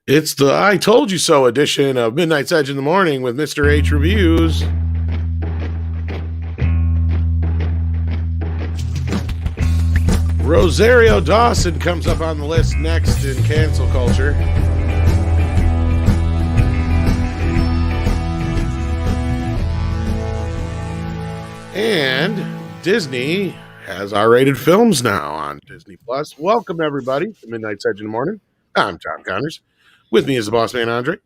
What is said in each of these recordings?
It's the I Told You So edition of Midnight's Edge in the Morning with Mr. H Reviews. Rosario Dawson comes up on the list next in cancel culture. And Disney has R-rated films now on Disney+. Welcome, everybody, to Midnight's Edge in the Morning. I'm Tom Connors. With me is the boss man, Andre.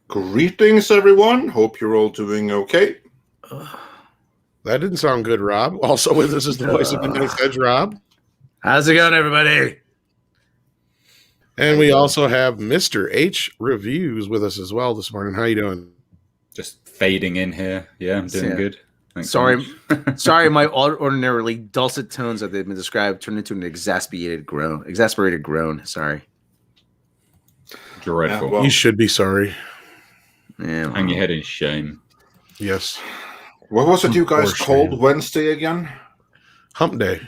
Greetings, everyone. Hope you're all doing okay. That didn't sound good, Rob. Also with us is the voice of Midnight's Edge, Rob. How's it going, everybody? And we also have Mr. H Reviews with us as well this morning. How you doing? Just fading in here. Yeah, I'm doing good. Thanks sorry, my ordinarily dulcet tones that they've been described turned into an exasperated groan. Sorry. Dreadful. Yeah, well, you should be sorry. Yeah, well. Hang your head in shame. Yes. What was it you guys called Wednesday again? Hump Day.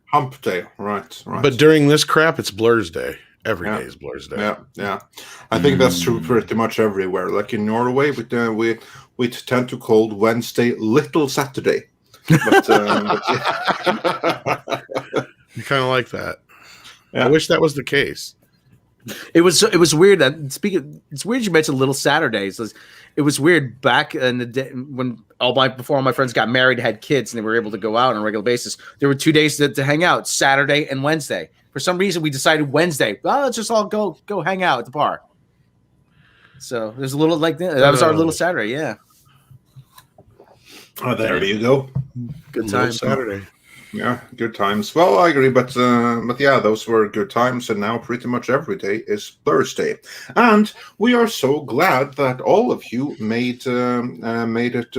Hump Day, right. But during this crap, it's Blur's Day. Every day is Blur's Day. Yeah. I think that's true pretty much everywhere. Like in Norway, we tend to call Wednesday Little Saturday. But, you kind of like that. Yeah. I wish that was the case. It was weird that it's weird you mentioned Little Saturdays. It was weird back in the day when before all my friends got married, had kids, and they were able to go out on a regular basis. There were 2 days to hang out, Saturday and Wednesday. For some reason, we decided Wednesday. Well, let's just all go hang out at the bar. So there's a little like that. That was our Little Saturday, yeah. Oh, there you go. Good times. Saturday. Yeah, good times. Well, I agree, but yeah, those were good times, and now pretty much every day is Thursday, and we are so glad that all of you made it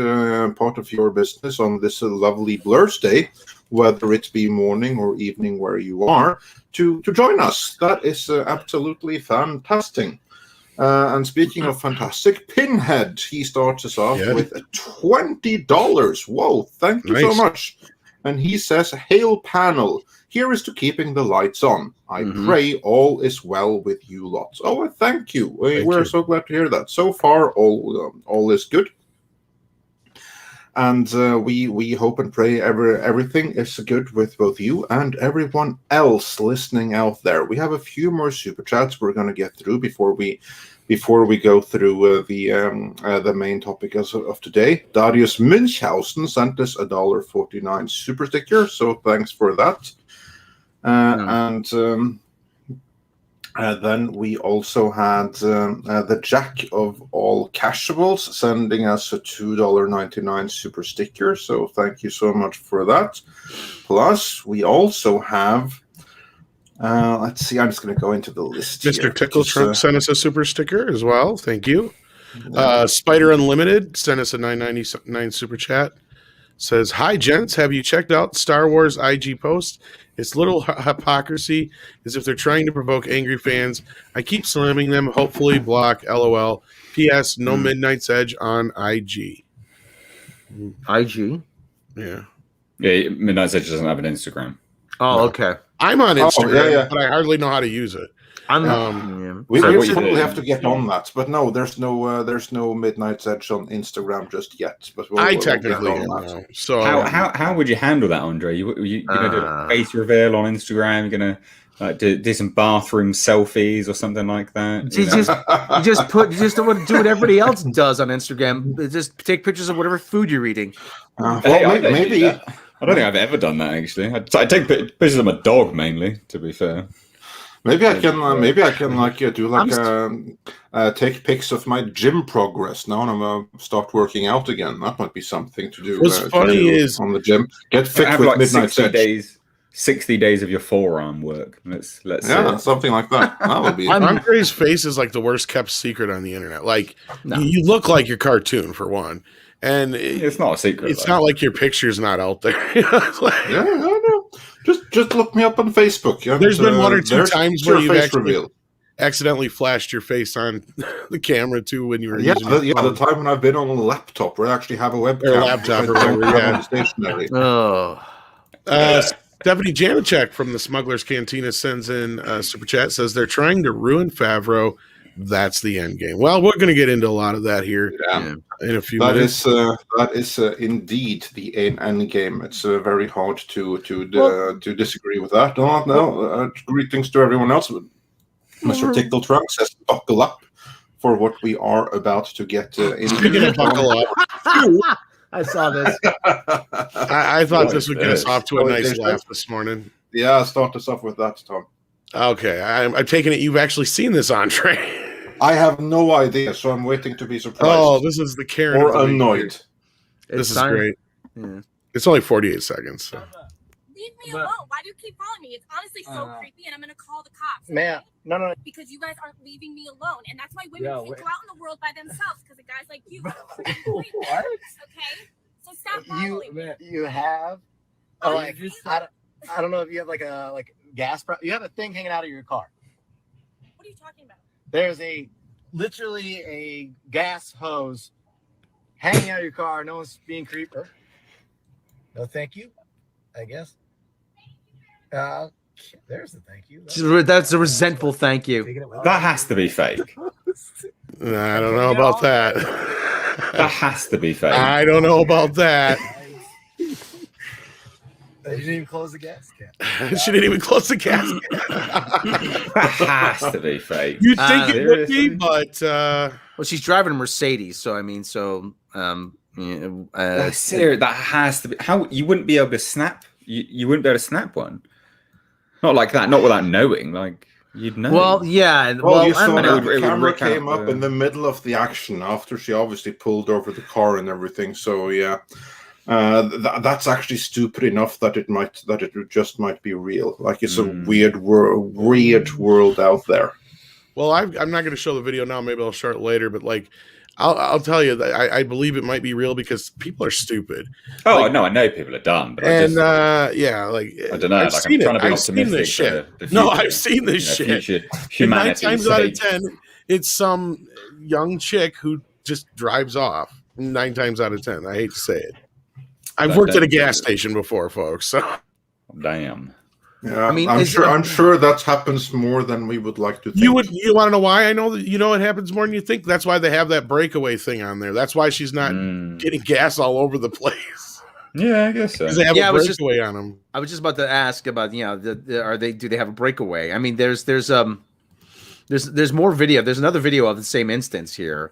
part of your business on this lovely Blur's Day, whether it be morning or evening where you are, to join us. That is absolutely fantastic. And speaking of fantastic, Pinhead, he starts us off with $20. Whoa, thank you so much. And he says, "Hail panel, here is to keeping the lights on. I pray all is well with you lots." Oh, thank you. We're so glad to hear that. So far, all is good. And we hope and pray everything is good with both you and everyone else listening out there. We have a few more super chats we're going to get through before we go through the main topic of today. Darius Münchhausen sent us $1.49 super sticker, so thanks for that. And then we also had the Jack of all casuals sending us a $2.99 super sticker, so thank you so much for that. Plus, we also have, let's see, I'm just going to go into the list. Mr. Tickle Trump sent us a super sticker as well. Thank you. Spider Unlimited sent us a $9.99 super chat. Says, "Hi, gents. Have you checked out Star Wars IG post? It's little hypocrisy as if they're trying to provoke angry fans. I keep slamming them. Hopefully block. LOL. P.S. No Midnight's Edge on IG." IG? Yeah. Yeah, Midnight's Edge doesn't have an Instagram. Oh, okay. I'm on Instagram, but I hardly know how to use it. We probably have to get on that, but no, there's no Midnight's Edge on Instagram just yet. But I technically am now. So how would you handle that, Andre? You gonna do a face reveal on Instagram? You're gonna do some bathroom selfies or something like that? You just do what everybody else does on Instagram. Just take pictures of whatever food you're eating. Maybe. I don't think I've ever done that actually. I take pictures of my dog mainly, to be fair. Maybe I can take pics of my gym progress now, and I'm gonna start working out again. That might be something to do. What's funny is on the gym, get fit with Midnight's Edge. 60 days of your forearm work. Let's something like that. That would be. Andre's face is like the worst kept secret on the internet. Like you look like your cartoon for one, and it's not a secret. It's not like your picture's not out there. I know. Just look me up on Facebook. Yeah, there's been one or two times where you've accidentally flashed your face on the camera too when you were using the time when I've been on a laptop where I actually have a webcam. Or a laptop or whatever, stationary. Stephanie Janacek from the Smuggler's Cantina sends in a super chat, says they're trying to ruin Favreau that's the end game. Well, we're going to get into a lot of that here in a few minutes. That is indeed the end game. It's very hard to disagree with that. No. Greetings to everyone else. Mr. Tickle Trunk says, "Buckle up for what we are about to get into." Buckle up. I saw this. I thought this would get us off to a nice laugh this morning. Yeah, start us off with that, Tom. Okay, I'm taking it you've actually seen this, Andre. I have no idea, so I'm waiting to be surprised. Oh, this is the Karen or annoyed. This is great. Yeah. It's only 48 seconds. So. Leave me alone. Why do you keep following me? It's honestly so creepy, and I'm going to call the cops. Man, no. Because you guys aren't leaving me alone, and that's why women can't go out in the world by themselves, because of guys like you. What? Okay? So stop following me. You have... Oh, like, I don't know if you have like a gas... You have a thing hanging out of your car. What are you talking about? There's literally a gas hose hanging out of your car. No one's being creepy. No, thank you, I guess. There's the thank you. That's a resentful thank you. That has to be fake. I don't know about that. That has to be fake. I don't know about that. You didn't even close the gas can. She didn't even close the gas can. That has to be fake. You'd think it would be, but well, she's driving a Mercedes, so I mean, That's serious. That has to be. How you wouldn't be able to snap? You wouldn't be able to snap one. Not like that. Not without knowing. Like you'd know. Well, yeah. Well, you saw I that mean, the camera came up in the middle of the action after she obviously pulled over the car and everything. So yeah. That's actually stupid enough that it just might be real. Like it's a weird world out there. Well, I'm not going to show the video now. Maybe I'll show it later. But like, I'll tell you that I believe it might be real because people are stupid. Oh like, no, I know people are dumb, but I don't know. I've seen trying to be I've seen this shit. future, I've seen this shit. Humanity. 9 times out of 10, it's some young chick who just drives off. 9 times out of 10. I hate to say it. I've worked at a gas station before, folks. So. Damn. Yeah, I mean, I'm sure that happens more than we would like to think. You want to know why? I know that it happens more than you think. That's why they have that breakaway thing on there. That's why she's not getting gas all over the place. Yeah, I guess so. Because they have a breakaway on them. I was just about to ask about do they have a breakaway? I mean, there's more video. There's another video of the same instance here.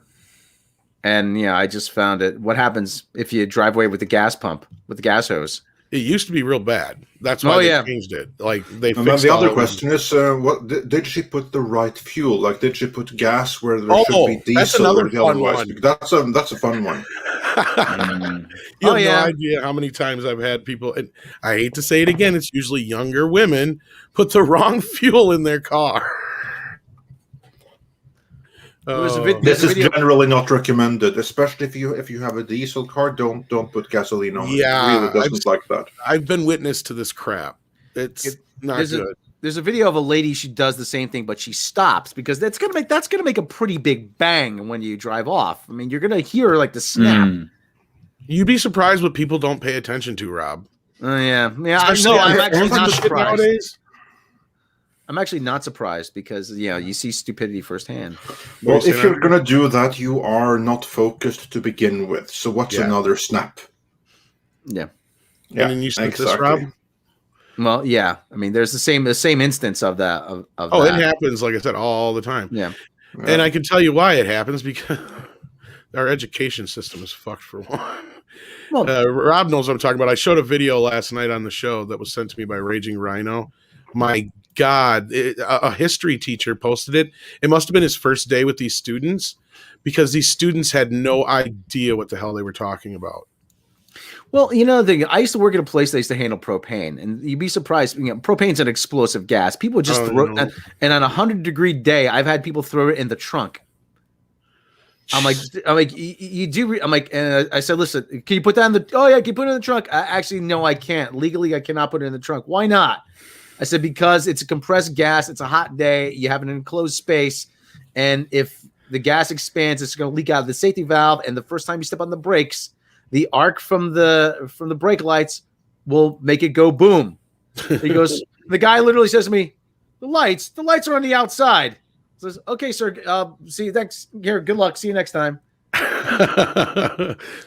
And I just found it. What happens if you drive away with the gas pump, with the gas hose? It used to be real bad. That's why they changed it. Like they fixed the other question is, what did she put the right fuel? Like, did she put gas where there should be diesel? That's another fun one. That's a fun one. You have no idea how many times I've had people, and I hate to say it again, it's usually younger women, put the wrong fuel in their car. This is generally not recommended, especially if you have a diesel car. Don't put gasoline on. Yeah, it really doesn't like that. I've been witness to this crap. It's not good. There's a video of a lady. She does the same thing, but she stops because that's gonna make a pretty big bang when you drive off. I mean, you're gonna hear like the snap. You'd be surprised what people don't pay attention to, Rob. Yeah. I'm actually not surprised. Nowadays. I'm actually not surprised because you see stupidity firsthand. Well, if you're gonna do that, you are not focused to begin with. So what's another snap? Yeah. And then you snap this, Rob? Well, yeah. I mean, there's the same instance of that. Of it happens, like I said, all the time. Yeah. And I can tell you why it happens because our education system is fucked for one. Well, Rob knows what I'm talking about. I showed a video last night on the show that was sent to me by Raging Rhino. My God, a history teacher posted it. It must have been his first day with these students because these students had no idea what the hell they were talking about. Well, I used to work at a place that used to handle propane, and you'd be surprised. Propane's an explosive gas. People just throw it, and on 100-degree day, I've had people throw it in the trunk. I'm like, you do. I'm like, and I said, listen, can you put that in the? Oh yeah, can you put it in the trunk? Actually, no, I can't. Legally, I cannot put it in the trunk. Why not? I said, because it's a compressed gas. It's a hot day. You have an enclosed space. And if the gas expands, it's going to leak out of the safety valve. And the first time you step on the brakes, the arc from the brake lights will make it go boom. He goes, the guy literally says to me, the lights are on the outside. It's Says, okay, sir. See you next. Here, good luck. See you next time.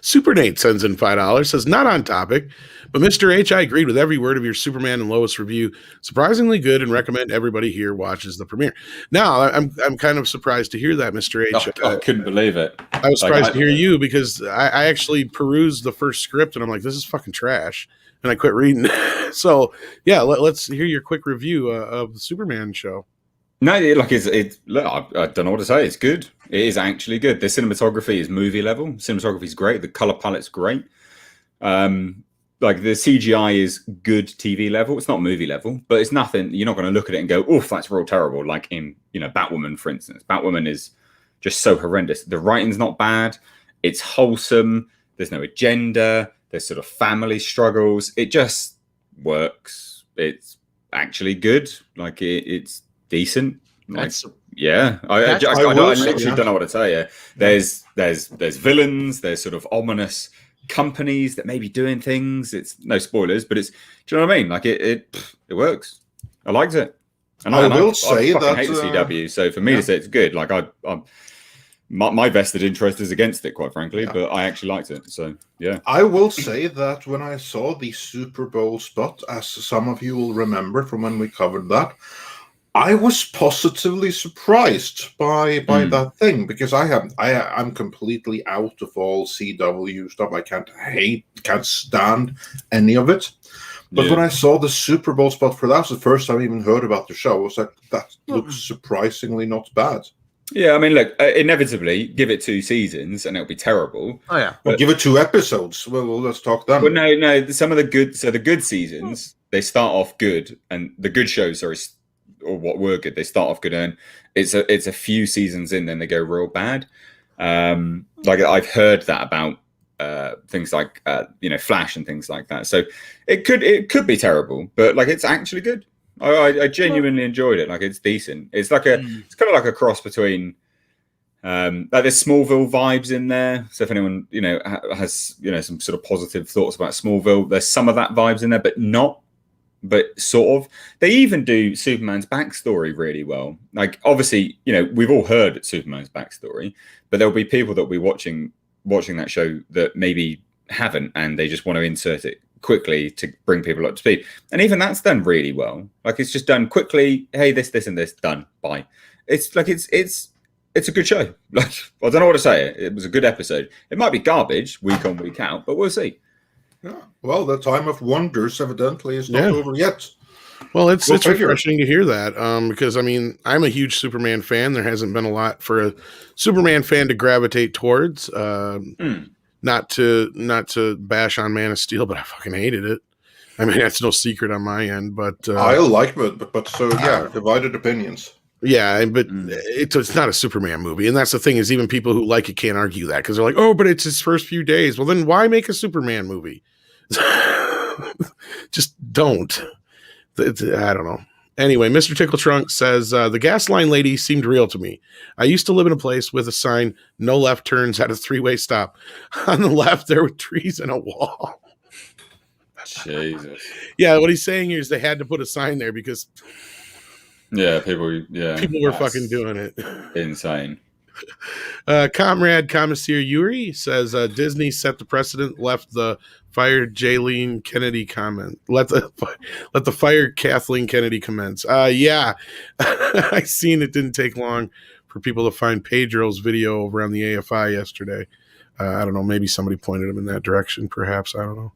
Super Nate sends in $5. Says not on topic, but Mr. H, I agreed with every word of your Superman and Lois review. Surprisingly good, and recommend everybody here watches the premiere. Now, I'm kind of surprised to hear that, Mr. H. I couldn't believe it. I was surprised to hear you because I actually perused the first script and I'm like, this is fucking trash, and I quit reading. So yeah, let's hear your quick review of the Superman show. No, look, I don't know what to say. It's good. It is actually good. The cinematography is movie level. Cinematography is great. The color palette's great. Like the CGI is good TV level. It's not movie level, but it's nothing. You're not going to look at it and go, "Oof, that's real terrible." Like in Batwoman, for instance. Batwoman is just so horrendous. The writing's not bad. It's wholesome. There's no agenda. There's sort of family struggles. It just works. It's actually good. Like it's decent. Like, yeah, I literally don't know what to tell you. There's villains. There's sort of ominous companies that may be doing things. It's no spoilers, but it's, do you know what I mean? Like it works. I liked it. And I will say that I hate the CW. So for me to say it's good, like my vested interest is against it, quite frankly. But I actually liked it. So yeah, I will say that when I saw the Super Bowl spot, as some of you will remember from when we covered that, I was positively surprised by that thing, because I'm completely out of all CW stuff. I can't stand any of it. But when I saw the Super Bowl spot for that, was the first time I even heard about the show. I was like, that looks surprisingly not bad. Yeah, I mean, look, inevitably, give it 2 seasons and it'll be terrible. Oh yeah, well, give it 2 episodes. Well, let's talk them. But no, some of the good seasons, they start off good, and the good shows or what were good, they start off good, and it's a few seasons in, then they go real bad. Like I've heard that about things like Flash and things like that. So it could be terrible, but like it's actually good. I genuinely enjoyed it. Like it's decent. It's like it's kind of like a cross between like there's Smallville vibes in there. So if anyone has some sort of positive thoughts about Smallville, there's some of that vibes in there, but sort of. They even do Superman's backstory really well. Like obviously, we've all heard Superman's backstory, but there'll be people that will be watching that show that maybe haven't, and they just want to insert it quickly to bring people up to speed. And even that's done really well. Like it's just done quickly. Hey, this and this, done. Bye. It's like it's a good show. Like I don't know what to say. It was a good episode. It might be garbage week on, week out, but we'll see. Yeah. Well, the time of wonders evidently is not over yet. Well, it's refreshing to hear that, because I mean, I'm a huge Superman fan. There hasn't been a lot for a Superman fan to gravitate towards. Not to bash on Man of Steel, but I fucking hated it. I mean, that's no secret on my end. But I like it, but so yeah, divided opinions. Yeah, but it's not a Superman movie, and that's the thing, is even people who like it can't argue that, because they're like, oh, but it's his first few days. Well, then why make a Superman movie? Just don't. I don't know. Anyway, Mr. Tickle Trunk says, the gas line lady seemed real to me. I used to live in a place with a sign, no left turns at a 3-way stop. On the left, there were trees and a wall. Jesus. Yeah, what he's saying here is they had to put a sign there because people were fucking doing it. Insane. Comrade Commissar Yuri says, Disney set the precedent, left the fired Jaylene Kennedy comment. Let the fired Kathleen Kennedy commence. Yeah, I seen it didn't take long for people to find Pedro's video over on the AFI yesterday. I don't know. Maybe somebody pointed him in that direction. Perhaps. I don't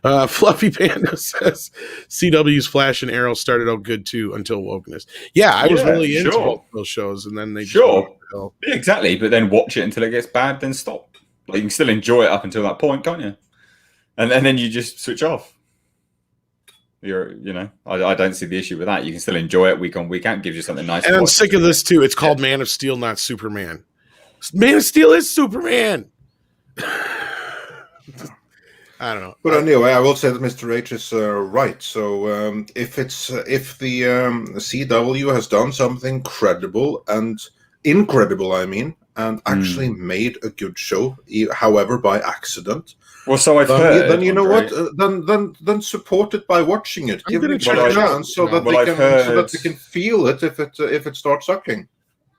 know. Fluffy Panda says CW's Flash and Arrow started out good too until wokeness. Yeah, I was really into both those shows, and then they exactly. But then watch it until it gets bad, then stop. Like, you can still enjoy it up until that point, can't you? And then you just switch off. I don't see the issue with that. You can still enjoy it week on, week out. Gives you something nice. And I'm sick of this too. It's called Man of Steel, not Superman. Man of Steel is Superman. I don't know. But anyway, I will say that Mr. H is right. So if the CW has done something incredible, and actually made a good show, however by accident. Well, so I've heard. Then you know what? Then support it by watching it. Give it a chance so that they can feel it if it starts sucking.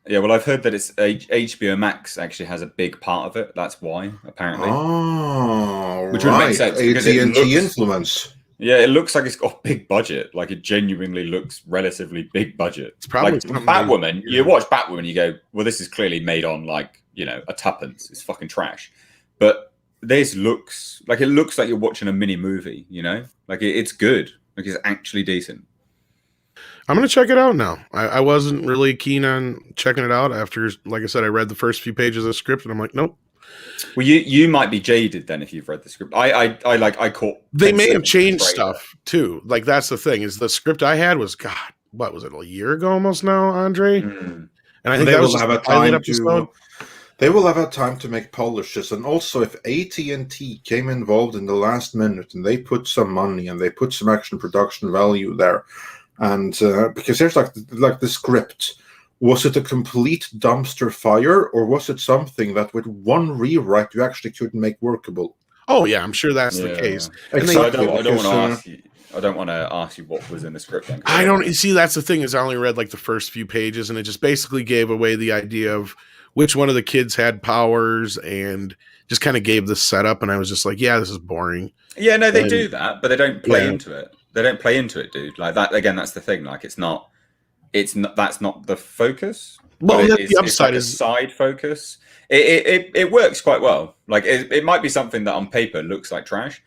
Yeah, well, I've heard that it's HBO Max actually has a big part of it. That's why, apparently. Oh, Which would make sense because it AT&T looks, influence. yeah, it looks like it's got a big budget. Like it genuinely looks relatively big budget. It's probably like something Batwoman. yeah. You watch Batwoman, you go, well, this is clearly made on like a tuppence. It's fucking trash. But this looks like you're watching a mini movie. Like it's good. Like it's actually decent. I'm going to check it out now. I wasn't really keen on checking it out after, like I said, I read the first few pages of the script and I'm like, nope. Well, you might be jaded then if you've read the script. I caught. They may have changed stuff too. Like that's the thing is the script I had was what was it, a year ago almost now, Andre? Mm. And I think they that was will have a time to. They will have a time to make polishes, and also if AT&T came involved in the last minute and they put some money and they put some action production value there. And because there's like the script, was it a complete dumpster fire, or was it something that with one rewrite you actually couldn't make workable? Oh yeah, I'm sure that's the case. Exactly. I don't want to ask you. I don't want to ask you what was in the script. Then, I don't see. That's the thing is I only read like the first few pages, and it just basically gave away the idea of which one of the kids had powers, and just kind of gave the setup. And I was just like, yeah, this is boring. Yeah, no, they do that, but they don't play into it. They don't play into it, dude. Like that again. That's the thing. Like it's not. That's not the focus. Well, the upside it's like is a side focus. It works quite well. Like it might be something that on paper looks like trash,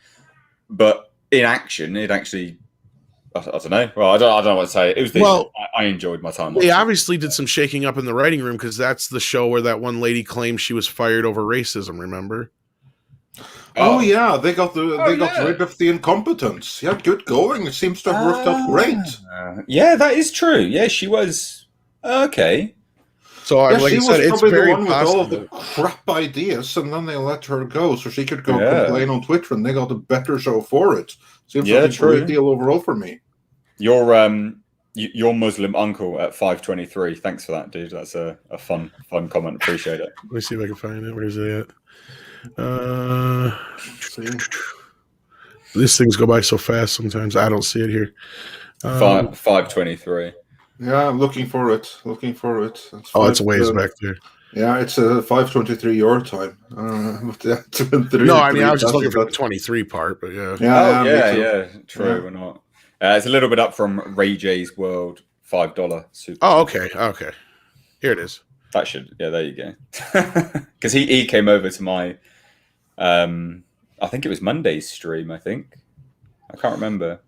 but in action, it actually. I don't know. Well, I don't know what to say. It was decent. Well, I enjoyed my time. They obviously did some shaking up in the writing room because that's the show where that one lady claimed she was fired over racism. Remember? Oh yeah, they got rid of the incompetence. Yeah, good going. It seems to have worked out great. Yeah, that is true. Yeah, she was okay. So yeah, like she I said, was it's probably very the one with possible. all of the crap ideas, and then they let her go so she could go complain on Twitter, and they got a better show for it. Seems like a great deal overall for me. Your Muslim uncle at 523. Thanks for that, dude. That's a fun comment. Appreciate it. Let me see if I can find it. Where's it at? These things go by so fast sometimes. I don't see it here. 523. Yeah, I'm looking for it. It's a ways back there. Yeah, it's 5:23 your time. No, I mean I was just looking for the 23 part, but yeah. Yeah, true or not. It's a little bit up from Ray J's World $5 super. Oh, okay. Here it is. That should, there you go. Because he came over to my, I think it was Monday's stream. I can't remember.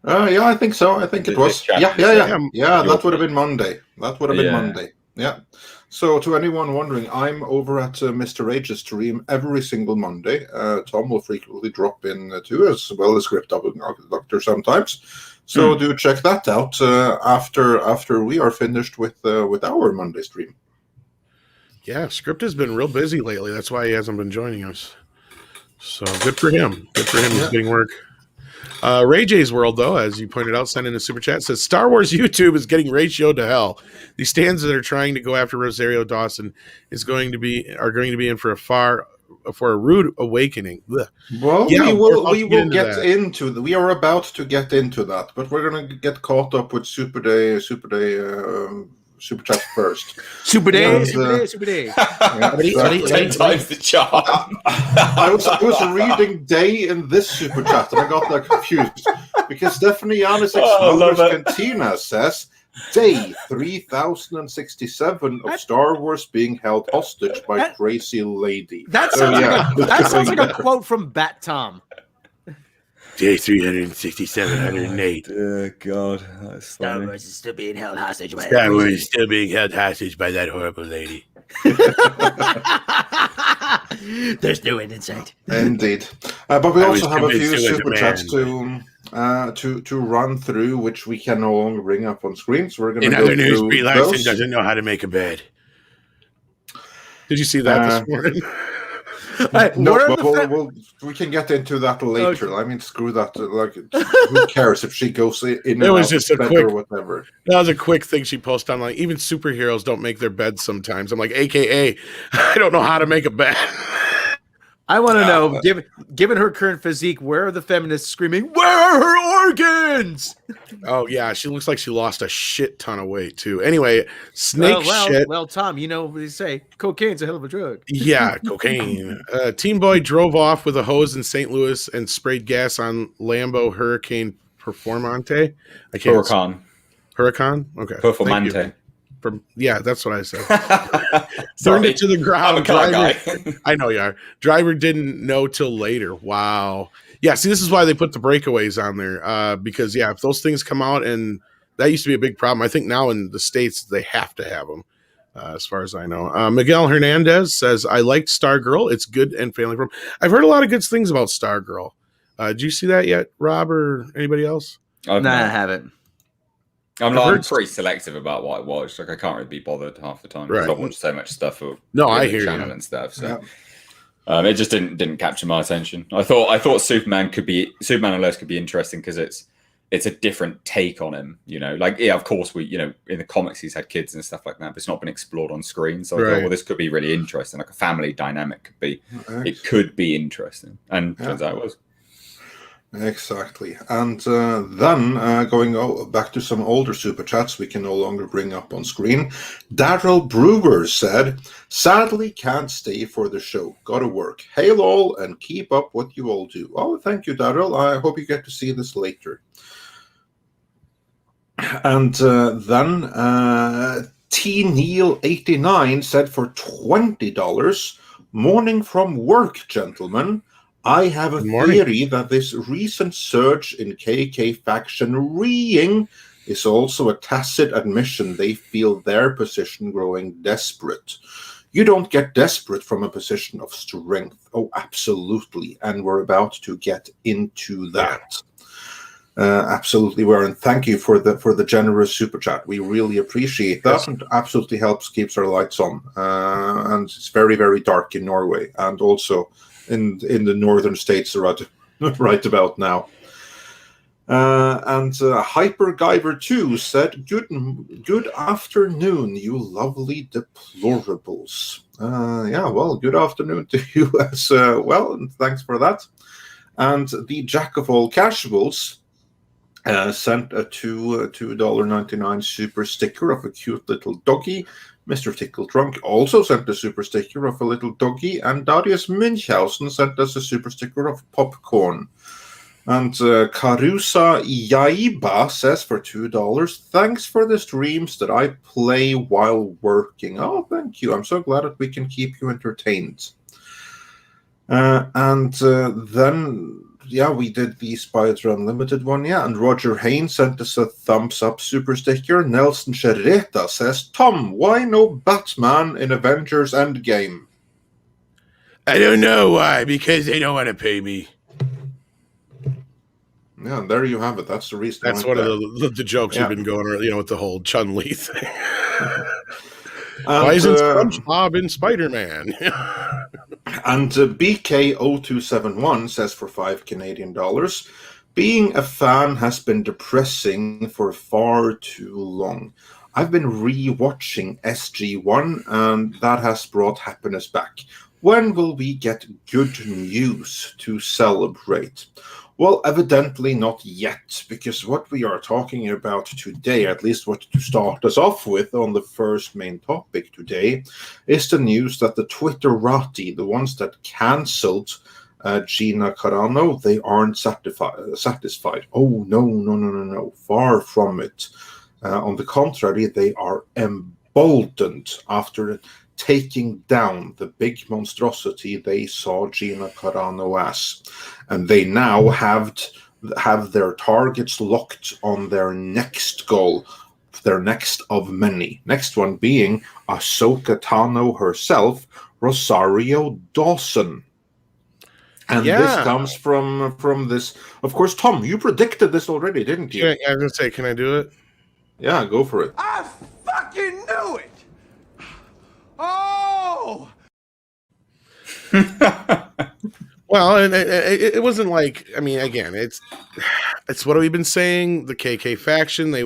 Yeah, I think so. I think it was. Yeah. That would have been Monday. Monday. Yeah. So to anyone wondering, I'm over at Mr. Age's stream every single Monday. Tom will frequently drop in too, as well as Script Doctor sometimes. So do check that out after we are finished with our Monday stream. Yeah, Script has been real busy lately. That's why he hasn't been joining us. So good for him. He's getting work. Ray J's World, though, as you pointed out, sent in a super chat, says Star Wars YouTube is getting ratioed to hell. These stands that are trying to go after Rosario Dawson are going to be in for a rude awakening. Ugh. Well, we are about to get into that, but we're going to get caught up with Super Day Super Chat first. Super Day. Yeah, 10 times the chart. I was reading Day in this Super Chat, and I got confused because Stephanie Yanis Cantina says Day 3067 of Star Wars being held hostage by crazy lady. That sounds like a quote from Bat Tom. Day 367, 108. Oh, God. That's Star Wars is still being held hostage by that horrible lady. There's no end in sight. Indeed. But we also have a few super chats to run through, which we can no longer bring up on screen. So we're going to go other news, through Brie those. Larson doesn't know how to make a bed. Did you see that this morning? No, we can get into that later. Okay. I mean, screw that. Like, who cares if she goes in and it was out just of a bed quick, or whatever. That was a quick thing she posted on. Like, even superheroes don't make their beds sometimes. I'm like, AKA, I don't know how to make a bed. I want to know, given her current physique, where are the feminists screaming, "Where are her organs?" Oh yeah, she looks like she lost a shit ton of weight too. Anyway, snake shit. Well, Tom, you know what they say: cocaine's a hell of a drug. Yeah, cocaine. Teen boy drove off with a hose in St. Louis and sprayed gas on Lambo Hurricane Performante. I can't. Huracan. Okay. Performante. Yeah, that's what I said. Sorry, Burned it to the ground. I'm a car guy. I know you are. Driver didn't know till later. Wow. Yeah, see, this is why they put the breakaways on there. Because, yeah, if those things come out, and that used to be a big problem. I think now in the States, they have to have them, as far as I know. Miguel Hernandez says, I liked Stargirl. It's good and family friendly. I've heard a lot of good things about Stargirl. Did you see that yet, Rob, or anybody else? I haven't. I'm pretty selective about what I watch. Like, I can't really be bothered half the time because I watch so much stuff for I hear channel you. and stuff. So it just didn't capture my attention. I thought Superman Unless could be interesting because it's a different take on him. You know, like of course in the comics he's had kids and stuff like that, but it's not been explored on screen. So I thought, well, this could be really interesting. Like a family dynamic could be interesting, and turns out it was. Exactly. And then going back to some older super chats we can no longer bring up on screen. Daryl Brewer said, sadly can't stay for the show. Gotta work. Hail all and keep up what you all do. Oh, thank you, Daryl. I hope you get to see this later. And then T Neil 89 said for $20, morning from work, gentlemen. I have a theory that this recent surge in KK faction reeing is also a tacit admission they feel their position growing desperate. You don't get desperate from a position of strength. Oh, absolutely. And we're about to get into that. Absolutely, Warren. Thank you for the generous super chat. We really appreciate that, and absolutely helps keeps our lights on. And it's very, very dark in Norway, and also in the northern states right about now. And Hypergiver 2 said, good afternoon, you lovely deplorables. Well, good afternoon to you as well, and thanks for that. And the Jack of all casuals sent a $2.99 super sticker of a cute little doggy. Mr. Tickle Trunk also sent a super sticker of a little doggy, and Darius Münchhausen sent us a super sticker of popcorn. And Karusa Yaiba says for $2, thanks for the streams that I play while working. Oh, thank you. I'm so glad that we can keep you entertained. And then we did the Spider Unlimited one, and Roger Haynes sent us a thumbs up super sticker. Nelson Shereta says, Tom, why no Batman in Avengers Endgame? I don't know why, because they don't want to pay me. Yeah, and there you have it. That's the reason. That's one of the jokes we've been going, with the whole Chun-Li thing. Why isn't SpongeBob in Spider-Man? And BK0271 says for $5 Canadian, being a fan has been depressing for far too long. I've been re-watching SG1 and that has brought happiness back. When will we get good news to celebrate? Well, evidently not yet, because what we are talking about today, at least what to start us off with on the first main topic today, is the news that the Twitterati, the ones that cancelled Gina Carano, they aren't satisfied. Oh, no. Far from it. On the contrary, they are emboldened after taking down the big monstrosity they saw Gina Carano as. And they now have their targets locked on their next goal, their next of many. Next one being Ahsoka Tano herself, Rosario Dawson. And this comes from this. Of course, Tom, you predicted this already, didn't you? I was going to say, can I do it? Yeah, go for it. I fucking knew it! Oh! Well, and it wasn't like, again, it's what we've been saying. The KK faction, they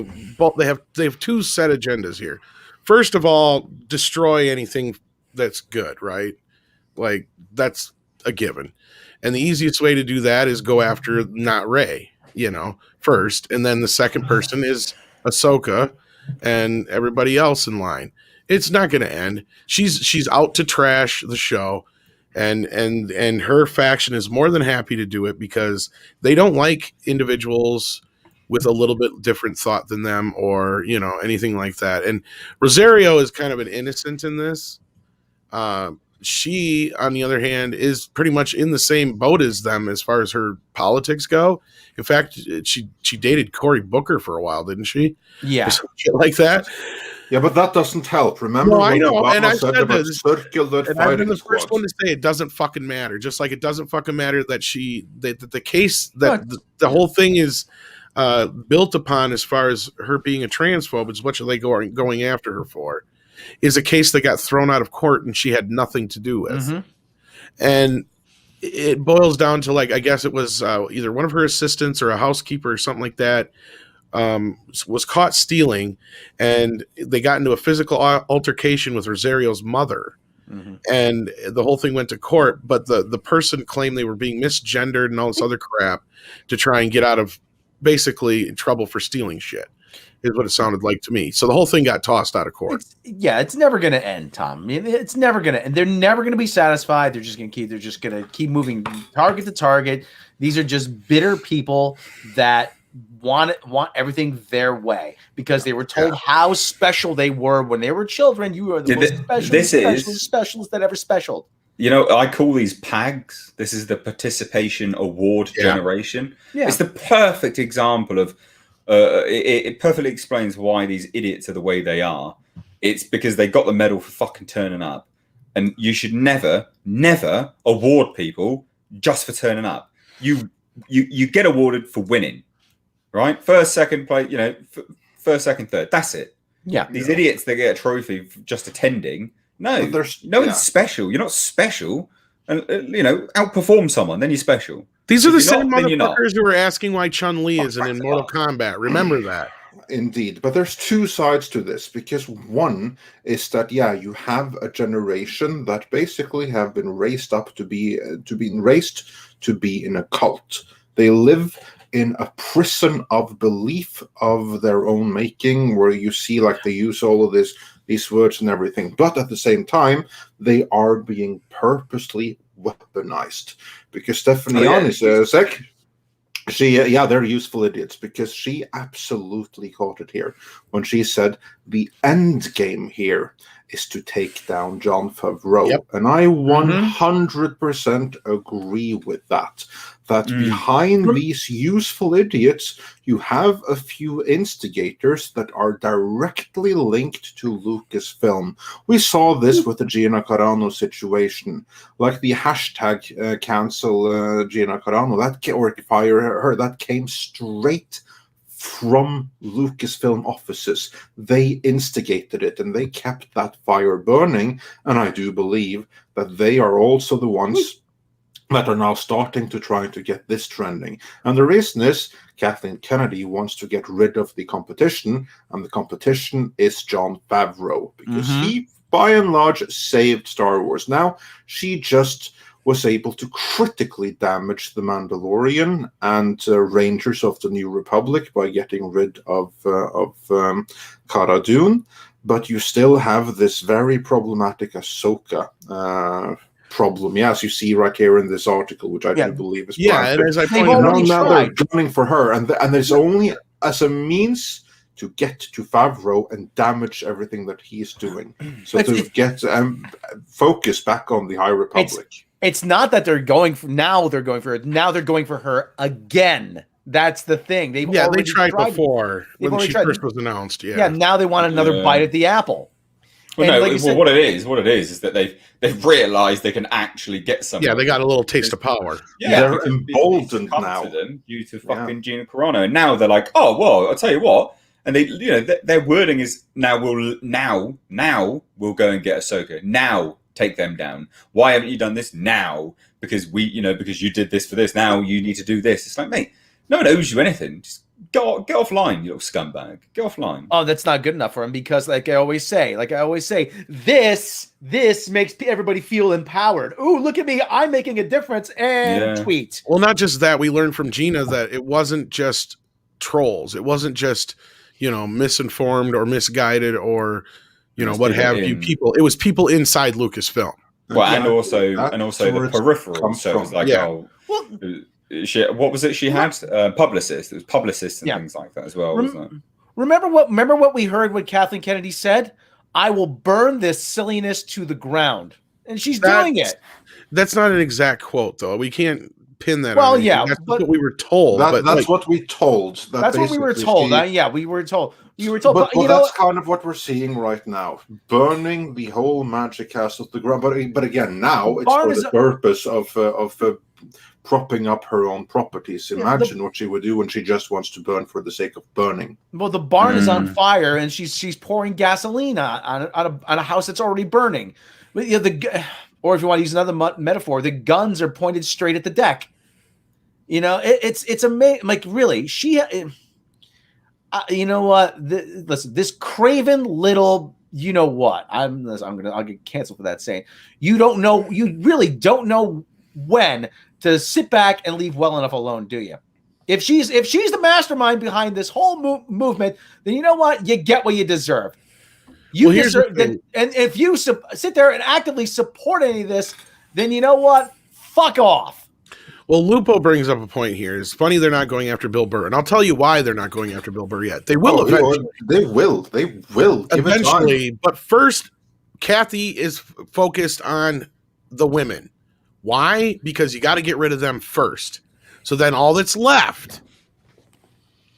have two set agendas here. First of all, destroy anything that's good, right? Like that's a given. And the easiest way to do that is go after not Rey, first, and then the second person is Ahsoka and everybody else in line. It's not going to end. She's out to trash the show, and her faction is more than happy to do it because they don't like individuals with a little bit different thought than them, or anything like that. And Rosario is kind of an innocent in this. She, on the other hand, is pretty much in the same boat as them as far as her politics go. In fact, she dated Cory Booker for a while, didn't she? Yeah, or some shit like that. Yeah, but that doesn't help. Remember No, I know, Obama and I said said about this, circular and I've been the fighting first one squads? to say it doesn't fucking matter. Just like it doesn't fucking matter that the case that the whole thing is built upon, as far as her being a transphobe, is what are they going after her for? Is a case that got thrown out of court and she had nothing to do with. Mm-hmm. And it boils down to, like, I guess it was either one of her assistants or a housekeeper or something like that was caught stealing, and they got into a physical altercation with Rosario's mother. Mm-hmm. And the whole thing went to court, but the person claimed they were being misgendered and all this other crap to try and get out of basically trouble for stealing shit, is what it sounded like to me. So the whole thing got tossed out of court. It's never going to end, Tom. I mean, it's never going to end. They're never going to be satisfied. They're just going to keep moving target to target. These are just bitter people that want everything their way because they were told how special they were when they were children. You are the most specialist that ever special. I call these PAGs. This is the Participation Award Generation. Yeah. It's the perfect example of it perfectly explains why these idiots are the way they are. It's because they got the medal for fucking turning up. And you should never award people just for turning up. You get awarded for winning, right? First, second place, first, second, third. That's it. Yeah. These idiots, they get a trophy for just attending. No, no one's special. You're not special. And, outperform someone, then you're special. These are the same motherfuckers who are asking why Chun-Li isn't in Mortal Kombat. Remember that. Indeed. But there's two sides to this, because one is that, you have a generation that basically have been raised up to be in a cult. They live in a prison of belief of their own making, where you see, like, they use all of these words and everything, but at the same time, they are being purposely weaponized. Because Stephanie Anisek, they're useful idiots, because she absolutely caught it here when she said the end game here is to take down Jon Favreau. Yep. And I 100% agree with that. That behind these useful idiots, you have a few instigators that are directly linked to Lucasfilm. We saw this with the Gina Carano situation, like the hashtag cancel Gina Carano, or fire her, that came straight from Lucasfilm offices. They instigated it and they kept that fire burning. And I do believe that they are also the ones that are now starting to try to get this trending. And the reason is Kathleen Kennedy wants to get rid of the competition, and the competition is Jon Favreau, because he, by and large, saved Star Wars. Now, she just was able to critically damage The Mandalorian and Rangers of the New Republic by getting rid of Cara Dune, but you still have this very problematic Ahsoka problem, as you see right here in this article, which I do believe is and as I pointed out, now they're gunning for her, and there's only as a means to get to Favreau and damage everything that he's doing, so to get focus back on the High Republic. It's not that they're going for now. They're going for it now. They're going for her again. That's the thing. They tried before when she first was announced. Now they want another bite at the apple. Well, what it is that they've realised they can actually get something. Yeah, they got a little taste of power. Yeah, they're emboldened now to them due to fucking Gina Carano, and now they're like, oh well, I'll tell you what. And they, their wording is now we'll go and get Ahsoka. Now take them down. Why haven't you done this now? Because because you did this for this. Now you need to do this. It's like, mate, no one owes you anything. Just get offline, you little scumbag. Get offline. Oh, that's not good enough for him because, like I always say, this makes everybody feel empowered. Ooh, look at me, I'm making a difference. And tweet. Well, not just that. We learned from Gina that it wasn't just trolls. It wasn't just misinformed or misguided or what have you. People. It was people inside Lucasfilm. Well, and also the peripheral. So it was like, what was it she had? Publicists. It was publicists and things like that as well, wasn't it? Remember what we heard when Kathleen Kennedy said? I will burn this silliness to the ground. And she's doing it. That's not an exact quote, though. We can't pin that on anything. That's what we were told. That's what we told. That's what we were told. We were told. You were told. But that's kind of what we're seeing right now. Burning the whole magic castle to the ground. But again, now it's for the purpose of propping up her own properties. Imagine what she would do when she just wants to burn for the sake of burning. Well, the barn is on fire, and she's pouring gasoline on a house that's already burning. Or if you want to use another metaphor, the guns are pointed straight at the deck. It's amazing. Like, really, she. You know what? Listen, this craven little. You know what? I'll get canceled for that saying. You don't know. You really don't know when to sit back and leave well enough alone, do you? If she's the mastermind behind this whole movement, then you know what? You get what you deserve. You deserve. And if you sit there and actively support any of this, then you know what? Fuck off. Well, Lupo brings up a point here. It's funny they're not going after Bill Burr, and I'll tell you why they're not going after Bill Burr yet. They will eventually. They will. Eventually, but first, Kathy is focused on the women. Why? Because you got to get rid of them first. So then all that's left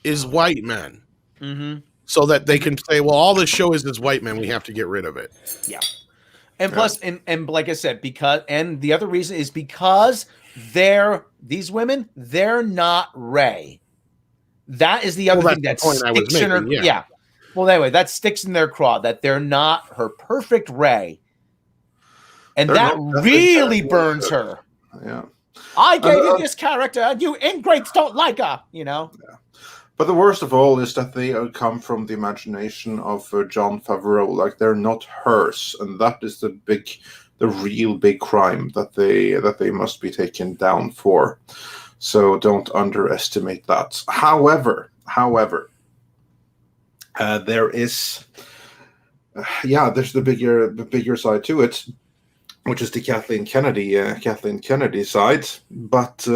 is white men. Mm-hmm. So that they can say, well, all this show is white men. We have to get rid of it. Yeah. And plus, and like I said, and the other reason is because these women, they're not Rey. That is the other thing that sticks in her. Yeah. Well, anyway, that sticks in their craw that they're not her perfect Rey. And that really burns her. Yeah. I gave you this character, and you ingrates don't like her, Yeah. But the worst of all is that they come from the imagination of Jon Favreau. Like, they're not hers, and that is the real big crime that they must be taken down for. So don't underestimate that. However, there is, there's the bigger side to it, which is the Kathleen Kennedy side. But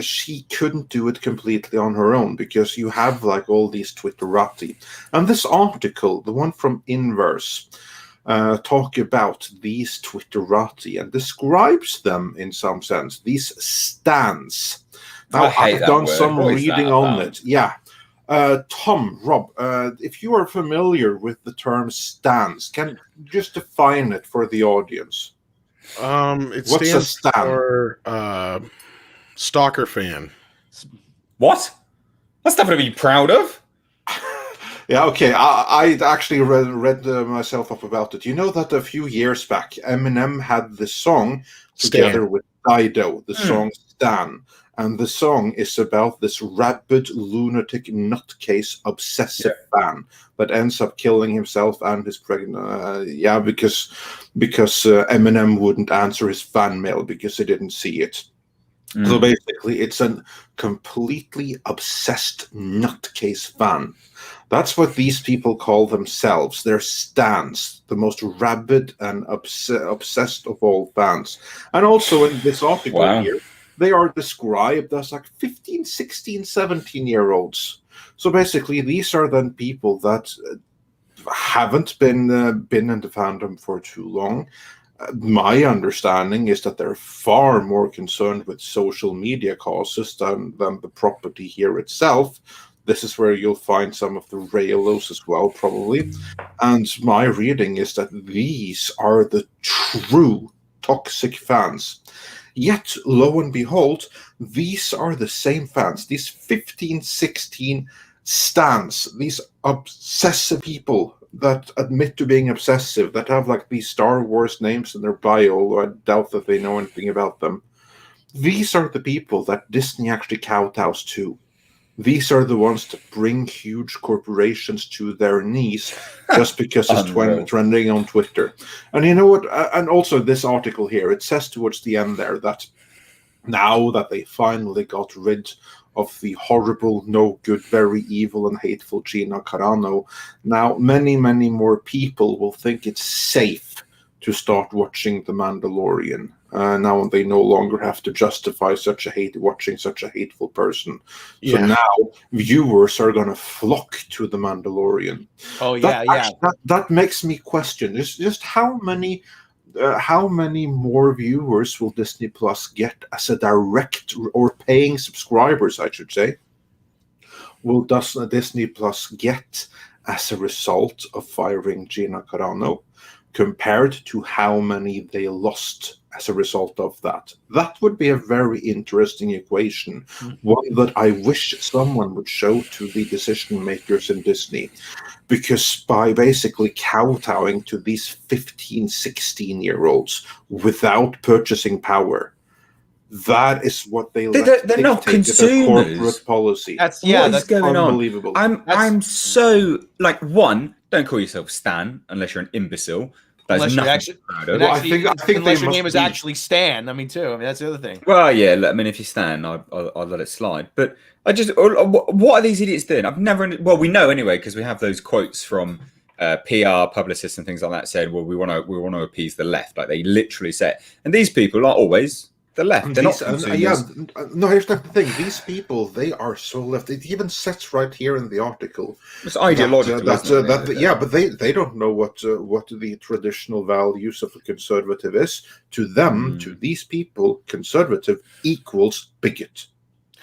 she couldn't do it completely on her own because you have like all these Twitterati. And this article, the one from Inverse, talk about these Twitterati and describes them in some sense, these stans. Now, I've done some reading on it. Yeah. Tom, Rob, if you are familiar with the term stans, can you just define it for the audience? It stands for stalker fan. What? That's nothing to be proud of. Yeah, okay. I actually read myself up about it. You know that a few years back, Eminem had this song together with Dido, the song Stan. And the song is about this rabid, lunatic, nutcase, obsessive fan that ends up killing himself and his pregnant. Because Eminem wouldn't answer his fan mail because he didn't see it. So basically, it's a completely obsessed nutcase fan. That's what these people call themselves. They're stans, the most rabid and obsessed of all fans. And also in this article here, they are described as like 15, 16, 17-year-olds. So basically, these are then people that haven't been in the fandom for too long. My understanding is that they're far more concerned with social media causes than the property here itself. This is where you'll find some of the Raylos as well, probably. And my reading is that these are the true toxic fans. Yet, lo and behold, these are the same fans, these 15, 16 stans, these obsessive people that admit to being obsessive, that have like these Star Wars names in their bio. I doubt that they know anything about them. These are the people that Disney actually kowtows to. These are the ones that bring huge corporations to their knees just because it's trending on Twitter. And you know what? And also this article here, it says towards the end there that now that they finally got rid of the horrible, no good, very evil and hateful Gina Carano, now many, many more people will think it's safe to start watching The Mandalorian. Now they no longer have to justify watching such a hateful person. So now viewers are going to flock to The Mandalorian. Oh yeah, that makes me question just how many more viewers will Disney Plus get as a direct or paying subscribers, I should say, will Disney Plus get as a result of firing Gina Carano, compared to how many they lost as a result of that? That would be a very interesting equation, one that I wish someone would show to the decision makers in Disney, because by basically kowtowing to these 15, 16-year-olds without purchasing power, that is what they're not consumers. Corporate policy. That's going unbelievable. I'm so like, one, don't call yourself Stan unless you're an imbecile. That's nothing. I think unless your name is actually Stan. I mean, that's the other thing. Well, yeah. I mean, if you Stan, I'll let it slide. But what are these idiots doing? I've never. Well, we know anyway because we have those quotes from PR publicists and things like that saying, "Well, we want to appease the left." Like they literally say, and these people are always the left. They're not consumers. No, here's the thing. These people, they are so left. It even says right here in the article. It's ideological. But they don't know what the traditional values of a conservative is. To them, to these people, conservative equals bigot.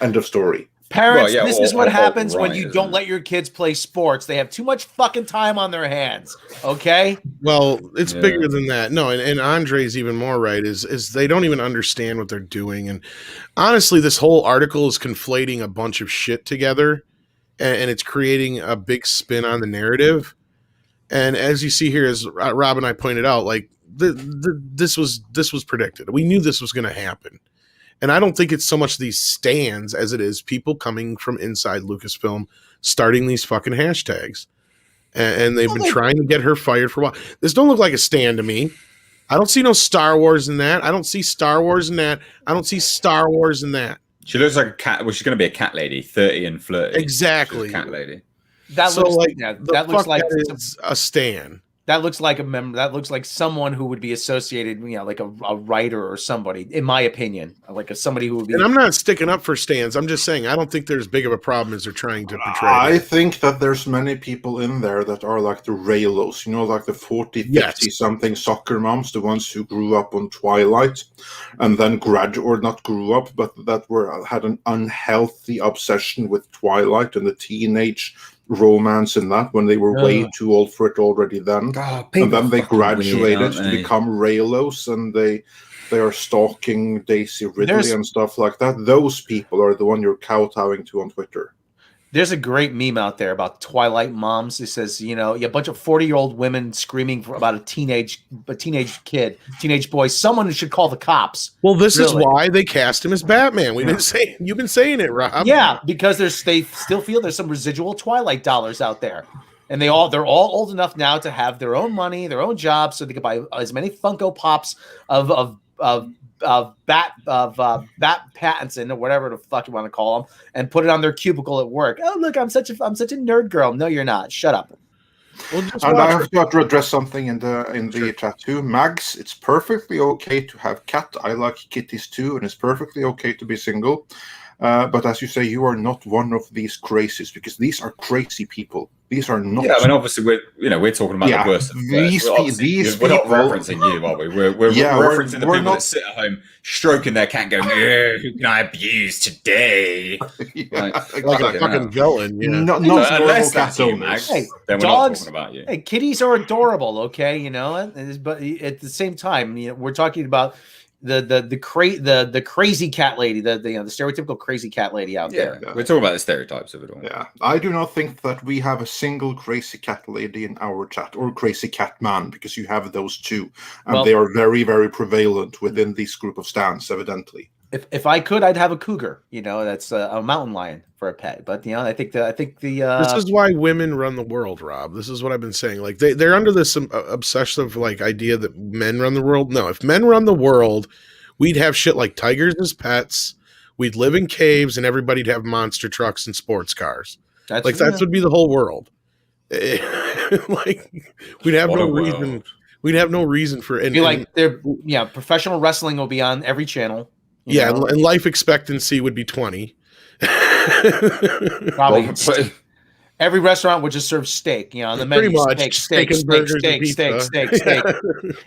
End of story. Parents, this is what happens when you don't let your kids play sports. They have too much fucking time on their hands. Okay. Well, it's bigger than that. No, and Andre's even more right. Is they don't even understand what they're doing. And honestly, this whole article is conflating a bunch of shit together, and it's creating a big spin on the narrative. And as you see here, as Rob and I pointed out, like this was predicted. We knew this was going to happen. And I don't think it's so much these stands as it is people coming from inside Lucasfilm starting these fucking hashtags. And they've been trying to get her fired for a while. This don't look like a stand to me. I don't see no Star Wars in that. I don't see Star Wars in that. I don't see Star Wars in that. She looks like a cat. Well, she's going to be a cat lady, 30 and flirty. Exactly. Cat lady. That looks like a stand. That looks like a member. That looks like someone who would be associated, like a writer or somebody, in my opinion, like somebody who would be. And I'm not sticking up for stands. I'm just saying I don't think there's big of a problem as they're trying to portray. I think that there's many people in there that are like the Raylos, like the 40, 50 something soccer moms, the ones who grew up on Twilight, and then not grew up, but that had an unhealthy obsession with Twilight and the teenage romance in that when they were way too old for it already then. And then they graduated to become Raylos, and they are stalking Daisy Ridley and stuff like that. Those people are the one you're kowtowing to on Twitter. There's a great meme out there about Twilight moms. It says, a bunch of 40-year-old women screaming about a teenage boy. Someone should call the cops. Well, this is why they cast him as Batman. You've been saying it, Rob. Yeah, because they still feel there's some residual Twilight dollars out there. And they're all old enough now to have their own money, their own jobs, so they can buy as many Funko Pops of Bat Pattinson or whatever the fuck you want to call them, and put it on their cubicle at work. Oh, look, I'm such a nerd girl. No, you're not. Shut up. And I have to address something in the chat too. Mags, it's perfectly okay to have cat. I like kitties too, and it's perfectly okay to be single. But as you say, you are not one of these crazies, because these are crazy people. These are not. Yeah, I mean, obviously, we're talking about the worst. We're not referencing you, are we? We're referencing the people that sit at home stroking their cat, going, "Who can I abuse today?" Like a fucking villain. Yeah. Not unless that's you, Max. Hey, then we're not talking about you. Hey, kitties are adorable, okay? But at the same time, we're talking about the crazy cat lady, the stereotypical crazy cat lady out there. We're talking about the stereotypes of it all. Yeah, I do not think that we have a single crazy cat lady in our chat, or crazy cat man, because you have those two, and they are very, very prevalent within this group of stands, evidently. If I could, I'd have a cougar. That's a mountain lion for a pet. But I think the This is why women run the world, Rob. This is what I've been saying. Like they're under this obsessive like idea that men run the world. No, if men run the world, we'd have shit like tigers as pets. We'd live in caves, and everybody'd have monster trucks and sports cars. That would be the whole world. Like we'd have no reason. We'd have no reason for any. Professional wrestling will be on every channel. And life expectancy would be 20. Probably. Every restaurant would just serve steak. On the menu, pretty much steak.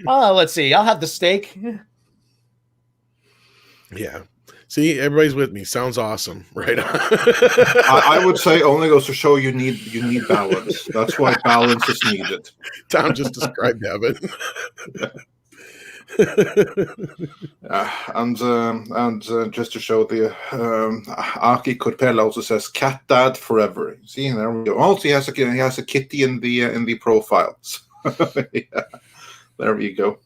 Oh, let's see. I'll have the steak. Yeah. See, everybody's with me. Sounds awesome, right? I would say only goes to show you need balance. That's why balance is needed. Tom just described Evan. And just to show the Aki Korpel also says cat dad forever. See, there we go. Also, he has a kitty in the profile. So, yeah, there we go.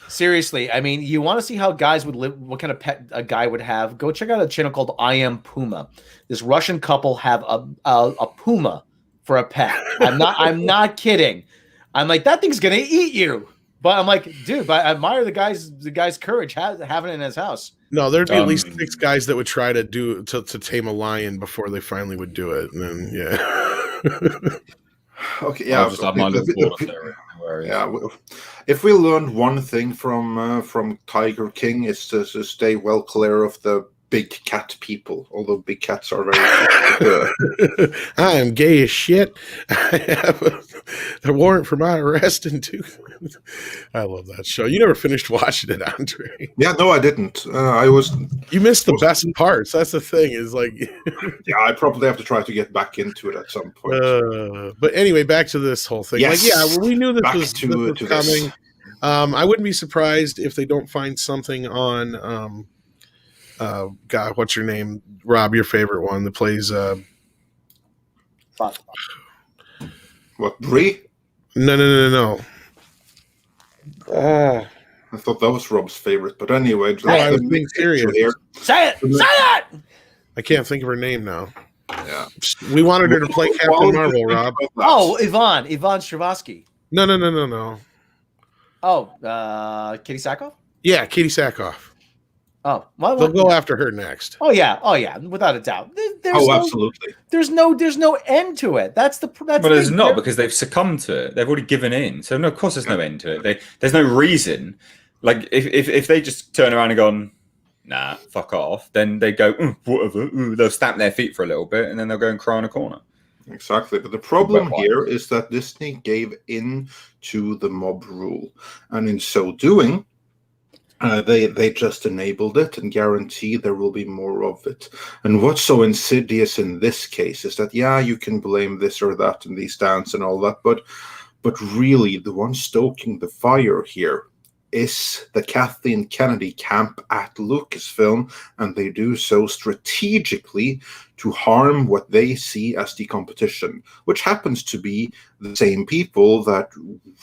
Seriously, I mean, you want to see how guys would live, what kind of pet a guy would have? Go check out a channel called I Am Puma. This Russian couple have a puma for a pet. I'm not kidding. I'm like, that thing's gonna eat you. But I'm like, dude, but I admire the guy's courage having it in his house. No, there'd be at least 6 guys that would try to tame a lion before they finally would do it. And then, yeah. Okay, yeah. If we learned one thing from Tiger King, is to stay well clear of the big cat people. Although big cats are very. I am gay as shit. I have a warrant for my arrest and I love that show. You never finished watching it, Andre. Yeah, no, I didn't. You missed the best parts. That's the thing. Is like. Yeah, I probably have to try to get back into it at some point. But anyway, back to this whole thing. Yes. Like, yeah, we knew this was coming. I wouldn't be surprised if they don't find something on. God, what's your name, Rob? Your favorite one that plays. What, Bree? No. I thought that was Rob's favorite, but anyway. I was being serious. Say it! Say it! I can't think of her name now. Yeah, we wanted her to play Captain Marvel, Rob. Oh, Yvonne Stravosky. No. Oh, Katie Sackhoff? Yeah, Katie Sackhoff. Oh, they'll go after her next. Oh yeah, without a doubt. Absolutely. There's no end to it. That's there's not, because they've succumbed to it. They've already given in. So no, of course there's no end to it. There's no reason. Like if they just turn around and gone, nah, fuck off, then they go, whatever. They'll stamp their feet for a little bit, and then they'll go and cry in a corner. Exactly, but the problem here is that Disney gave in to the mob rule, and in so doing. They just enabled it and guarantee there will be more of it. And what's so insidious in this case is that, yeah, you can blame this or that and these stands and all that, but really the one stoking the fire here is the Kathleen Kennedy camp at Lucasfilm, and they do so strategically to harm what they see as the competition, which happens to be the same people that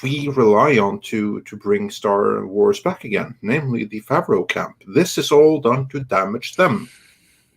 we rely on to bring Star Wars back again, namely the Favreau camp. This is all done to damage them.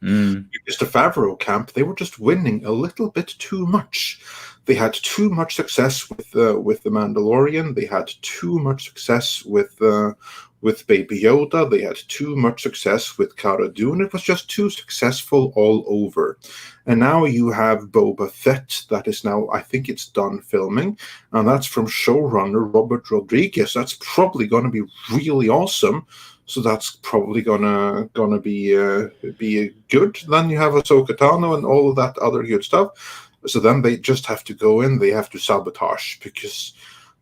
Because the Favreau camp, they were just winning a little bit too much. They had too much success with The Mandalorian. They had too much success with Baby Yoda. They had too much success with Cara Dune. It was just too successful all over. And now you have Boba Fett that is now, I think it's done filming, and that's from showrunner Robert Rodriguez. That's probably going to be really awesome. So that's probably gonna be good. Then you have Ahsoka Tano and all of that other good stuff. So then they just have to go in. They have to sabotage, because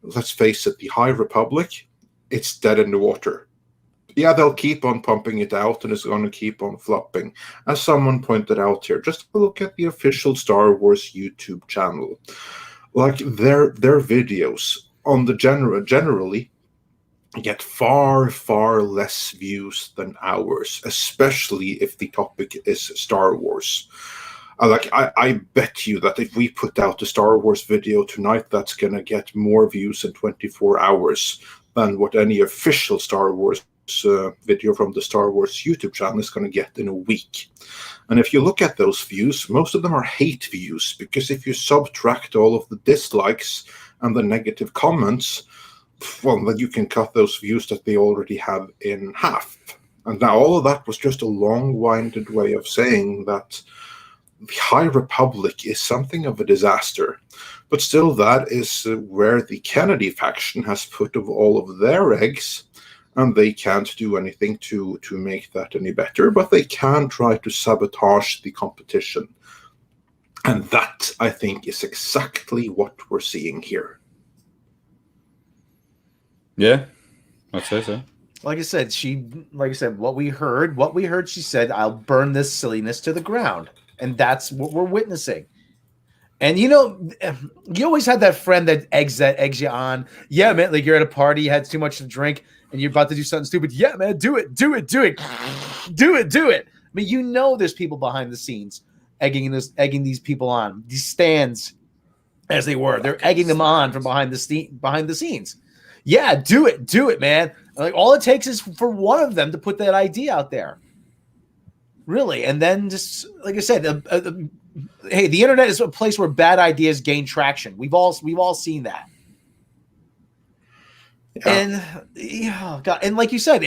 let's face it, the High Republic, it's dead in the water. Yeah, they'll keep on pumping it out, and it's going to keep on flopping. As someone pointed out here, just look at the official Star Wars YouTube channel. Like their videos on the generally get far less views than ours, especially if the topic is Star Wars. I bet you that if we put out a Star Wars video tonight, that's going to get more views in 24 hours than what any official Star Wars video from the Star Wars YouTube channel is going to get in a week. And if you look at those views, most of them are hate views, because if you subtract all of the dislikes and the negative comments, well, then you can cut those views that they already have in half. And now all of that was just a long-winded way of saying that the High Republic is something of a disaster. But still, that is where the Kennedy faction has put of all of their eggs, and they can't do anything to make that any better, but they can try to sabotage the competition. And that, I think, is exactly what we're seeing here. Yeah, I'd say so. Like I said, what we heard, she said, "I'll burn this silliness to the ground." And that's what we're witnessing. And you always had that friend that eggs you on. Yeah, man, like you're at a party, you had too much to drink, and you're about to do something stupid. Yeah, man, do it. I mean, there's people behind the scenes egging these people on. These stands, as they were, they're egging them on from behind the scenes. Yeah, do it, man. Like all it takes is for one of them to put that idea out there. Really, and then just like I said, hey, the internet is a place where bad ideas gain traction. We've all seen that. Yeah. And God, and like you said,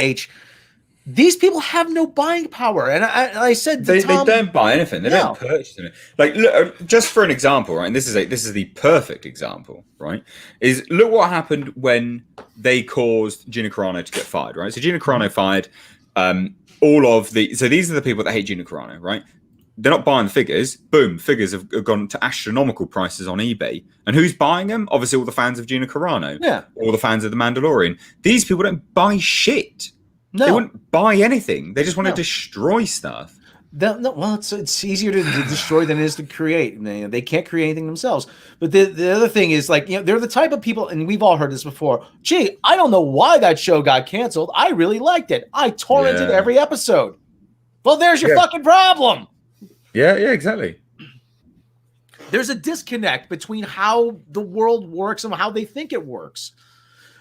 these people have no buying power. And I said they don't buy anything. They don't purchase anything. Like, look, just for an example, right? And this is the perfect example, right? Is look what happened when they caused Gina Carano to get fired, right? So Gina Carano fired. So these are the people that hate Gina Carano, right? They're not buying the figures. Boom, figures have gone to astronomical prices on eBay. And who's buying them? Obviously, all the fans of Gina Carano. Yeah. All the fans of The Mandalorian. These people don't buy shit. No. They wouldn't buy anything. They just want to destroy stuff. Well, it's easier to destroy than it is to create. They can't create anything themselves. But the other thing is, like, they're the type of people, and we've all heard this before. Gee, I don't know why that show got canceled. I really liked it. I torrented every episode. Well, there's your fucking problem. Yeah, exactly. There's a disconnect between how the world works and how they think it works.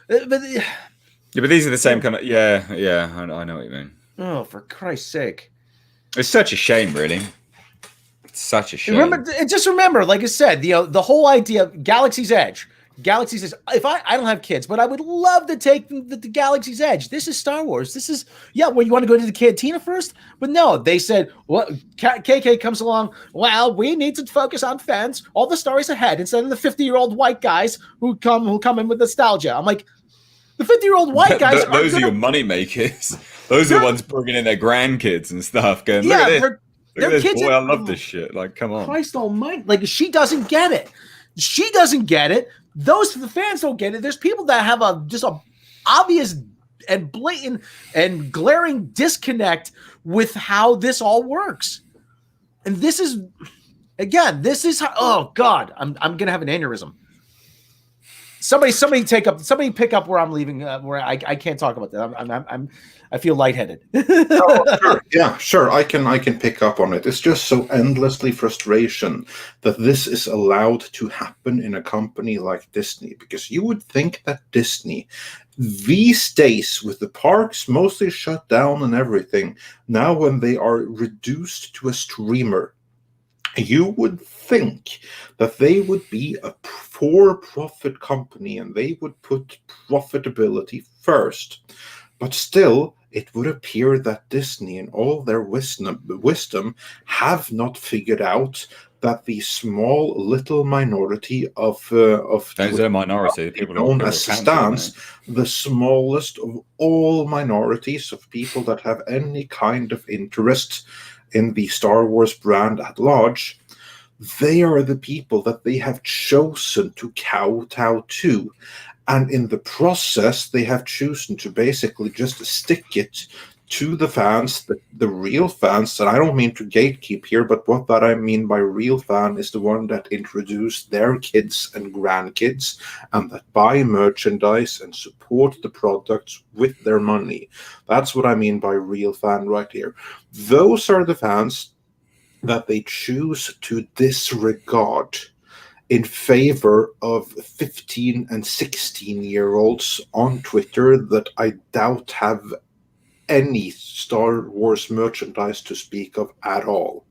But these are the same kind of. Yeah. I know what you mean. Oh, for Christ's sake. It's such a shame, really. It's such a shame. Remember, like I said, the whole idea of Galaxy's Edge. Galaxy's Edge. If I don't have kids, but I would love to take the Galaxy's Edge. This is Star Wars. This is well, you want to go to the cantina first? But no, they said, well, KK comes along. Well, we need to focus on fans. All the stories ahead instead of the 50-year-old white guys who come in with nostalgia. I'm like, the 50-year-old white guys. Those are your money makers. Those are the ones bringing in their grandkids and stuff. Going, look at this. Look at this. Boy, I love this shit. Like, come on. Christ almighty. Like, she doesn't get it. The fans don't get it. There's people that have a obvious and blatant and glaring disconnect with how this all works. And this is how, oh God, I'm going to have an aneurysm. Somebody pick up where I'm leaving, where I can't talk about that. I feel lightheaded. Sure. Yeah, sure. I can pick up on it. It's just so endlessly frustration that this is allowed to happen in a company like Disney, because you would think that Disney, these days with the parks mostly shut down and everything, now when they are reduced to a streamer, you would think that they would be a for-profit company and they would put profitability first. But still, it would appear that Disney, in all their wisdom, have not figured out that the small little minority of a minority, people known as stands, the smallest of all minorities of people that have any kind of interest in the Star Wars brand at large, they are the people that they have chosen to kowtow to. And in the process, they have chosen to basically just stick it to the fans, the real fans. And I don't mean to gatekeep here, but what that I mean by real fan is the one that introduced their kids and grandkids and that buy merchandise and support the products with their money. That's what I mean by real fan right here. Those are the fans that they choose to disregard in favor of 15 and 16-year-olds on Twitter that I doubt have any Star Wars merchandise to speak of at all.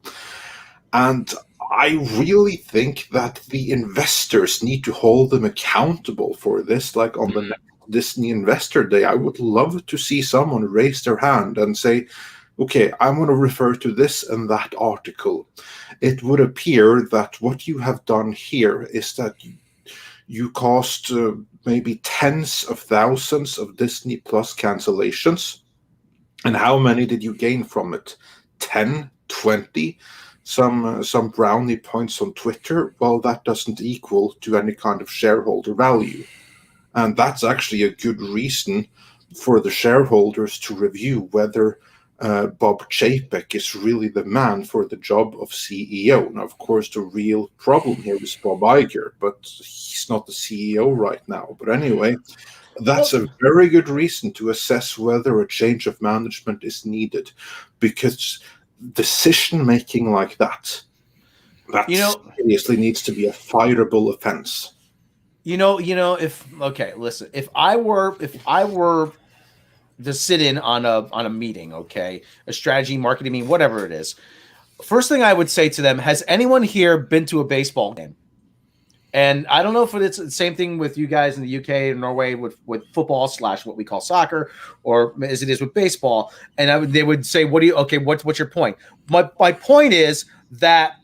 And I really think that the investors need to hold them accountable for this. Like on the next Disney Investor Day, I would love to see someone raise their hand and say, okay, I'm going to refer to this and that article. It would appear that what you have done here is that you caused maybe tens of thousands of Disney Plus cancellations. And how many did you gain from it? 10, 20? Some brownie points on Twitter? Well, that doesn't equal to any kind of shareholder value. And that's actually a good reason for the shareholders to review whether Bob Chapek is really the man for the job of CEO. Now, of course, the real problem here is Bob Iger, but he's not the CEO right now. But anyway, that's a very good reason to assess whether a change of management is needed, because decision-making like that seriously needs to be a fireable offense. If I were to sit in on a meeting, okay, a strategy, marketing meeting, whatever it is, first thing I would say to them, has anyone here been to a baseball game? And I don't know if it's the same thing with you guys in the UK and Norway with football / what we call soccer, or as it is with baseball. And they would say, what's your point? My point is that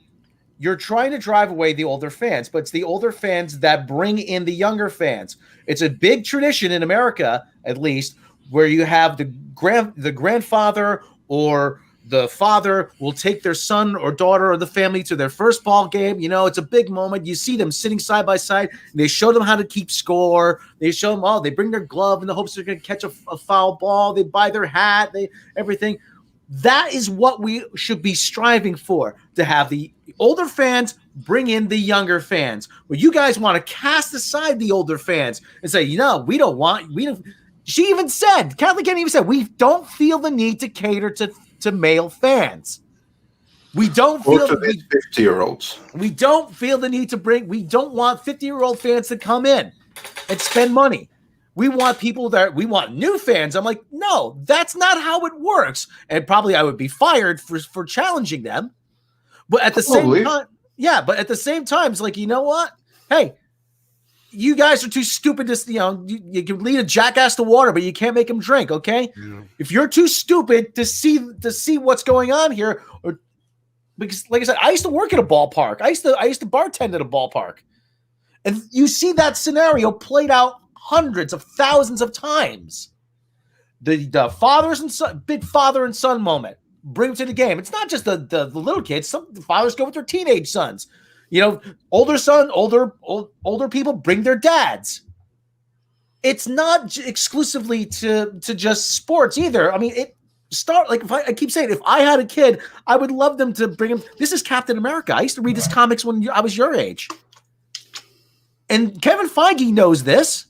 you're trying to drive away the older fans, but it's the older fans that bring in the younger fans. It's a big tradition in America, at least, where you have the grandfather or the father will take their son or daughter or the family to their first ball game. It's a big moment. You see them sitting side by side. They show them how to keep score. They show them, they bring their glove in the hopes they're going to catch a foul ball. They buy their hat, everything. That is what we should be striving for, to have the older fans bring in the younger fans. But you guys want to cast aside the older fans and say, we don't want. She even said, Kathleen Kennedy even said, we don't feel the need to cater to male fans. We don't feel to these 50-year-olds. We don't feel the need to we don't want 50-year-old fans to come in and spend money. We want we want new fans. I'm like, no, that's not how it works. And probably I would be fired for challenging them. But at the same time, it's like, you know what? Hey, you guys are too stupid to, you can lead a jackass to water, but you can't make him drink. Okay. Yeah. If you're too stupid to see what's going on here, because like I said, I used to work at a ballpark. I used to bartend at a ballpark, and you see that scenario played out hundreds of thousands of times. The fathers and son, big father and son moment, bring them to the game. It's not just the little kids. Some fathers go with their teenage sons. Older people bring their dads. It's not exclusively to just sports either. I mean, I keep saying, if I had a kid, I would love them to bring him. This is Captain America. I used to read his comics when I was your age. And Kevin Feige knows this.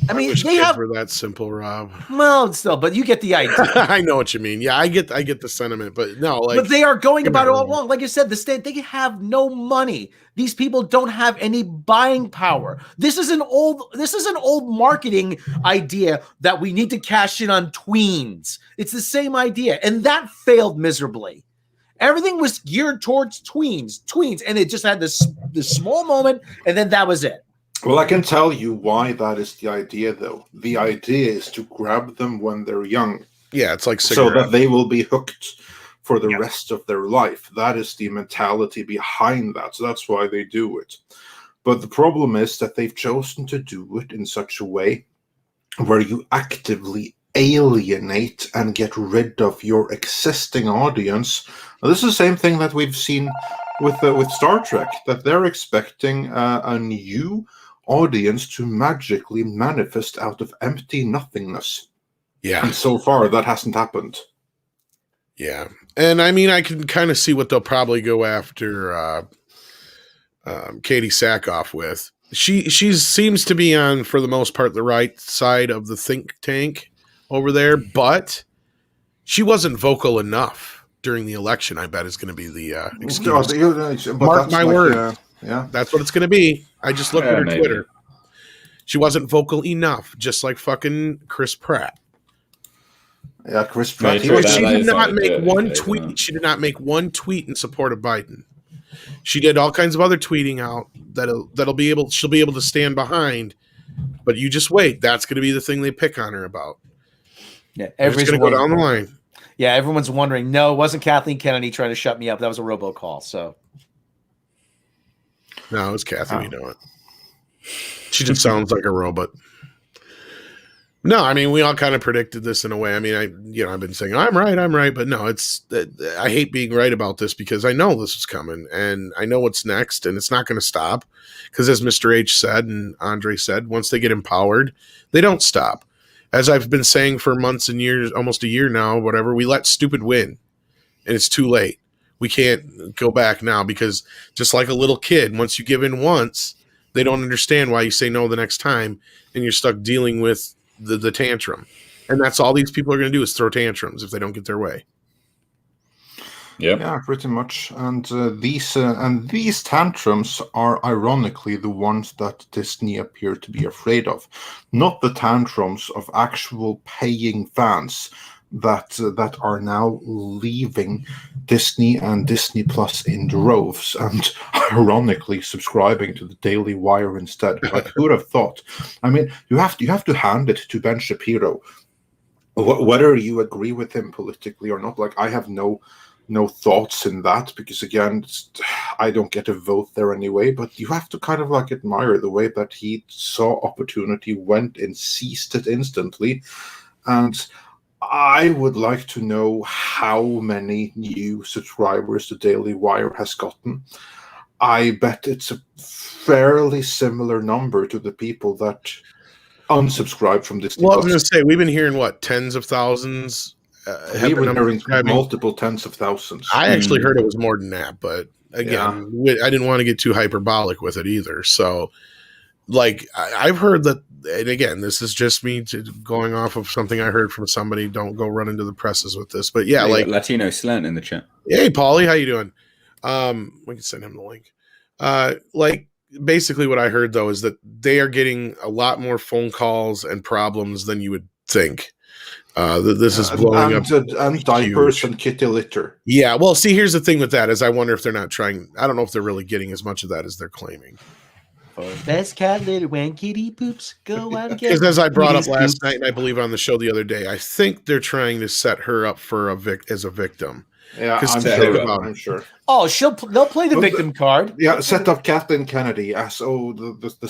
I mean, they have were that simple, Rob. Well, still, but you get the idea. I know what you mean. Yeah, I get the sentiment, but no, but they are going about it all wrong. Like I said, the state, they have no money. These people don't have any buying power. This is an old marketing idea that we need to cash in on tweens. It's the same idea, and that failed miserably. Everything was geared towards tweens, and it just had this small moment, and then that was it. Well, I can tell you why that is the idea, though. The idea is to grab them when they're young. Yeah, it's like so that they will be hooked for the rest of their life. That is the mentality behind that. So that's why they do it. But the problem is that they've chosen to do it in such a way where you actively alienate and get rid of your existing audience. Now, this is the same thing that we've seen with Star Trek, that they're expecting a new audience to magically manifest out of empty nothingness. Yeah. And so far, that hasn't happened. Yeah. And I mean, I can kind of see what they'll probably go after Katie Sackhoff with. She seems to be on, for the most part, the right side of the think tank over there, but she wasn't vocal enough during the election, I bet is going to be the excuse. Mark my word. Yeah, that's what it's going to be. I just looked at her Twitter. She wasn't vocal enough, just like fucking Chris Pratt. Yeah, Chris No, Pratt. true, But that- she that did is not how make they do it one these days, isn't tweet. it? She did not make one tweet in support of Biden. She did all kinds of other tweeting out she'll be able to stand behind. But you just wait. That's going to be the thing they pick on her about. Yeah, It's going to go down the line. Yeah, everyone's wondering. No, it wasn't Kathleen Kennedy trying to shut me up. That was a robocall. So No, it was Kathy. We know it. She just sounds like a robot. No, I mean, we all kind of predicted this in a way. I mean, I've been saying I'm right, but no, I hate being right about this because I know this is coming and I know what's next, and it's not going to stop. Because as Mr. H said and Andre said, once they get empowered, they don't stop. As I've been saying for months and years, almost a year now, whatever, we let stupid win, and it's too late. We can't go back now because just like a little kid, once you give in once, they don't understand why you say no the next time, and you're stuck dealing with the tantrum. And that's all these people are going to do is throw tantrums if they don't get their way. Yep. Yeah, pretty much. And these tantrums are ironically the ones that Disney appear to be afraid of, not the tantrums of actual paying fans that are now leaving Disney and Disney Plus in droves and ironically subscribing to the Daily Wire instead. Like, who would have thought? I mean, you have to hand it to Ben Shapiro. Whether you agree with him politically or not, like I have no thoughts in that because again, I don't get a vote there anyway. But you have to kind of like admire the way that he saw opportunity, went and seized it instantly, and I would like to know how many new subscribers the Daily Wire has gotten. I bet it's a fairly similar number to the people that unsubscribe from Disney. Well, I was going to say, we've been hearing tens of thousands. We were hearing multiple tens of thousands. I actually heard it was more than that, but again, I didn't want to get too hyperbolic with it either. So, like, I've heard that, and again, this is just me going off of something I heard from somebody. Don't go run into the presses with this, but yeah, like Latino slant in the chat. Hey, Paulie, how you doing? We can send him the link. Like, basically what I heard though is that they are getting a lot more phone calls and problems than you would think. This is blowing up. And diapers and kitty litter. Yeah, well, see, here's the thing with that is I wonder if they're not trying. I don't know if they're really getting as much of that as they're claiming. Best cat litter when kitty poops go out and get. Because as I brought up last night, and I believe on the show the other day, I think they're trying to set her up for as a victim. Yeah, I'm sure. Oh, they'll play the victim card. Yeah, set up Kathleen Kennedy as the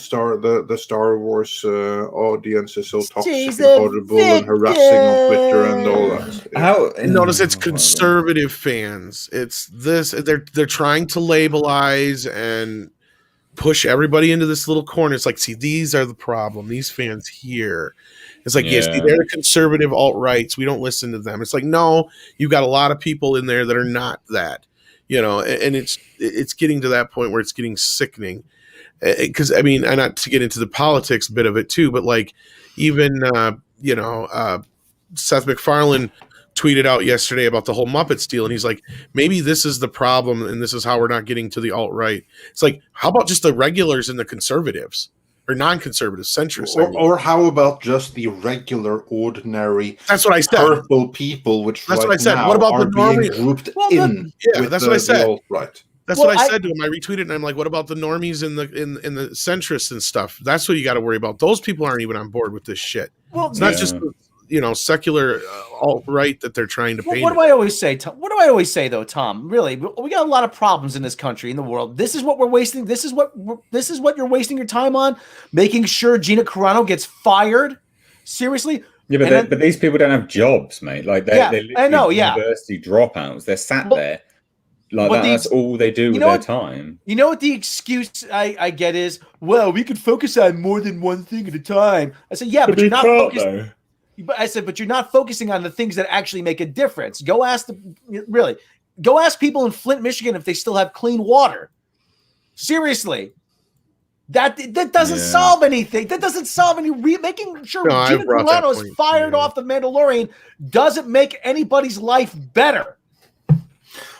Star Wars audience is so toxic and horrible and harassing on Twitter and all that. Yeah. Notice it's conservative fans. It's this. They're trying to labelize and push everybody into this little corner. It's like, see, these are the problem. These fans here. It's like, yes, they're the conservative alt-rights. We don't listen to them. It's like, no, you've got a lot of people in there that are not that, and it's getting to that point where it's getting sickening. Because, I mean, and not to get into the politics bit of it too, but like even, Seth MacFarlane tweeted out yesterday about the whole Muppets deal. And he's like, maybe this is the problem. And this is how we're not getting to the alt-right. It's like, how about just the regulars and the conservatives? Or non-conservative, centrist. Or how about just the regular, ordinary, that's what I said. Purple people, which that's right what I said. Now what about are the being grouped in? Yeah, that's what I said. Alt-right. That's what I said to him. I retweeted and I'm like, what about the normies and the centrists and stuff? That's what you got to worry about. Those people aren't even on board with this shit. Well, it's not just secular alt-right that they're trying to paint. What do I always say, Tom? What do I always say though, Tom? Really, we got a lot of problems in this country, in the world. This is what we're wasting. This is what you're wasting your time on, making sure Gina Carano gets fired. Seriously. Yeah, but these people don't have jobs, mate. Like they're literally university dropouts. They're sat there. Like that's all they do with their time. You know what the excuse I get is, well, we could focus on more than one thing at a time. I said, yeah, but you're not focused. But I said, but you're not focusing on the things that actually make a difference. Go ask people in Flint, Michigan, if they still have clean water. Seriously, that doesn't solve anything. That doesn't solve any. Making sure Gina Carano is fired off the Mandalorian doesn't make anybody's life better.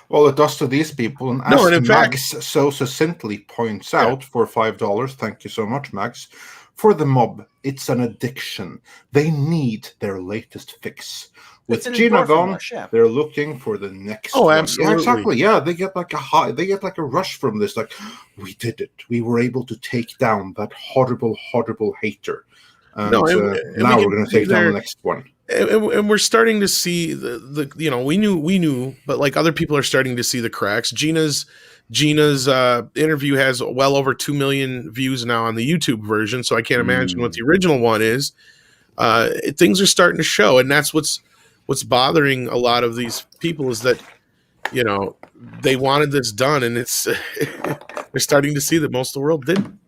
Well, it does to these people, and as Max so succinctly points out, for $5, thank you so much, Max. For the mob, it's an addiction. They need their latest fix. With an Gina endorphin gone, rush, yeah. they're looking for the next Oh, one. absolutely. Yeah, exactly. Yeah, they get like a high. They get like a rush from this. Like, we did it. We were able to take down that horrible, horrible hater. And No, and now we we're can going to see take down there- the next one. and we're starting to see the we knew, but like other people are starting to see the cracks. Gina's interview has well over 2 million views now on the YouTube version, so I can't imagine what the original one is. Things are starting to show, and that's what's bothering a lot of these people is that they wanted this done, and it's they're starting to see that most of the world didn't.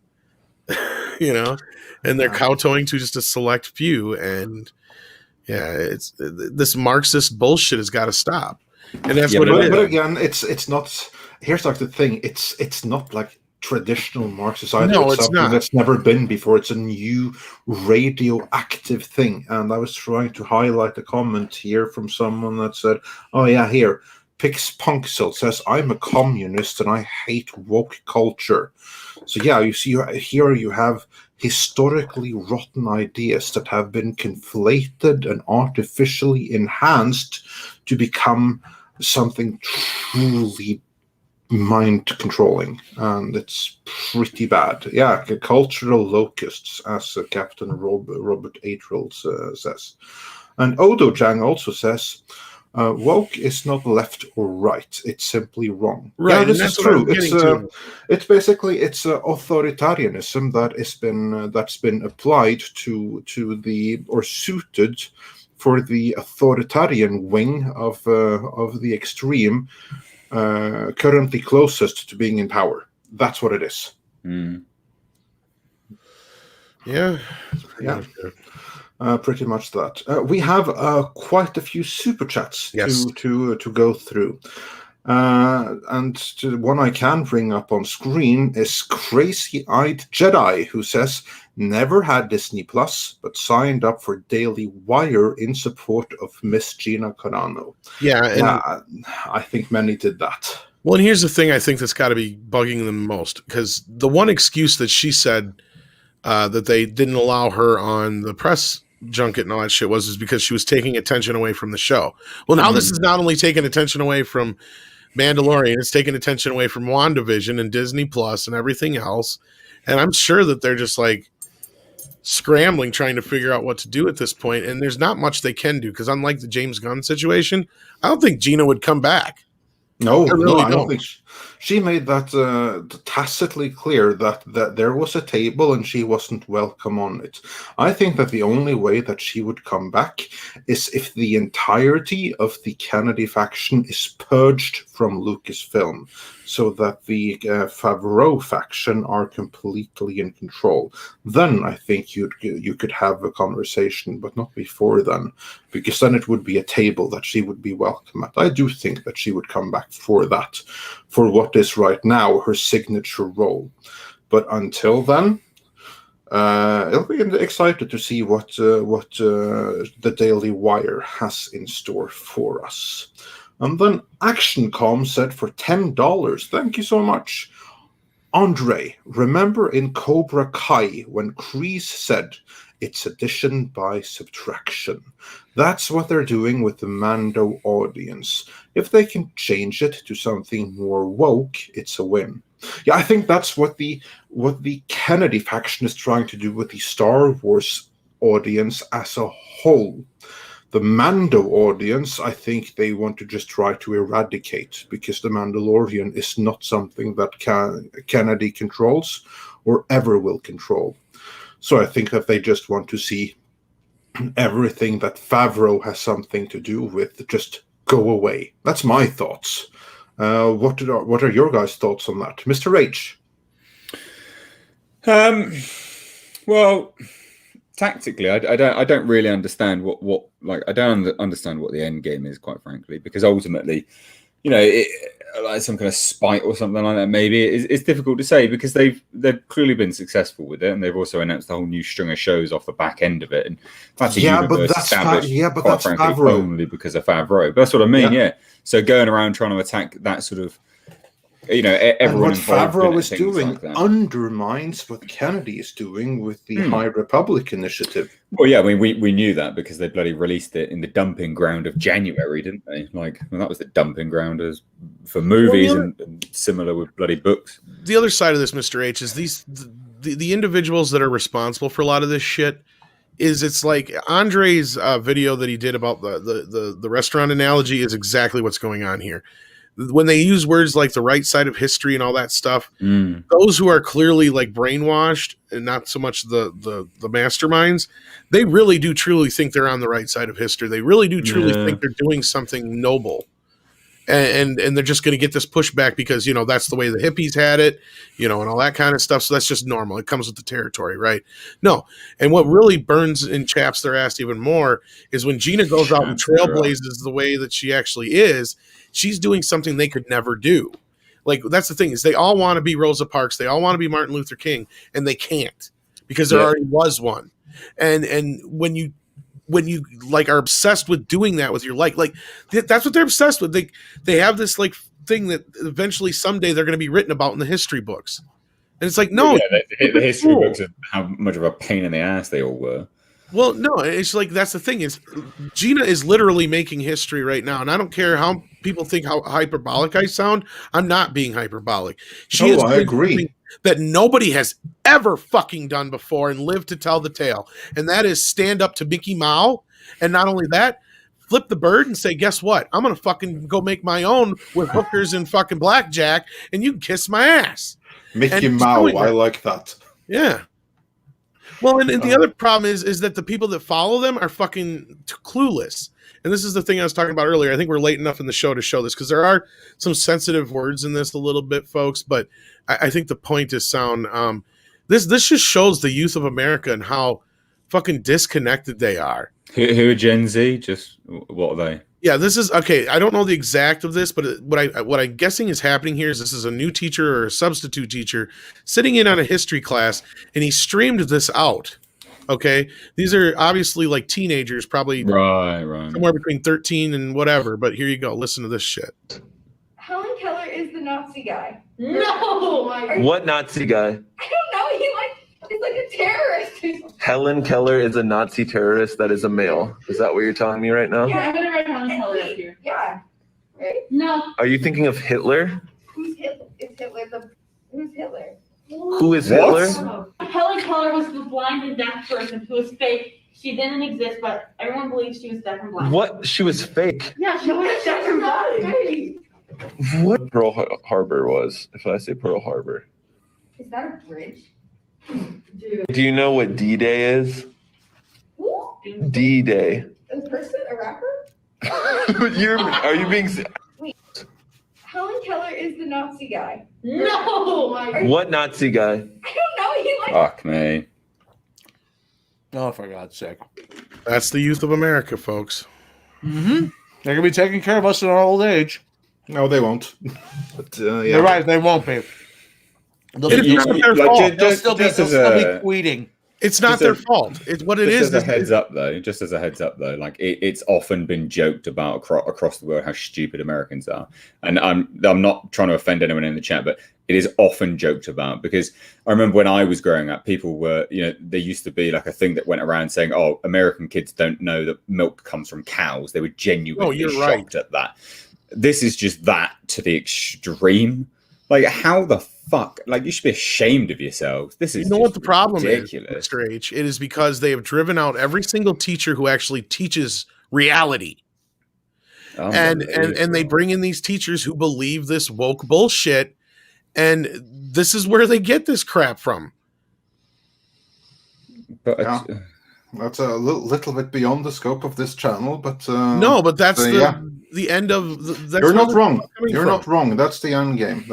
And they're kowtowing to just a select few, and it's this Marxist bullshit has got to stop, and that's what it is. But again, it's not. Here's like the thing. It's not like traditional Marxist either. No, it's it's something not. that's never been before. It's a new radioactive thing. And I was trying to highlight a comment here from someone that said, "Oh yeah, here." Pix Punxsult says, "I'm a communist and I hate woke culture." So yeah, you see here you have historically rotten ideas that have been conflated and artificially enhanced to become something truly mind controlling, and it's pretty bad. Yeah, cultural locusts, as Captain Robert Atrill says. And Odo Jang also says, woke is not left or right; it's simply wrong. Right, yeah, this and is that's what I'm true. getting to. It's basically authoritarianism that's been applied to the or suited for the authoritarian wing of the extreme, currently closest to being in power. That's what it is. Yeah. Pretty much that. We have quite a few super chats to go through. And one I can bring up on screen is Crazy-Eyed Jedi, who says, "Never had Disney Plus, but signed up for Daily Wire in support of Miss Gina Carano." Yeah, I think many did that. Well, and here's the thing I think that's got to be bugging them most, because the one excuse that she said that they didn't allow her on the press junket and all that shit is because she was taking attention away from the show. Well, now this is not only taking attention away from Mandalorian, it's taking attention away from WandaVision and Disney Plus and everything else. And I'm sure that they're just like scrambling, trying to figure out what to do at this point. And there's not much they can do, because unlike the James Gunn situation, I don't think Gina would come back. No, I I don't think she made that tacitly clear that there was a table and she wasn't welcome on it. I think that the only way that she would come back is if the entirety of the Kennedy faction is purged from Lucasfilm, so that the Favreau faction are completely in control. Then I think you could have a conversation, but not before then, because then it would be a table that she would be welcome at. I do think that she would come back for that, for what is right now her signature role. But until then, it'll be excited to see what the Daily Wire has in store for us. And then ActionCom said for $10, thank you so much. Andre, remember in Cobra Kai when Kreese said, "It's addition by subtraction"? That's what they're doing with the Mando audience. If they can change it to something more woke, it's a win. Yeah, I think that's what the Kennedy faction is trying to do with the Star Wars audience as a whole. The Mando audience, I think they want to just try to eradicate, because the Mandalorian is not something that Kennedy controls or ever will control. So I think that they just want to see everything that Favreau has something to do with just go away. That's my thoughts. What are your guys' thoughts on that, Mr. H? Well, tactically, I don't really understand what I don't understand what the end game is, quite frankly, because ultimately, like some kind of spite or something like that. Maybe it's difficult to say, because they've clearly been successful with it, and they've also announced a whole new string of shows off the back end of it. And that's a universe established, quite frankly, Favreau. only because of Favreau. But that's what I mean. Yeah. So going around trying to attack that sort of And everyone what involved in Favreau it, is things doing like that. undermines what Kennedy is doing with the High Republic initiative. Well, yeah, I mean, we knew that because they bloody released it in the dumping ground of January, didn't they? Like, well, that was the dumping ground for movies and similar with bloody books. The other side of this, Mr. H, is the individuals that are responsible for a lot of this shit. It's like Andre's video that he did about the restaurant analogy is exactly what's going on here. When they use words like the right side of history and all that stuff, those who are clearly like brainwashed and not so much the masterminds, they really do truly think they're on the right side of history. They really do truly think they're doing something noble. And they're just going to get this pushback because, that's the way the hippies had it, and all that kind of stuff. So that's just normal. It comes with the territory, right? No. And what really burns and chaps their ass even more is when Gina goes out and trailblazes the way that she actually is, she's doing something they could never do. Like, that's the thing is they all want to be Rosa Parks. They all want to be Martin Luther King, and they can't because there already was one. And when you like are obsessed with doing that with your like that's what they're obsessed with. They have this like thing that eventually someday they're going to be written about in the history books, and it's like no, the history books are how much of a pain in the ass they all were. Well, no, it's like that's the thing is Gina is literally making history right now, and I don't care how people think how hyperbolic I sound. I'm not being hyperbolic. I agree. That nobody has ever fucking done before and lived to tell the tale. And that is stand up to Mickey Mouse. And not only that, flip the bird and say, guess what? I'm going to fucking go make my own with hookers and fucking blackjack, and you can kiss my ass. Mickey Mouse, I like that. Yeah. Well, and the other problem is that the people that follow them are fucking clueless. And this is the thing I was talking about earlier. I think we're late enough in the show to show this because there are some sensitive words in this a little bit, folks. But I think the point is sound. This just shows the youth of America and how fucking disconnected they are. Who are Gen Z? Just what are they? Yeah, this is okay. I don't know the exact of this, but what I'm guessing is happening here is this is a new teacher or a substitute teacher sitting in on a history class, and he streamed this out. Okay, these are obviously like teenagers, probably right, somewhere between 13 and whatever. But here you go. Listen to this shit. Helen Keller is the Nazi guy. No. What Nazi guy? I don't know. He's like a terrorist. Helen Keller is a Nazi terrorist that is a male. Is that what you're telling me right now? Yeah, I'm gonna write Helen Keller up here. Yeah. Right? No. Are you thinking of Hitler? Who's Hitler? Who's Hitler? Who is Hitler? Helen Keller was the blind and deaf person who was fake. She didn't exist, but everyone believes she was deaf and blind. What? She was fake? Yeah, she was deaf and blind. What Pearl Harbor was, if I say Pearl Harbor. Is that a bridge? Dude. Do you know what D-Day is? Who? D-Day. A person? A rapper? Are you being... Wait. Helen Keller is the Nazi guy. No. What Nazi guy? I don't know. Fuck me. Oh, for God's sake. That's the youth of America, folks. Mm-hmm. They're going to be taking care of us in our old age. No, they won't. But, yeah. You're right, they won't be. It's not their fault. They'll still be tweeting. It's not their fault. It's what it is. Just as a heads up, though, like it's often been joked about across the world how stupid Americans are, and I'm not trying to offend anyone in the chat, but it is often joked about because I remember when I was growing up, people were, there used to be like a thing that went around saying, "Oh, American kids don't know that milk comes from cows." They were genuinely shocked at that. This is just that to the extreme. Like, how the fuck? Like, you should be ashamed of yourselves. This is what the problem ridiculous. Is, Mr. H? It is because they have driven out every single teacher who actually teaches reality. And they bring in these teachers who believe this woke bullshit, and this is where they get this crap from. But that's a little bit beyond the scope of this channel, but no, but that's the end of. That's You're not wrong. You're not wrong. That's the end game.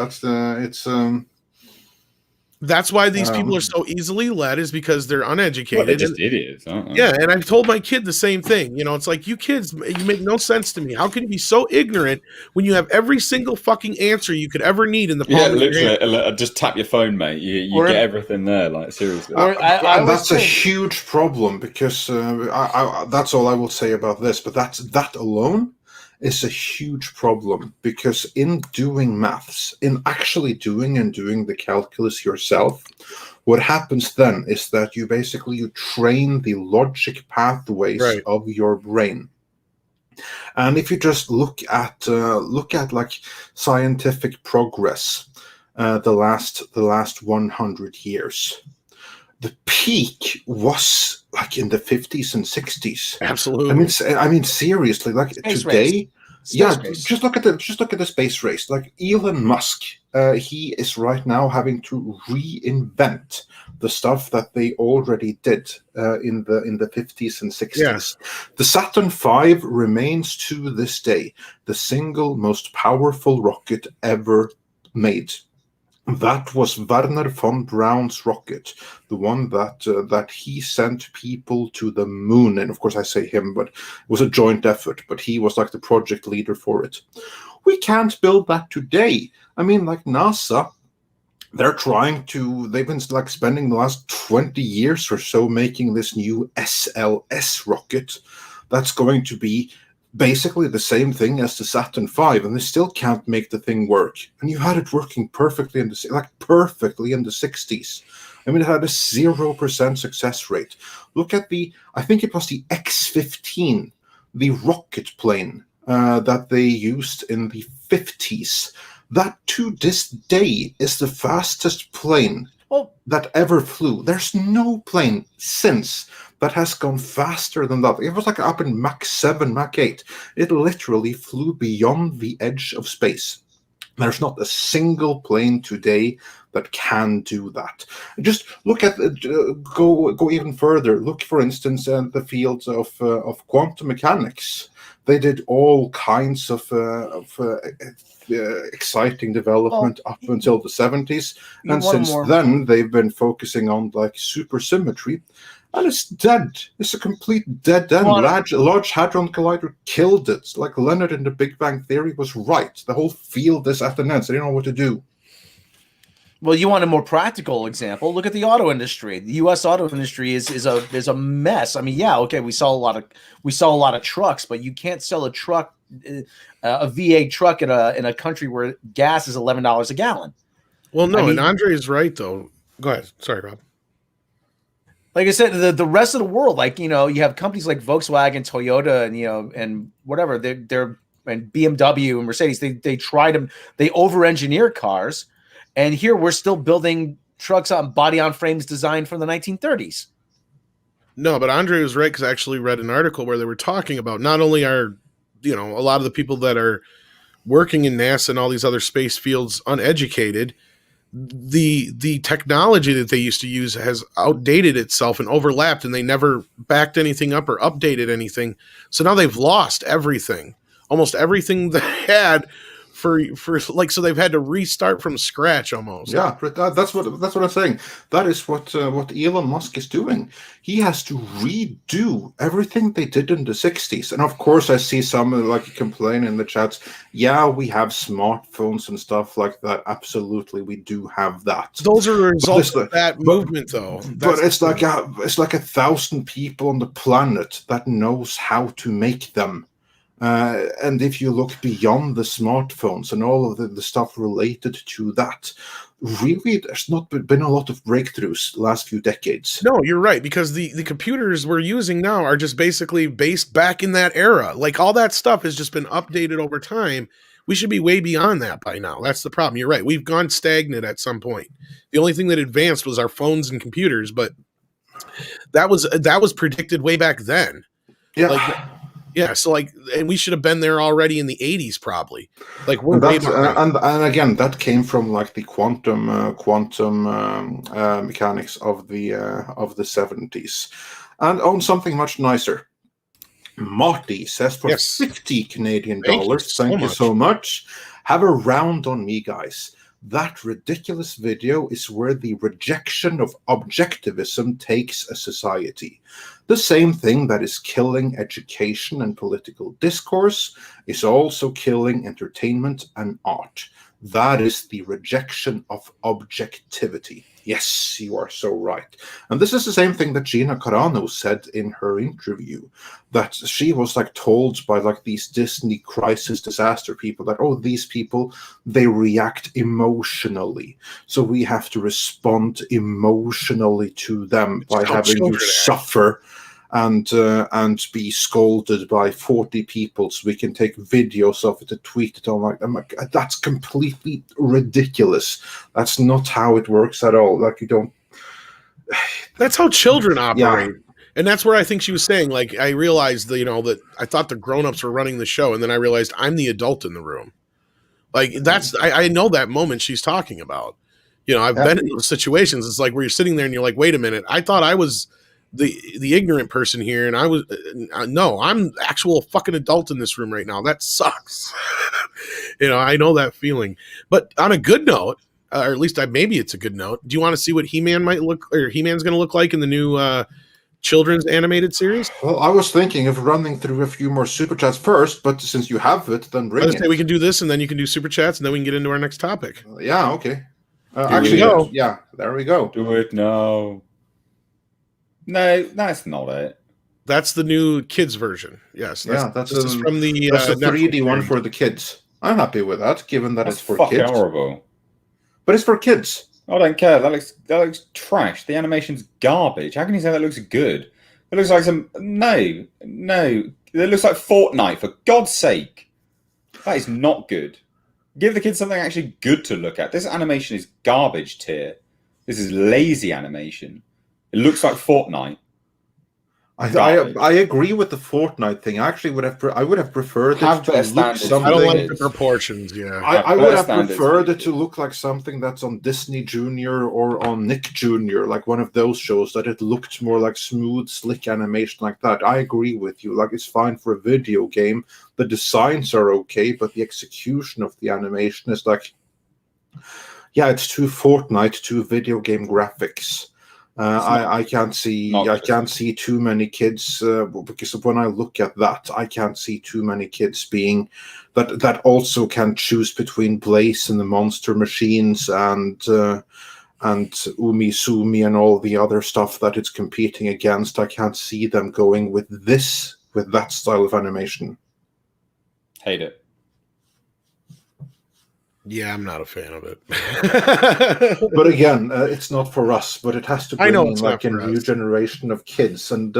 That's why these people are so easily led, is because they're uneducated. Well, they're just idiots, aren't they? Yeah, and I've told my kid the same thing. It's like, you kids, you make no sense to me. How can you be so ignorant when you have every single fucking answer you could ever need in the palm of your hand? Literally, just tap your phone, mate. You get everything there, like, seriously. That's a huge problem because that's all I will say about this. But that alone is a huge problem, because in doing maths, in actually doing the calculus yourself, what happens then is that you train the logic pathways of your brain. And if you just look at like scientific progress, the last 100 years, the peak was like in the 50s and 60s. Absolutely. I mean, seriously, like Space today, race. just look at the space race. Like Elon Musk, he is right now having to reinvent the stuff that they already did in the 50s and 60s. Yeah. The Saturn V remains to this day the single most powerful rocket ever made. That was Werner von Braun's rocket, the one that he sent people to the moon. And of course, I say him, but it was a joint effort. But he was like the project leader for it. We can't build that today. I mean, like NASA, they've been like spending the last 20 years or so making this new SLS rocket that's going to be basically the same thing as the Saturn V, and they still can't make the thing work. And you had it working perfectly in the 60s. I mean, it had a 0% success rate. Look at I think it was the X-15, the rocket plane that they used in the 50s. That to this day is the fastest plane that ever flew. There's no plane since that has gone faster than that. It was like up in Mach 7, Mach 8. It literally flew beyond the edge of space. There's not a single plane today that can do that. Just look at go even further. Look, for instance, at the fields of quantum mechanics. They did all kinds of exciting development up until the 70s, and since then they've been focusing on like supersymmetry. And it's dead. It's a complete dead end. Large Hadron Collider killed it. Like Leonard in the Big Bang Theory was right. The whole field is at an end. So they don't know what to do. Well, you want a more practical example? Look at the auto industry. The U.S. auto industry is a mess. I mean, yeah, okay, we sell a lot of trucks, but you can't sell a truck, a V8 truck in a country where gas is $11 a gallon. Well, no, and Andre is right though. Go ahead. Sorry, Rob. Like I said, the rest of the world, like, you have companies like Volkswagen, Toyota, and and whatever, they're and BMW and Mercedes. They over-engineer cars, and here we're still building trucks on body-on-frames designed from the 1930s. No, but Andre was right, because I actually read an article where they were talking about not only are a lot of the people that are working in NASA and all these other space fields uneducated. The technology that they used to use has outdated itself and overlapped, and they never backed anything up or updated anything. So now they've lost everything, almost everything they had for so they've had to restart from scratch almost. Yeah, that's what I'm saying. That is what Elon Musk is doing. He has to redo everything they did in the 60s. And of course, I see some complain in the chats. Yeah, we have smartphones and stuff like that. Absolutely, we do have that. Those are results of that movement, though. But it's like 1,000 people on the planet that knows how to make them. And if you look beyond the smartphones and all of the stuff related to that, really, there's not been a lot of breakthroughs the last few decades. No, you're right, because the computers we're using now are just basically based back in that era. Like, all that stuff has just been updated over time. We should be way beyond that by now. That's the problem. You're right. We've gone stagnant at some point. The only thing that advanced was our phones and computers, but that was predicted way back then. Yeah. Yeah, so and we should have been there already in the 80s, probably. Like, we're and again, that came from the quantum mechanics of the 70s. And on something much nicer, Marty says for 50 Canadian dollars, thank you so much. Have a round on me, guys. That ridiculous video is where the rejection of objectivism takes a society. The same thing that is killing education and political discourse is also killing entertainment and art. That is the rejection of objectivity. Yes, you are so right. And this is the same thing that Gina Carano said in her interview, that she was like told by like these Disney crisis disaster people that, oh, these people, they react emotionally. So we have to respond emotionally to them by having you suffer and be scolded by 40 people so we can take videos of it and tweet it on. I'm like, that's completely ridiculous. That's not how it works at all. Like, you don't. That's how children operate. Yeah. And that's where I think she was saying, like, I realized that, that I thought the grown-ups were running the show, and then I realized I'm the adult in the room. Like, that's, I know that moment she's talking about. I've been in those situations. It's like where you're sitting there and you're like, wait a minute, I thought I was the ignorant person here, and I was no, I'm the actual fucking adult in this room right now. That sucks. I know that feeling. But on a good note, or at least maybe it's a good note, do you want to see what He-Man might look, or He-Man's going to look like in the new children's animated series? Well, I was thinking of running through a few more super chats first, but since you have it, then bring it. We can do this, and then you can do super chats, and then we can get into our next topic. Yeah, okay. Actually, yeah, there we go. Do it now. No, that's not it. That's the new kids version. Yes. That's from the 3D one for the kids. I'm happy with that, given that it's for kids. Horrible. But it's for kids. I don't care. That looks trash. The animation's garbage. How can you say that looks good? It looks like no. It looks like Fortnite, for God's sake. That is not good. Give the kids something actually good to look at. This animation is garbage tier. This is lazy animation. It looks like Fortnite. I agree with the Fortnite thing. I actually would have preferred it to look something. I don't like the proportions. Yeah, I would have preferred it to look like something that's on Disney Junior or on Nick Junior, like one of those shows, that it looked more like smooth, slick animation like that. I agree with you. Like, it's fine for a video game. The designs are okay, but the execution of the animation is like, yeah, it's too Fortnite, too video game graphics. I can't see too many kids because when I look at that, I can't see too many kids being that also can choose between Blaze and the Monster Machines and Umi Sumi and all the other stuff that it's competing against. I can't see them going with that style of animation. Hate it. Yeah, I'm not a fan of it. But again, it's not for us. But it has to bring in like a new generation of kids, and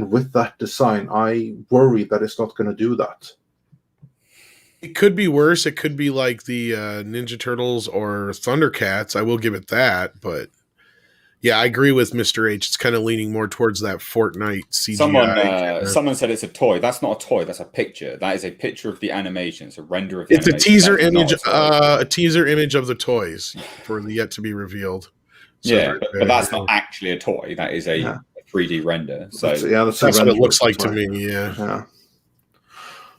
with that design, I worry that it's not going to do that. It could be worse. It could be like the Ninja Turtles or Thundercats. I will give it that, but yeah, I agree with Mr. H. It's kind of leaning more towards that Fortnite CGI. Someone said it's a toy. That's not a toy. That's a picture. That is a picture of the animation. It's a render of the animation. It's a teaser image. A teaser image of the toys for the yet to be revealed. So yeah, but that's not actually a toy. That is a 3D render. So that's what it looks like to me. Yeah.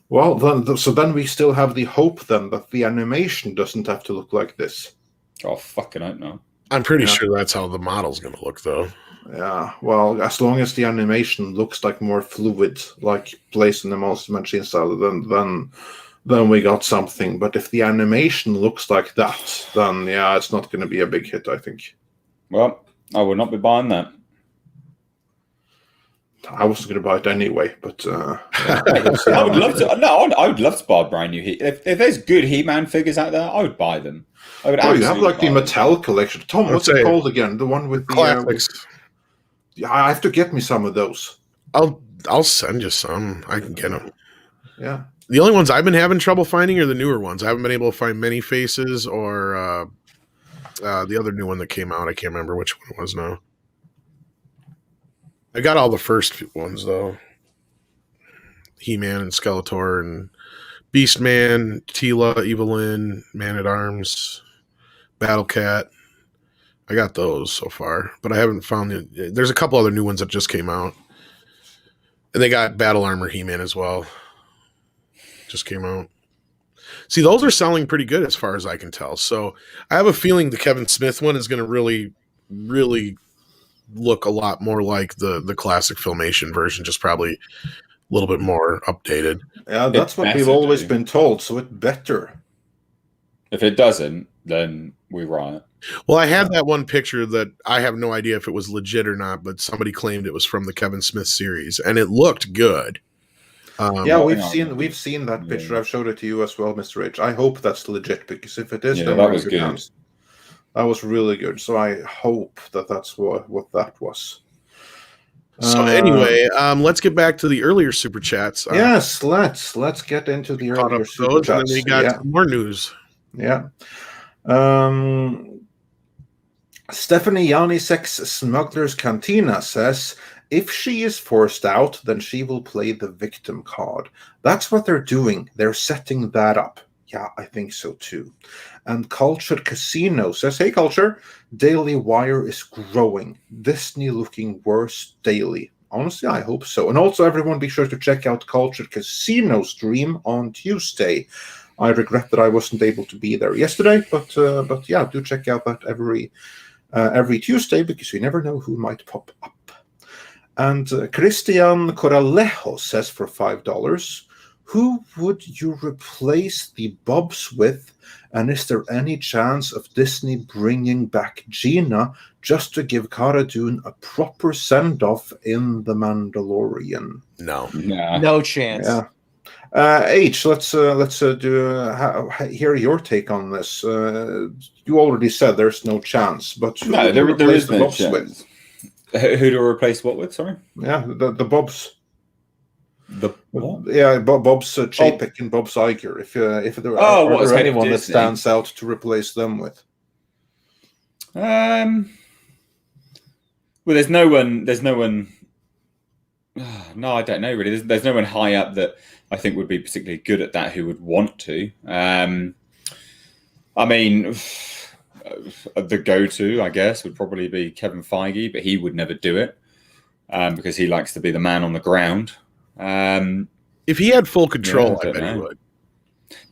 Well, then we still have the hope then that the animation doesn't have to look like this. Oh, fucking hope no. I'm pretty sure that's how the model's going to look, though. Yeah, well, as long as the animation looks like more fluid, like placed in the Monster Machine style, then we got something. But if the animation looks like that, then yeah, it's not going to be a big hit, I think. Well, I will not be buying that. I wasn't going to buy it anyway, but I would love to. No, I would love to buy a brand new If there's good He-Man figures out there, I would buy them. I would. You have like the Mattel collection. Tom, what's it called again? The one with the classics. I have to get me some of those. I'll send you some. I can get them. Yeah. The only ones I've been having trouble finding are the newer ones. I haven't been able to find Many Faces or the other new one that came out. I can't remember which one it was now. I got all the first ones though. He-Man and Skeletor and Beastman, Teela, Evelyn, Man-at-Arms, Battle Cat. I got those so far, but I haven't found there's a couple other new ones that just came out. And they got Battle Armor He-Man as well. Just came out. See, those are selling pretty good as far as I can tell. So I have a feeling the Kevin Smith one is going to really, really look a lot more like the classic Filmation version, just probably a little bit more updated. Yeah, that's what we've always been told, so it better. If it doesn't, then we riot. Well, I had that one picture that I have no idea if it was legit or not, but somebody claimed it was from the Kevin Smith series, and it looked good. Yeah, we've seen that picture. I've showed it to you as well, Mr. H. I hope that's legit, because if it is, then that was good. That was really good. So I hope that's what that was. So anyway, let's get back to the earlier super chats. Yes, let's get into the earlier super chats. And then we got some more news. Yeah. Stephanie Yanisek's Smuggler's Cantina says, if she is forced out, then she will play the victim card. That's what they're doing. They're setting that up. Yeah, I think so too. And Cultured Casino says, hey, Culture, Daily Wire is growing. Disney looking worse daily. Honestly, I hope so. And also, everyone, be sure to check out Cultured Casino stream on Tuesday. I regret that I wasn't able to be there yesterday, but yeah, do check out that every Tuesday, because you never know who might pop up. And Christian Coralejo says for $5, who would you replace the Bobs with? And is there any chance of Disney bringing back Gina just to give Cara Dune a proper send-off in The Mandalorian? No chance. Yeah. H, let's hear your take on this. You already said there's no chance, but no, there is no chance. Who to replace what with? Sorry. Yeah, the Bobs. The what? Yeah, Bob's Chapek and Bob's Iger. If there is anyone that stands out to replace them with? Well, there's no one. No, I don't know really. There's no one high up that I think would be particularly good at that who would want to. I mean, the go-to, I guess, would probably be Kevin Feige, but he would never do it because he likes to be the man on the ground. If he had full control, I bet he would.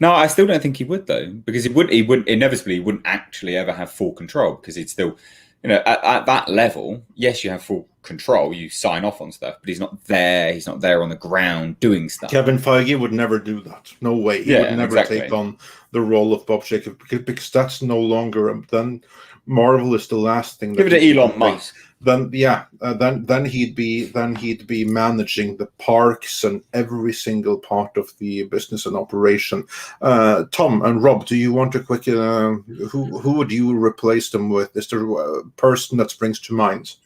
No, I still don't think he would, though, because he wouldn't actually ever have full control, because he'd still, at that level, yes, you have full control, you sign off on stuff, but he's not there on the ground doing stuff. Kevin Feige would never do that. No way. He would never take on the role of Bob Chapek, because that's no longer, then Marvel is the last thing. Give it to Elon Musk. Then he'd be managing the parks and every single part of the business and operation. Tom and Rob, do you want to quick? Who would you replace them with? Is there a person that springs to mind?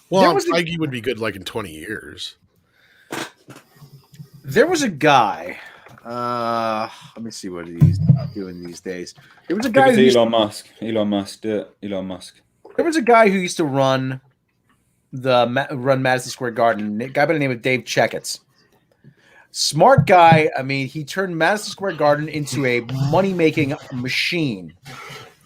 Well, Feige would be good like in 20 years. There was a guy. Let me see what he's doing these days. There was a guy. Elon Musk. Elon Musk. There was a guy who used to run Madison Square Garden. A guy by the name of Dave Checketts. Smart guy. I mean, he turned Madison Square Garden into a money-making machine.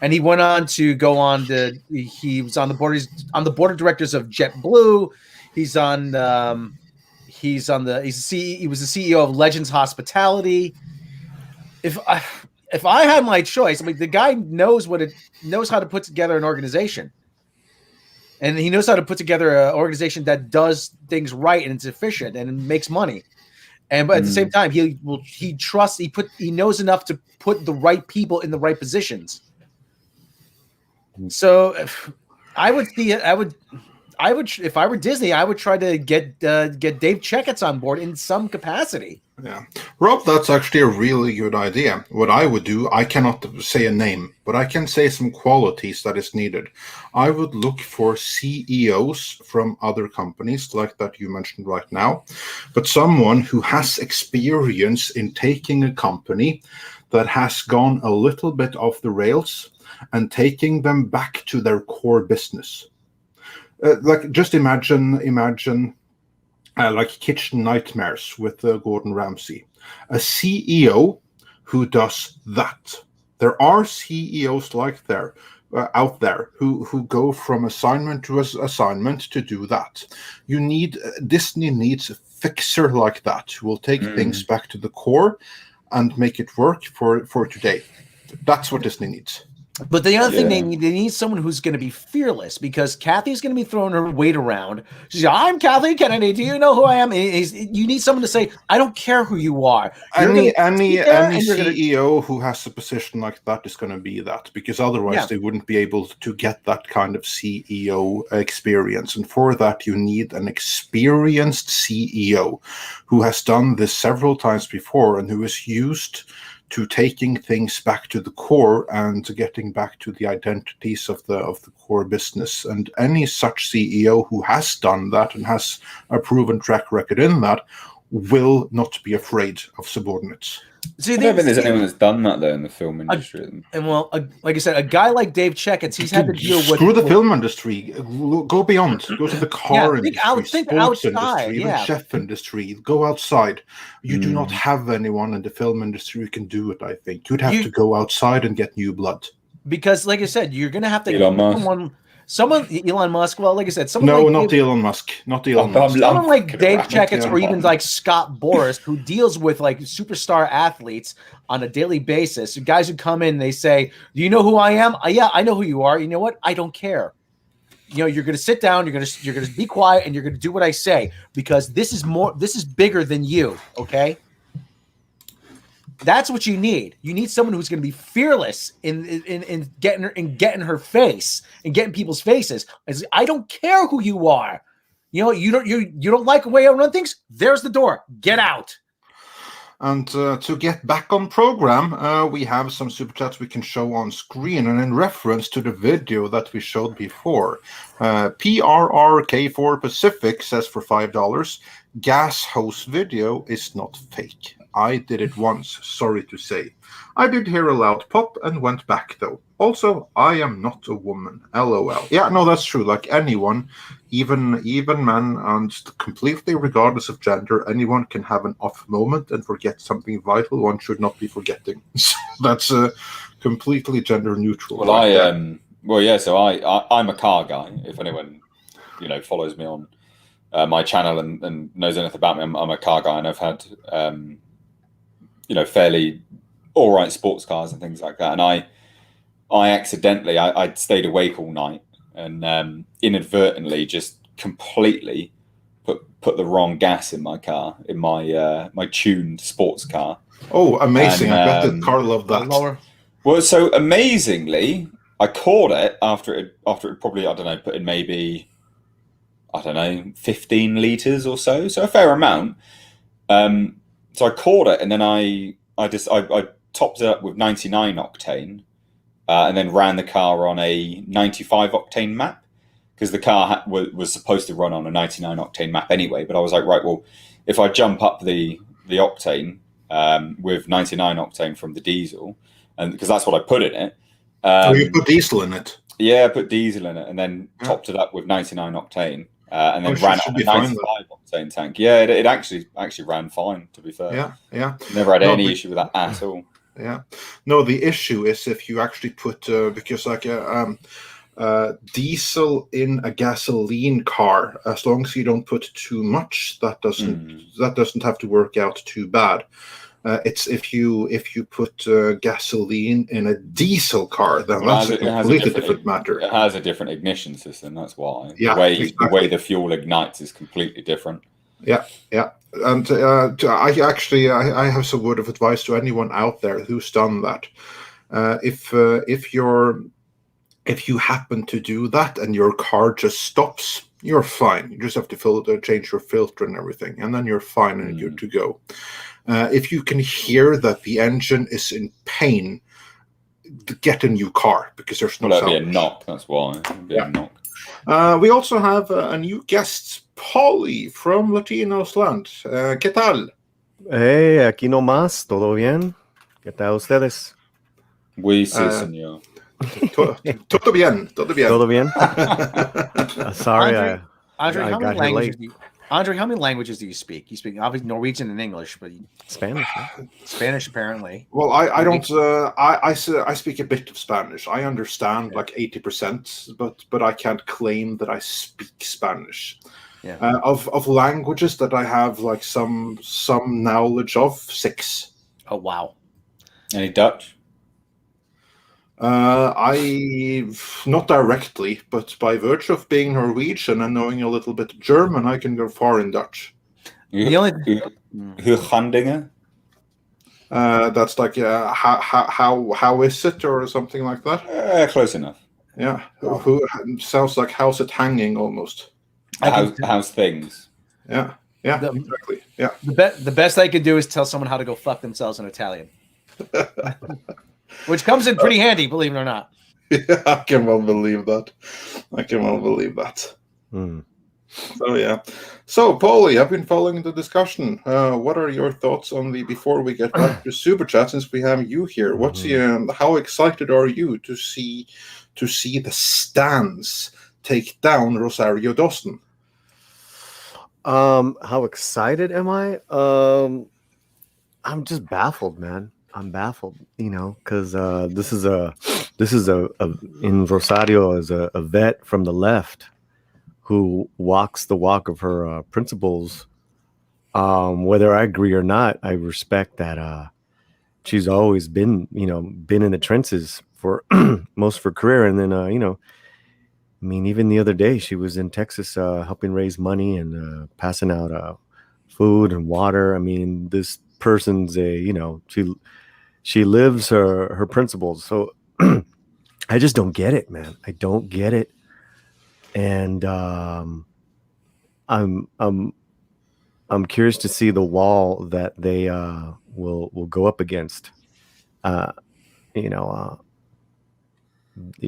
And he went on to go on to. He was on the board of directors of JetBlue. He was the CEO of Legends Hospitality. If I had my choice, I mean, the guy knows how to put together an organization, and he knows how to put together an organization that does things right and it's efficient and it makes money. But at the same time, he knows enough to put the right people in the right positions. So if I were Disney, I would try to get Dave Checketts on board in some capacity. Yeah, Rob, that's actually a really good idea. What I would do, I cannot say a name, but I can say some qualities that is needed. I would look for CEOs from other companies like that you mentioned right now, but someone who has experience in taking a company that has gone a little bit off the rails and taking them back to their core business. Just imagine like Kitchen Nightmares with Gordon Ramsay, a CEO who does that. There are CEOs like out there who go from assignment to assignment to do that. Disney needs a fixer like that who will take things back to the core and make it work for today. That's what Disney needs. But the other thing they need someone who's going to be fearless, because Kathy's going to be throwing her weight around. She's like, I'm Kathy Kennedy. Do you know who I am? You need someone to say, I don't care who you are. Any CEO who has a position like that is going to be that, because otherwise they wouldn't be able to get that kind of CEO experience. And for that, you need an experienced CEO who has done this several times before and who is used to taking things back to the core and getting back to the identities of the core business. And any such CEO who has done that and has a proven track record in that will not be afraid of subordinates. I don't think there's anyone that's done that though in the film industry. Like I said, a guy like Dave Checketts, he's had to deal with the film industry. Go beyond. Go to the car industry, sports industry, even chef industry. Go outside. You do not have anyone in the film industry who can do it. I think you'd have to go outside and get new blood. Because, like I said, you're going to have to Elon Musk. Well, like I said, Elon Musk. Someone like Dave Checketts or even like Scott Boris, who deals with like superstar athletes on a daily basis. Guys who come in, they say, "Do you know who I am? Yeah, I know who you are. You know what? I don't care. You're going to sit down. You're going to be quiet, and you're going to do what I say because this is bigger than you. Okay." That's what you need. You need someone who's going to be fearless in getting her face and getting people's faces. I don't care who you are. You don't like the way I run things. There's the door. Get out. And to get back on program, we have some super chats we can show on screen. And in reference to the video that we showed before, PRRK4 Pacific says for $5, gas hose video is not fake. I did it once, sorry to say. I did hear a loud pop and went back though. Also, I am not a woman. LOL. Yeah, no, that's true. Like anyone, even men, and completely regardless of gender, anyone can have an off moment and forget something vital one should not be forgetting. That's completely gender neutral. Well, so I'm a car guy. If anyone, follows me on my channel and knows anything about me, I'm a car guy, and I've had fairly all right sports cars and things like that. And I accidentally, I'd stayed awake all night and inadvertently just completely put the wrong gas in my car, in my tuned sports car. Oh, amazing. And, I bet the car loved that. Well, so amazingly, I caught it after it probably, put in maybe, 15 litres or so a fair amount. So I caught it, and then I topped it up with 99 octane, and then ran the car on a 95 octane map, because the car was supposed to run on a 99 octane map anyway. But I was like, right, well, if I jump up the octane with 99 octane from the diesel, and because that's what I put in it. You put diesel in it? Yeah, I put diesel in it, and then topped it up with 99 octane. And then ran on a 95 octane tank. Yeah, it actually ran fine, to be fair. Yeah. Never had any issue with that at all. Yeah. No, the issue is if you actually put because like diesel in a gasoline car, as long as you don't put too much, that doesn't have to work out too bad. It's if you put gasoline in a diesel car, then that's a completely different matter. It has a different ignition system. That's why. Yeah, the way the fuel ignites is completely different. Yeah. And I have some word of advice to anyone out there who's done that. If you happen to do that and your car just stops, you're fine. You just have to change your filter and everything, and then you're fine and you're good to go. If you can hear that the engine is in pain, get a new car, because there's no sound. That'd be a knock, that's why. A knock. We also have a new guest, Polly from Latinos Land. ¿Qué tal? Hey, aquí nomás, ¿todo bien? ¿Qué tal ustedes? Oui, sí, señor. Todo bien. Todo bien? Sorry, Andre, how many languages do you speak? You speak obviously Norwegian and English, but Spanish. Yeah. Spanish, apparently. Well, I don't. I speak a bit of Spanish. I understand like 80%, but I can't claim that I speak Spanish. Yeah. Of languages that I have like some knowledge of, 6. Oh wow. Any Dutch? I not directly, but by virtue of being Norwegian and knowing a little bit of German, I can go far in Dutch. Huurhandingen? That's like how is it or something like that. Close enough. Yeah, who sounds like how's it hanging almost. How's things? Yeah, exactly. Yeah. The best I could do is tell someone how to go fuck themselves in Italian, which comes in pretty handy, believe it or not. Yeah, I can well believe that. So yeah. So Paulie, I've been following the discussion. What are your thoughts on before we get back to super chat? Since we have you here, what's how excited are you to see the Stans take down Rosario Dawson? How excited am I? I'm just baffled, man. I'm baffled, because this is a in Rosario is a vet from the left who walks the walk of her principles. Whether I agree or not, I respect that she's always been in the trenches for most of her career, and then even the other day she was in Texas helping raise money and passing out food and water. I mean, this person's she lives her principles. So I just don't get it, man. I don't get it. And I'm curious to see the wall that they will go up against.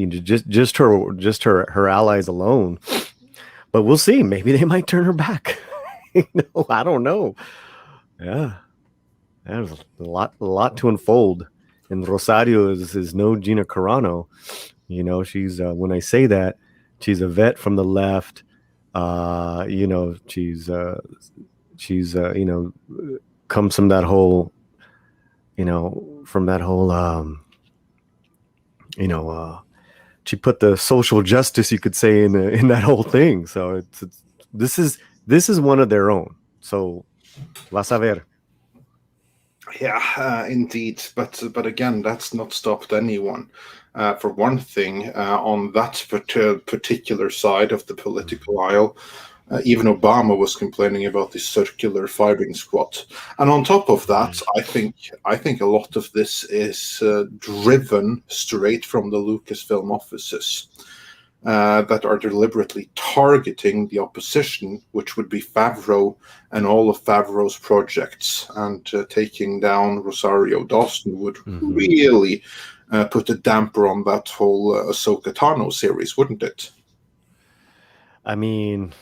Just her allies alone. But we'll see. Maybe they might turn her back. I don't know. Yeah. There's a lot to unfold. And Rosario is no Gina Carano. She's when I say that, she's a vet from the left. She's comes from that whole, she put the social justice, you could say, in that whole thing. So this is one of their own. So vas a ver. Yeah, indeed. But again, that's not stopped anyone. For one thing, on that particular side of the political aisle, even Obama was complaining about the circular firing squad. And on top of that, I think a lot of this is driven straight from the Lucasfilm offices that are deliberately targeting the opposition, which would be Favreau and all of Favreau's projects. And taking down Rosario Dawson would really put a damper on that whole Ahsoka Tano series, wouldn't it? I mean,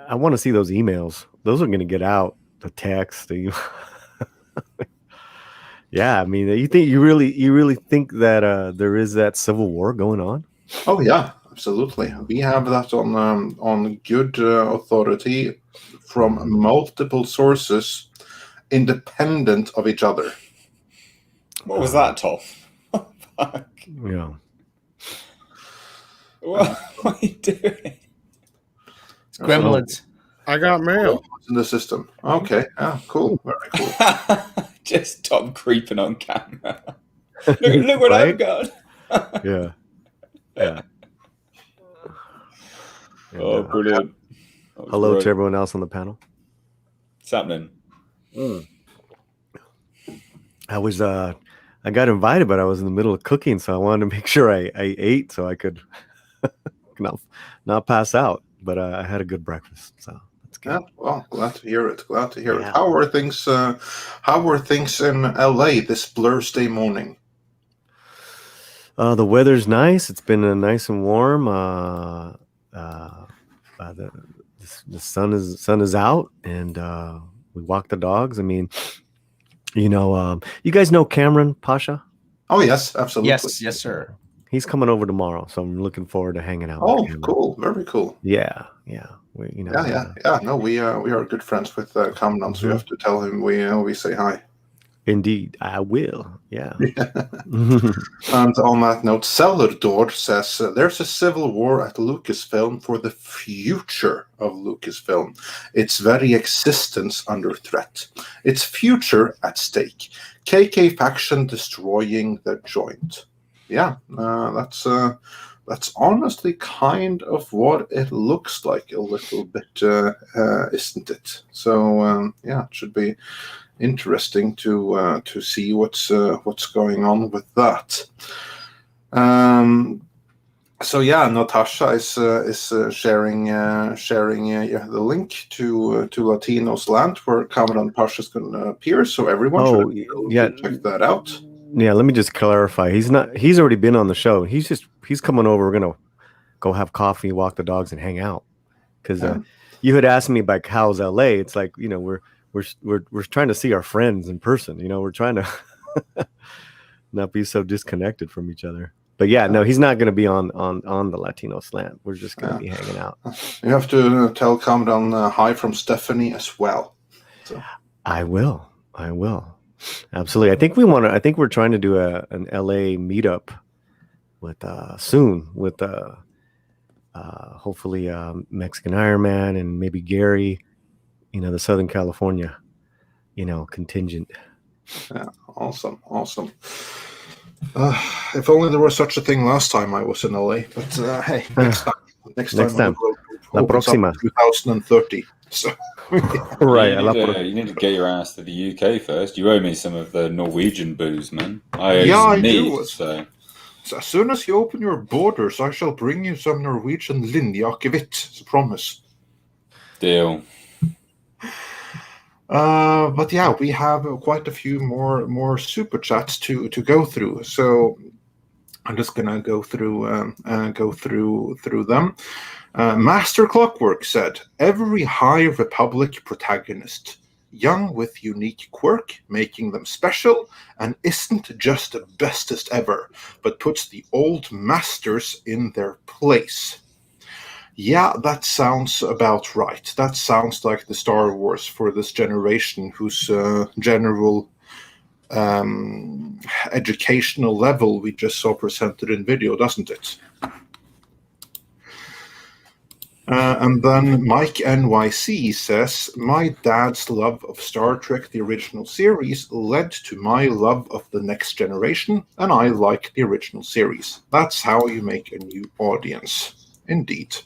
I want to see those emails. Those are going to get out. The text. Yeah, I mean, you really think that there is that civil war going on? Oh yeah, absolutely. We have that on good authority from multiple sources, independent of each other. What was that, Tom? Fuck. Yeah. What are you doing? It's gremlins. I got mail in the system. Okay. Oh, cool. Very cool. Just Tom creeping on camera. Look what I've got. Yeah. Yeah. Oh, brilliant. Hello to everyone else on the panel. What's happening? I got invited, but I was in the middle of cooking, so I wanted to make sure I ate so I could not pass out. But I had a good breakfast, so that's good. Yeah, well, glad to hear it. How are things? How were things in LA this Thursday morning? The weather's nice. It's been nice and warm. The sun is out, and we walk the dogs. I mean, you guys know Cameron Pasha? Oh yes, absolutely. Yes, sir. He's coming over tomorrow, so I'm looking forward to hanging out. Oh, with him. Cool, very cool. Yeah. No, we are good friends with Cameron, so you have to tell him we say hi. Indeed, I will. Yeah. And on that note, Celador says there's a civil war at Lucasfilm for the future of Lucasfilm. Its very existence under threat. Its future at stake. KK faction destroying the joint. yeah, that's honestly kind of what it looks like a little bit, isn't it? So yeah, it should be interesting to see what's going on with that. So yeah, Natasha is sharing the link to Latinos Land, where Commandant Pasha is going to appear. So everyone should check that out. Yeah, let me just clarify. He's already been on the show. He's coming over. We're gonna go have coffee, walk the dogs, and hang out. Because you had asked me like, how's LA? It's like, we're trying to see our friends in person. We're trying to not be so disconnected from each other. But yeah, no, he's not going to be on the Latino Slant. We're just going to be hanging out. You have to tell Commandant hi from Stephanie as well. So. I will. Absolutely. I think we're trying to do an LA meetup with soon with hopefully Mexican Iron Man and maybe Gary, the Southern California, contingent. Yeah, awesome. If only there was such a thing last time I was in LA. But hey, next time. La próxima. 2030. So. Right. You need to get your ass to the UK first. You owe me some of the Norwegian booze, man. I do. So as soon as you open your borders, I shall bring you some Norwegian linjeakevitt. Promise. Deal. But yeah, we have quite a few more super chats to go through. So I'm just gonna go through them. Master Clockwork said, "Every High Republic protagonist, young with unique quirk, making them special, and isn't just the bestest ever, but puts the old masters in their place." Yeah, that sounds about right. That sounds like the Star Wars for this generation, whose general educational level we just saw presented in video, doesn't it? And then Mike NYC says, "My dad's love of Star Trek, the original series, led to my love of the next generation, and I like the original series. That's how you make a new audience." Indeed.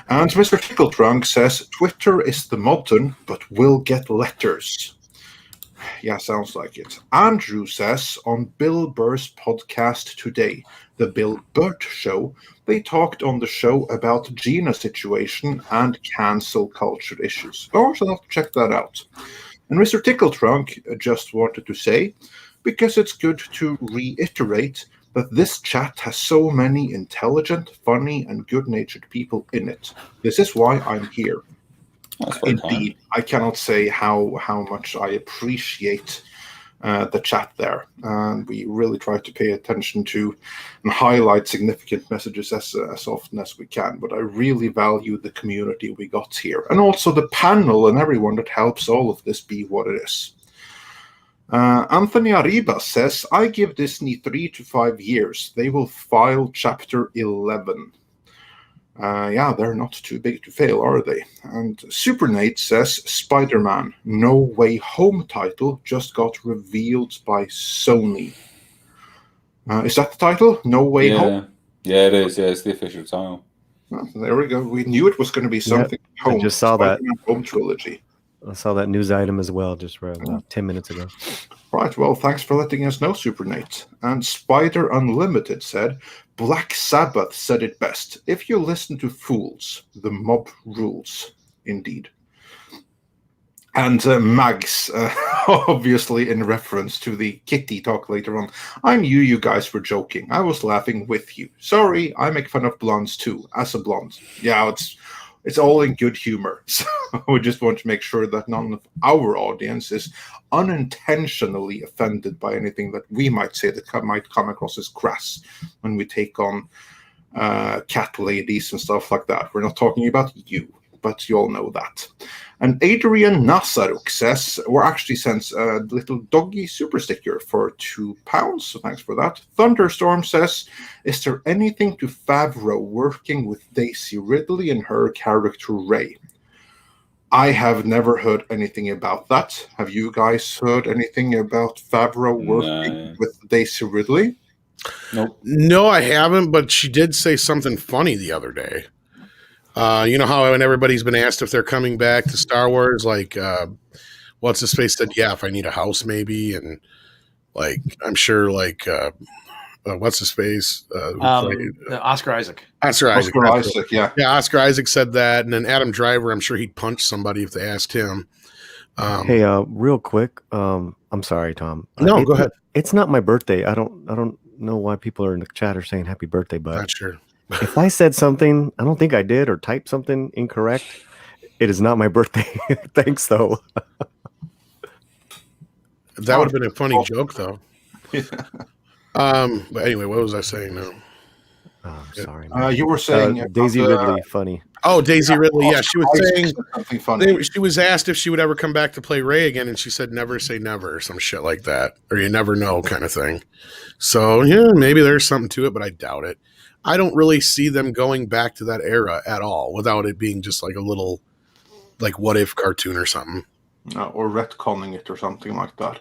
And Mr. Tickletrunk says, "Twitter is the modern, but will get letters." Yeah, sounds like it. Andrew says, "On Bill Burr's podcast today, The Bill Burt Show, they talked on the show about Gina's situation and cancel culture issues." Oh, so I'll have to check that out. And Mr. Tickletrunk just wanted to say, because it's good to reiterate that this chat has so many intelligent, funny, and good-natured people in it. This is why I'm here. Indeed, I cannot say how much I appreciate the chat there. And we really try to pay attention to and highlight significant messages as often as we can. But I really value the community we got here. And also the panel and everyone that helps all of this be what it is. Anthony Arriba says, "I give Disney 3 to 5 years. They will file Chapter 11. Yeah, they're not too big to fail, are they? And Super Nate says, "Spider-Man No Way Home title just got revealed by Sony." Is that the title? No Way Home? Yeah, it is. Yeah, it's the official title. Oh, there we go. We knew it was going to be something. Yep, home. I just saw Spider-Man Home trilogy. I saw that news item as well just about 10 minutes ago. Right, well, thanks for letting us know, Super Nate. And Spider Unlimited said, "Black Sabbath said it best. If you listen to fools, the mob rules." Indeed. And Mags, obviously in reference to the kitty talk later on, "I knew you guys were joking. I was laughing with you. Sorry, I make fun of blondes too, as a blonde." Yeah, it's all in good humor. So we just want to make sure that none of our audience is unintentionally offended by anything that we might say that might come across as crass when we take on cat ladies and stuff like that. We're not talking about you, but you all know that. And Adrian Nasaruk says, or actually sends a little doggy super sticker for £2. So thanks for that. Thunderstorm says, "Is there anything to Favreau working with Daisy Ridley and her character Rey?" I have never heard anything about that. Have you guys heard anything about Favreau working with Daisy Ridley? Nope. No, I haven't, but she did say something funny the other day. You know how when everybody's been asked if they're coming back to Star Wars, like what's his face said, yeah, if I need a house, maybe, and like I'm sure, like what's his face, Oscar Isaac. Oscar Isaac, Oscar Isaac, yeah. Yeah, Oscar Isaac said that, and then Adam Driver, I'm sure he'd punch somebody if they asked him. Hey, real quick, I'm sorry, Tom. No, go ahead. It's not my birthday. I don't know why people are in the chat are saying happy birthday, but Not sure. if I said something, I don't think I did, or typed something incorrect, it is not my birthday. Thanks, though. That would have been a funny joke, though. But anyway, what was I saying now? Oh, I'm sorry. You were saying Daisy Ridley, funny. Oh, Daisy Ridley. Yeah, she was saying something funny. she was asked if she would ever come back to play Rey again, and she said never say never, or some shit like that, or you never know kind of thing. So yeah, maybe there's something to it, but I doubt it. I don't really see them going back to that era at all without it being just like a little like what if cartoon or something. Or retconning it or something like that.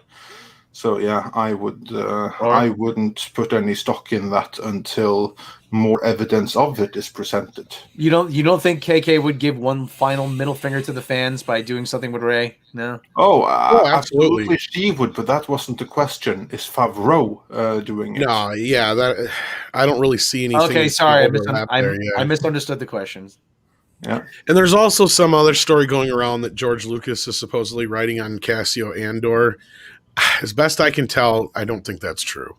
So yeah, I wouldn't put any stock in that until more evidence of it is presented. You don't think KK would give one final middle finger to the fans by doing something with Rey? No. Oh, absolutely she would, but that wasn't the question. Is Favreau doing it? No, yeah, that I don't really see anything. Okay, sorry, I I misunderstood the questions. Yeah, and there's also some other story going around that George Lucas is supposedly writing on Cassio Andor. As best I can tell, I don't think that's true.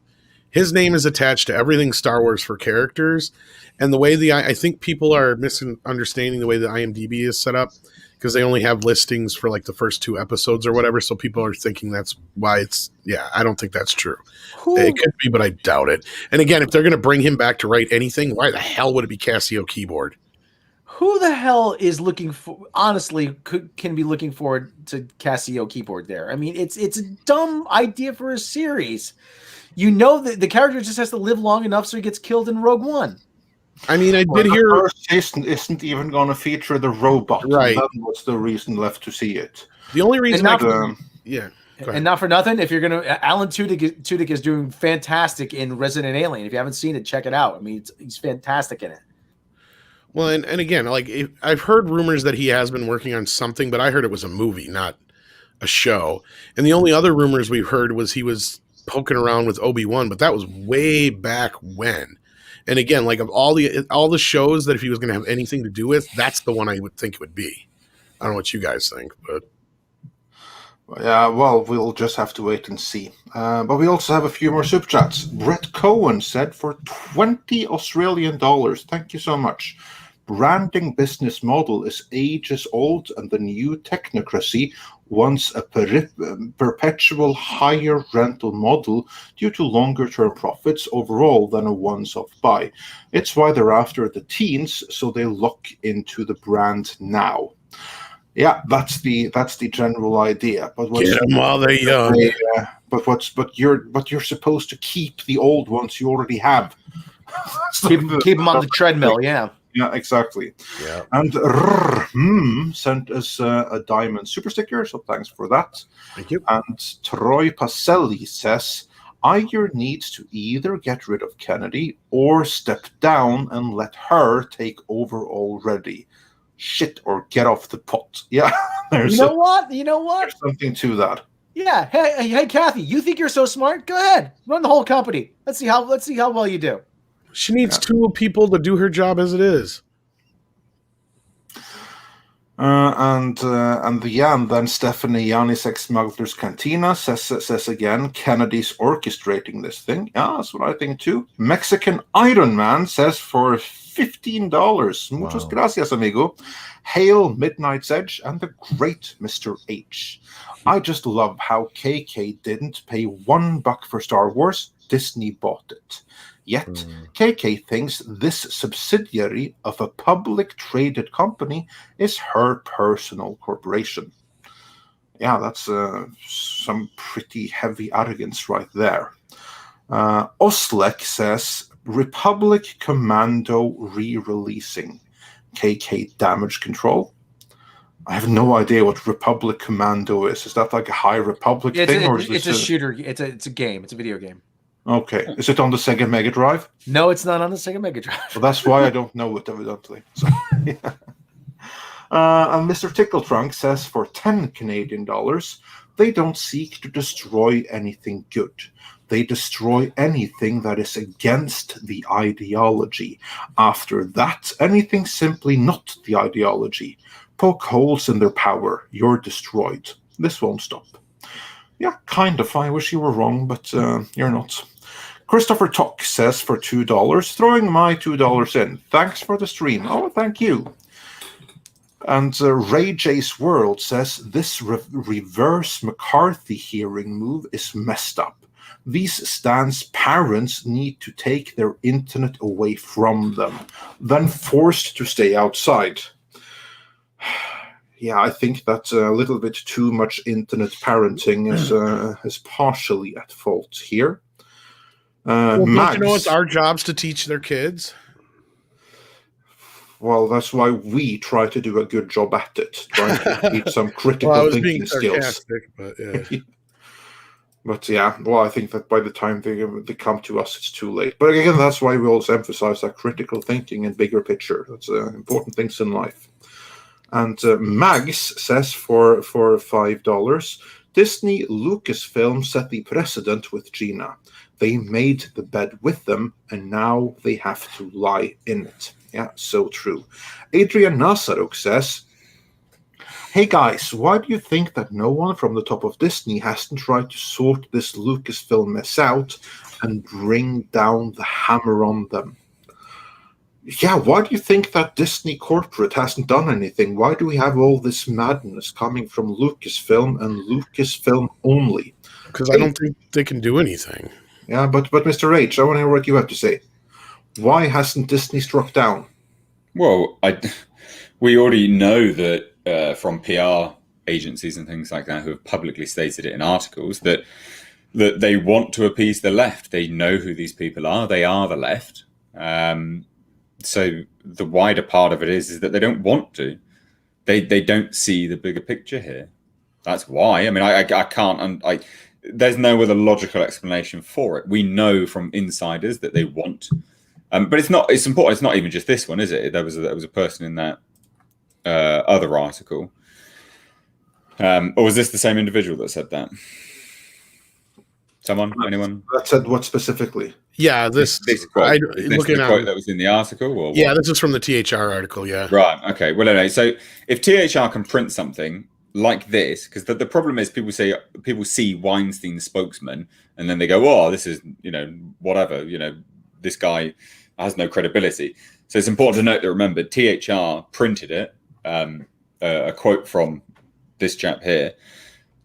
His name is attached to everything Star Wars for characters, and the way I think people are misunderstanding the way the IMDb is set up because they only have listings for like the first 2 episodes or whatever, so people are thinking that's why it's. Yeah, I don't think that's true. It could be, but I doubt it. And again, if they're going to bring him back to write anything, why the hell would it be Casio keyboard? Who the hell is looking for? Honestly, can be looking forward to Casio keyboard there. I mean, it's a dumb idea for a series. You know that the character just has to live long enough so he gets killed in Rogue One. I mean, I did hear the first season isn't even going to feature the robot. Right. That was the reason left to see it. The only reason, yeah. And not for nothing, if you're gonna, Alan Tudyk is doing fantastic in Resident Alien. If you haven't seen it, check it out. I mean, he's fantastic in it. Well, and again, like I've heard rumors that he has been working on something, but I heard it was a movie, not a show. And the only other rumors we've heard was he was poking around with Obi-Wan, but that was way back when. And again, like of all the shows that if he was going to have anything to do with, that's the one I would think it would be. I don't know what you guys think, but yeah, well, we'll just have to wait and see. But we also have a few more super chats. Brett Cohen said for 20 Australian dollars, thank you so much. Branding business model is ages old, and the new technocracy wants a perpetual higher rental model due to longer-term profits overall than a once-off buy. It's why they're after the teens, so they lock into the brand now. Yeah, that's the general idea. But get them while they're young. But you're supposed to keep the old ones you already have. keep them on the treadmill. Yeah. Yeah, exactly. Yeah. And sent us a diamond super sticker, so thanks for that. Thank you. And Troy Pacelli says, Iger needs to either get rid of Kennedy or step down and let her take over already. Shit, or get off the pot. Yeah. You know what? There's something to that. Yeah. Hey, Kathy, you think you're so smart? Go ahead. Run the whole company. Let's see how well you do. She needs 2 people to do her job as it is. And then Stephanie Yanisek Smuggler's Cantina says again, Kennedy's orchestrating this thing. Yeah, that's what I think too. Mexican Iron Man says for $15. Muchas gracias, amigo. Hail Midnight's Edge and the great Mr. H. I just love how KK didn't pay $1 for Star Wars. Disney bought it. Yet, KK thinks this subsidiary of a public traded company is her personal corporation. Yeah, that's some pretty heavy arrogance right there. Oslek says, Republic Commando re-releasing. KK Damage Control. I have no idea what Republic Commando is. Is that like a High Republic thing? It's a shooter. It's a game. It's a video game. Okay. Is it on the Sega Mega Drive? No, it's not on the Sega Mega Drive. Well, that's why I don't know it, evidently. So, yeah. And Mr. Tickle Trunk says for 10 Canadian dollars, they don't seek to destroy anything good. They destroy anything that is against the ideology. After that, anything simply not the ideology. Poke holes in their power. You're destroyed. This won't stop. Yeah, kind of. I wish you were wrong, but you're not. Christopher Tock says for $2, throwing my $2 in. Thanks for the stream. Oh, thank you. And Ray J's World says this reverse McCarthy hearing move is messed up. These stands parents need to take their internet away from them, then forced to stay outside. Yeah, I think that a little bit too much internet parenting is partially at fault here. Well, don't you know it's our jobs to teach their kids? Well, that's why we try to do a good job at it, trying to teach some critical thinking skills. But yeah. But yeah, well, I think that by the time they come to us, it's too late. But again, that's why we always emphasize that critical thinking and bigger picture. That's important things in life. And Mags says for $5, Disney Lucasfilm set the precedent with Gina. They made the bed with them, and now they have to lie in it. Yeah, so true. Adrian Nazaruk says, hey guys, why do you think that no one from the top of Disney hasn't tried to sort this Lucasfilm mess out and bring down the hammer on them? Yeah, why do you think that Disney corporate hasn't done anything? Why do we have all this madness coming from Lucasfilm and Lucasfilm only? Because I don't think they can do anything. Yeah, but Mr. H, I want to hear what you have to say. Why hasn't Disney struck down? Well, we already know that from PR agencies and things like that who have publicly stated it in articles that they want to appease the left. They know who these people are. They are the left. So the wider part of it is that they don't want to. They don't see the bigger picture here. That's why. I mean, I can't. There's no other logical explanation for it. We know from insiders that they want. But it's not. It's important. It's not even just this one, is it? There was a person in that other article, or was this the same individual that said that? Someone? Anyone? That said what specifically? Yeah, this quote. Is this the quote that was in the article? Or yeah, this is from the THR article. Yeah. Right. Okay. Well, anyway, so if THR can print something like this, because the problem is people see Weinstein's spokesman and then they go, oh, this is whatever, this guy has no credibility. So it's important to note that, remember, THR printed it, a quote from this chap here.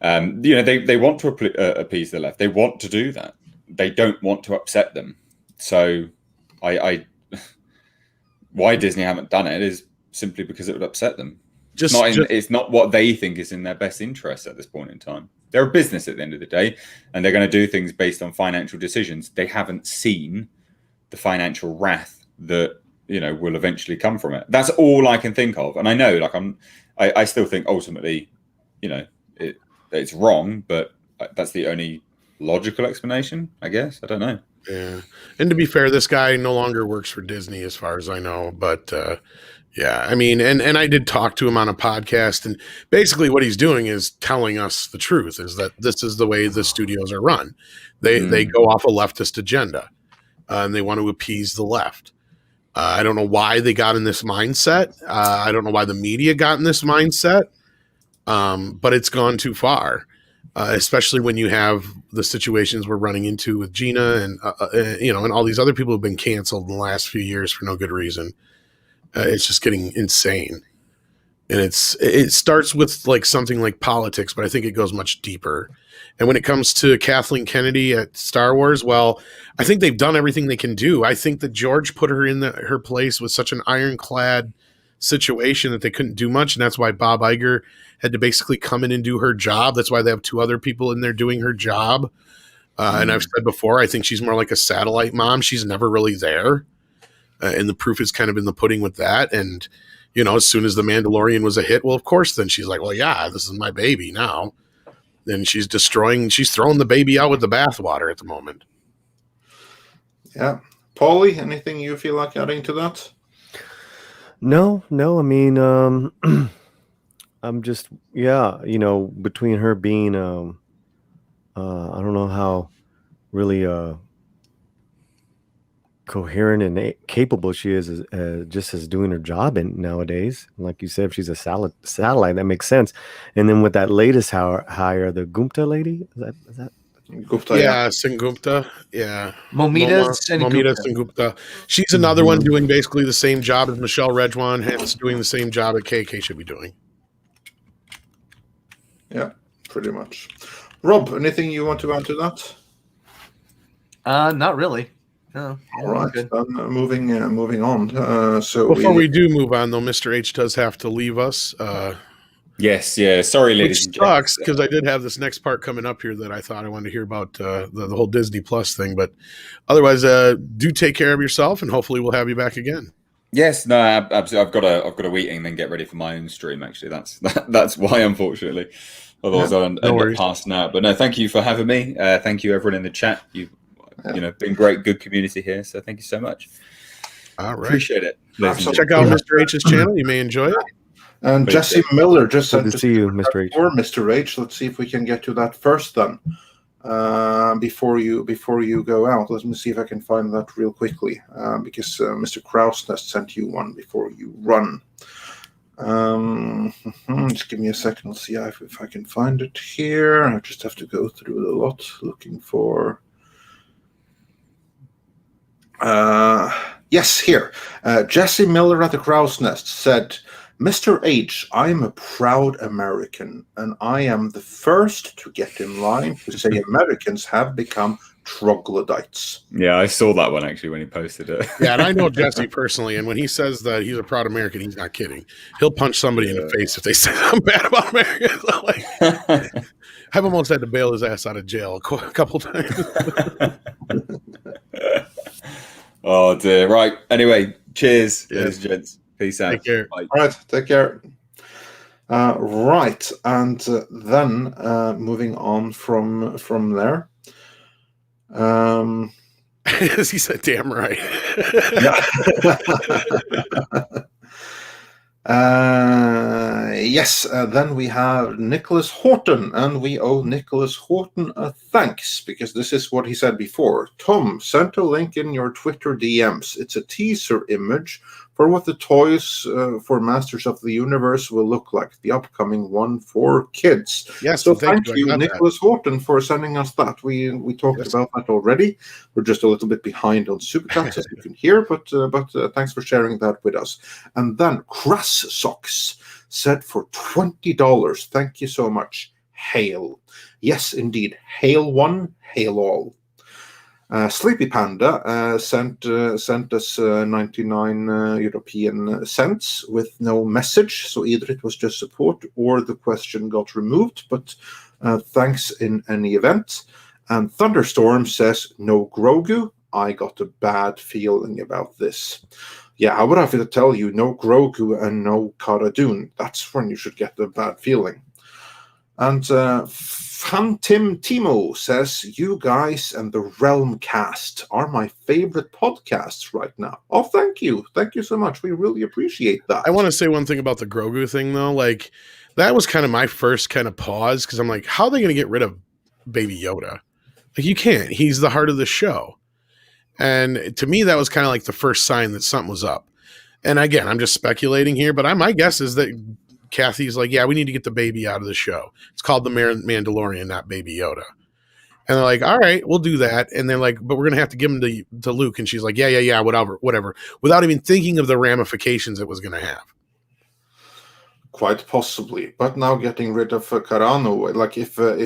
They want to appease the left. They want to do that. They don't want to upset them. So why Disney haven't done it is simply because it would upset them. It's not what they think is in their best interest at this point in time. They're a business at the end of the day, and they're going to do things based on financial decisions. They haven't seen the financial wrath that will eventually come from it. That's all I can think of. And I know, I still think ultimately, it's wrong, but that's the only logical explanation, I guess. I don't know. Yeah, and to be fair, this guy no longer works for Disney, as far as I know. But yeah, I mean, and I did talk to him on a podcast, and basically what he's doing is telling us the truth: is that this is the way the studios are run. They go off a leftist agenda, and they want to appease the left. I don't know why they got in this mindset. I don't know why the media got in this mindset, but it's gone too far. Especially when you have the situations we're running into with Gina and and all these other people who've been canceled in the last few years for no good reason. It's just getting insane, and it starts with like something like politics, but I think it goes much deeper. And when it comes to Kathleen Kennedy at Star Wars, well, I think they've done everything they can do. I think that George put her in her place with such an ironclad situation that they couldn't do much, and that's why Bob Iger had to basically come in and do her job. That's why they have two other people in there doing her job. And I've said before, I think she's more like a satellite mom. She's never really there. And the proof is kind of in the pudding with that. And, as soon as The Mandalorian was a hit, well, of course, then she's like, well, yeah, this is my baby now. And she's throwing the baby out with the bathwater at the moment. Yeah. Paulie, anything you feel like adding to that? No. I mean, I'm just, between her being, I don't know how really coherent and capable she is just as doing her job nowadays. Like you said, if she's a satellite, that makes sense. And then with that latest hire, the Gupta lady, is that Gupta, yeah, Sengupta. Yeah. Momita Sengupta. She's another one doing basically the same job as Michelle Rejwan, hence doing the same job that KK should be doing. Yeah, pretty much. Rob, anything you want to add to that? Not really. No. All right. Then, moving on. So before we do move on, though, Mr. H does have to leave us. Yes, yeah. Sorry, ladies and gentlemen. Sucks because I did have this next part coming up here that I thought I wanted to hear about the whole Disney Plus thing. But otherwise, do take care of yourself, and hopefully we'll have you back again. Yes, no, absolutely. I've got a eat and then get ready for my own stream. Actually, that's why, unfortunately. Otherwise, I'll end up passing out. But no, thank you for having me. Thank you, everyone in the chat. You've been great, good community here. So thank you so much. All right, appreciate it. Check out Mr. H's channel. You may enjoy it. And Jesse Miller just said to see you, Mr. H. Or Mr. H. Let's see if we can get to that first then. Before you go out, let me see if I can find that real quickly. Because Mr. Krausnest sent you one before you run. Just give me a second. Let's see if I can find it here. I just have to go through the lot looking for. Yes, here. Jesse Miller at the Crow's Nest said, Mr. H, I am a proud American, and I am the first to get in line to say Americans have become troglodytes. Yeah, I saw that one actually when he posted it. Yeah, and I know Jesse personally, and when he says that he's a proud American, he's not kidding. He'll punch somebody in the face if they say something bad about Americans. I've almost had to bail his ass out of jail a couple times. Oh dear. Right. Anyway, cheers, ladies and gents. Peace out. Take care. Bye. All right, take care. Right, and then moving on from there. As he said, damn right. Yes, then we have Nicholas Horton, and we owe Nicholas Horton a thanks, because this is what he said before. Tom, sent a link in your Twitter DMs. It's a teaser image for what the toys for Masters of the Universe will look like, the upcoming one for kids. Yes, so thank you, Nicholas Horton, for sending us that. We talked about that already. We're just a little bit behind on Super Chats, as you can hear, but thanks for sharing that with us. And then Crass Socks said for $20. Thank you so much. Hail. Yes, indeed. Hail one, hail all. Sleepy Panda sent us 99 European cents with no message, so either it was just support or the question got removed, but thanks in any event. And Thunderstorm says, no Grogu, I got a bad feeling about this. Yeah, I would have to tell you, no Grogu and no Cara Dune. That's when you should get a bad feeling. And Phantom Timo says, you guys and the Realm Cast are my favorite podcasts right now. Oh, thank you. Thank you so much. We really appreciate that. I want to say one thing about the Grogu thing, though. Like, that was kind of my first kind of pause, because I'm like, how are they going to get rid of Baby Yoda? Like, you can't. He's the heart of the show. And to me, that was kind of like the first sign that something was up. And again, I'm just speculating here, but my guess is that Kathy's like, yeah, we need to get the baby out of the show. It's called The Mandalorian, not Baby Yoda. And they're like, all right, we'll do that. And they're like, but we're going to have to give him to Luke. And she's like, yeah, whatever. Without even thinking of the ramifications it was going to have. Quite possibly, but now getting rid of Carano, like if Baby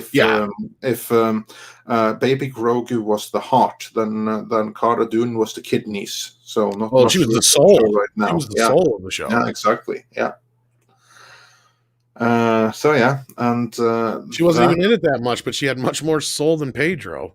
Grogu was the heart, then Cara Dune was the kidneys. So she was the soul right now. She was the soul of the show. Yeah, exactly. Yeah. And she wasn't even in it that much, but she had much more soul than Pedro.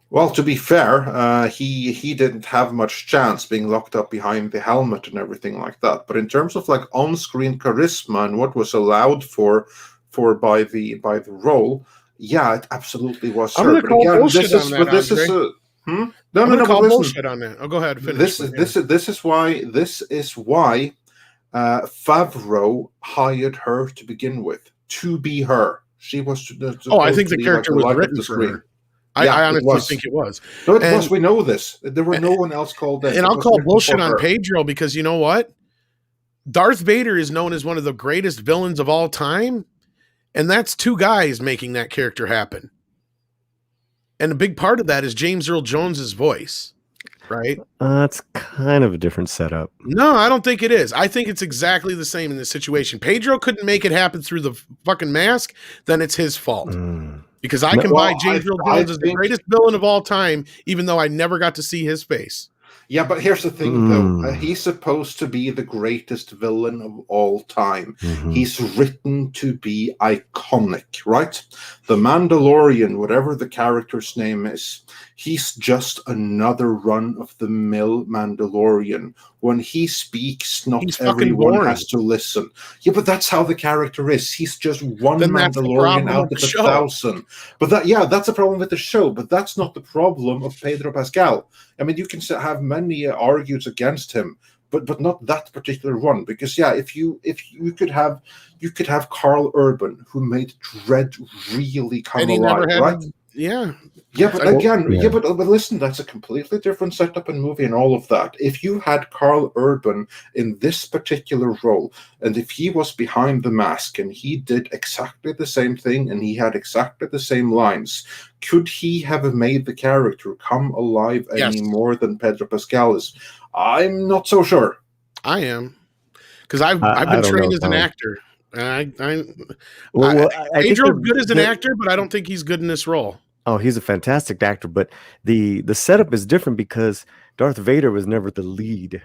Well, to be fair, he didn't have much chance being locked up behind the helmet and everything like that. But in terms of like on-screen charisma and what was allowed for by the role, yeah, it absolutely was. I'm going to call bullshit on that, No, I'm no, gonna no. call But listen, bullshit on that. Oh, go ahead. Finish. this is why Favreau hired her to begin with, to be her. She was I think supposed to the be character the was light of written the for screen. her. I Yeah, it honestly was. think it was. No, it And- was. We know this. There were no one else called in. And It I'll was call written bullshit for on her. Pedro because you know what? Darth Vader is known as one of the greatest villains of all time. And that's two guys making that character happen. And a big part of that is James Earl Jones's voice, right? It's kind of a different setup. No, I don't think it is. I think it's exactly the same in this situation. Pedro couldn't make it happen through the fucking mask, then it's his fault. Because I can buy James Earl Jones as the greatest villain of all time, even though I never got to see his face. Yeah, but here's the thing, though. He's supposed to be the greatest villain of all time. He's written to be iconic, right? The Mandalorian, whatever the character's name is, he's just another run-of-the-mill Mandalorian. When he speaks, not everyone has to listen. Yeah, but that's how the character is. He's just one Mandalorian out of 1,000. But that's a problem with the show. But that's not the problem of Pedro Pascal. I mean, you can have many arguments against him, but not that particular one. Because if you could have Carl Urban, who made Dredd really come alive, right? Yeah, but listen, that's a completely different setup and movie and all of that. If you had Carl Urban in this particular role, and if he was behind the mask and he did exactly the same thing and he had exactly the same lines, could he have made the character come alive any more than Pedro Pascal is? I'm not so sure. I am, because I've been trained as an actor. Pedro's good as an actor, but I don't think he's good in this role. Oh, he's a fantastic actor, but the setup is different because Darth Vader was never the lead,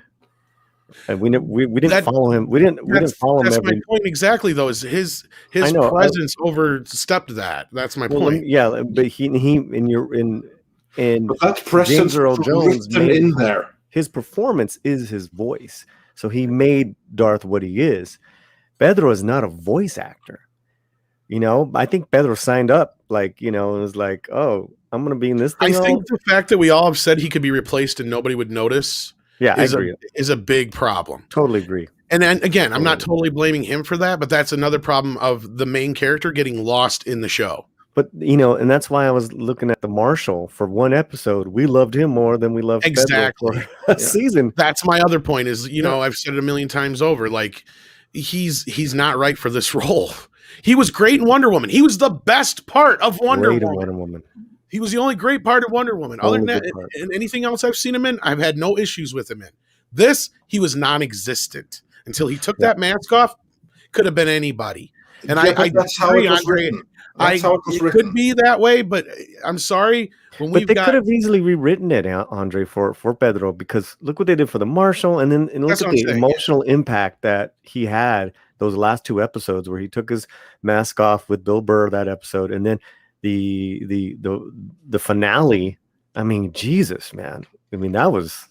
and we didn't follow him. We didn't follow him. That's my point exactly, though. Is his presence overstepped that? That's my point. Yeah, but but that presence James Earl Jones in there. His performance is his voice, so he made Darth what he is. Pedro is not a voice actor. I think Pedro signed up and was like, oh, I'm going to be in this thing. I think the fact that we all have said he could be replaced and nobody would notice is a big problem. Totally agree. And then, again, I'm not totally blaming him for that, but that's another problem of the main character getting lost in the show. But, and that's why I was looking at the Marshal for one episode. We loved him more than we loved Pedro for a season. That's my other point is, I've said it a million times over. He's not right for this role. He was great in Wonder Woman. He was the best part of Wonder Woman. He was the only great part of Wonder Woman. Other than that, and anything else I've seen him in, I've had no issues with him in. This, he was non-existent until he took that mask off. Could have been anybody. And that's how it was written. It could be that way, but I'm sorry. They could have easily rewritten it, Andre, for Pedro, because look what they did for the Marshal, and look at the emotional impact that he had those last two episodes where he took his mask off with Bill Burr that episode, and then the finale. I mean, Jesus, man. I mean, that was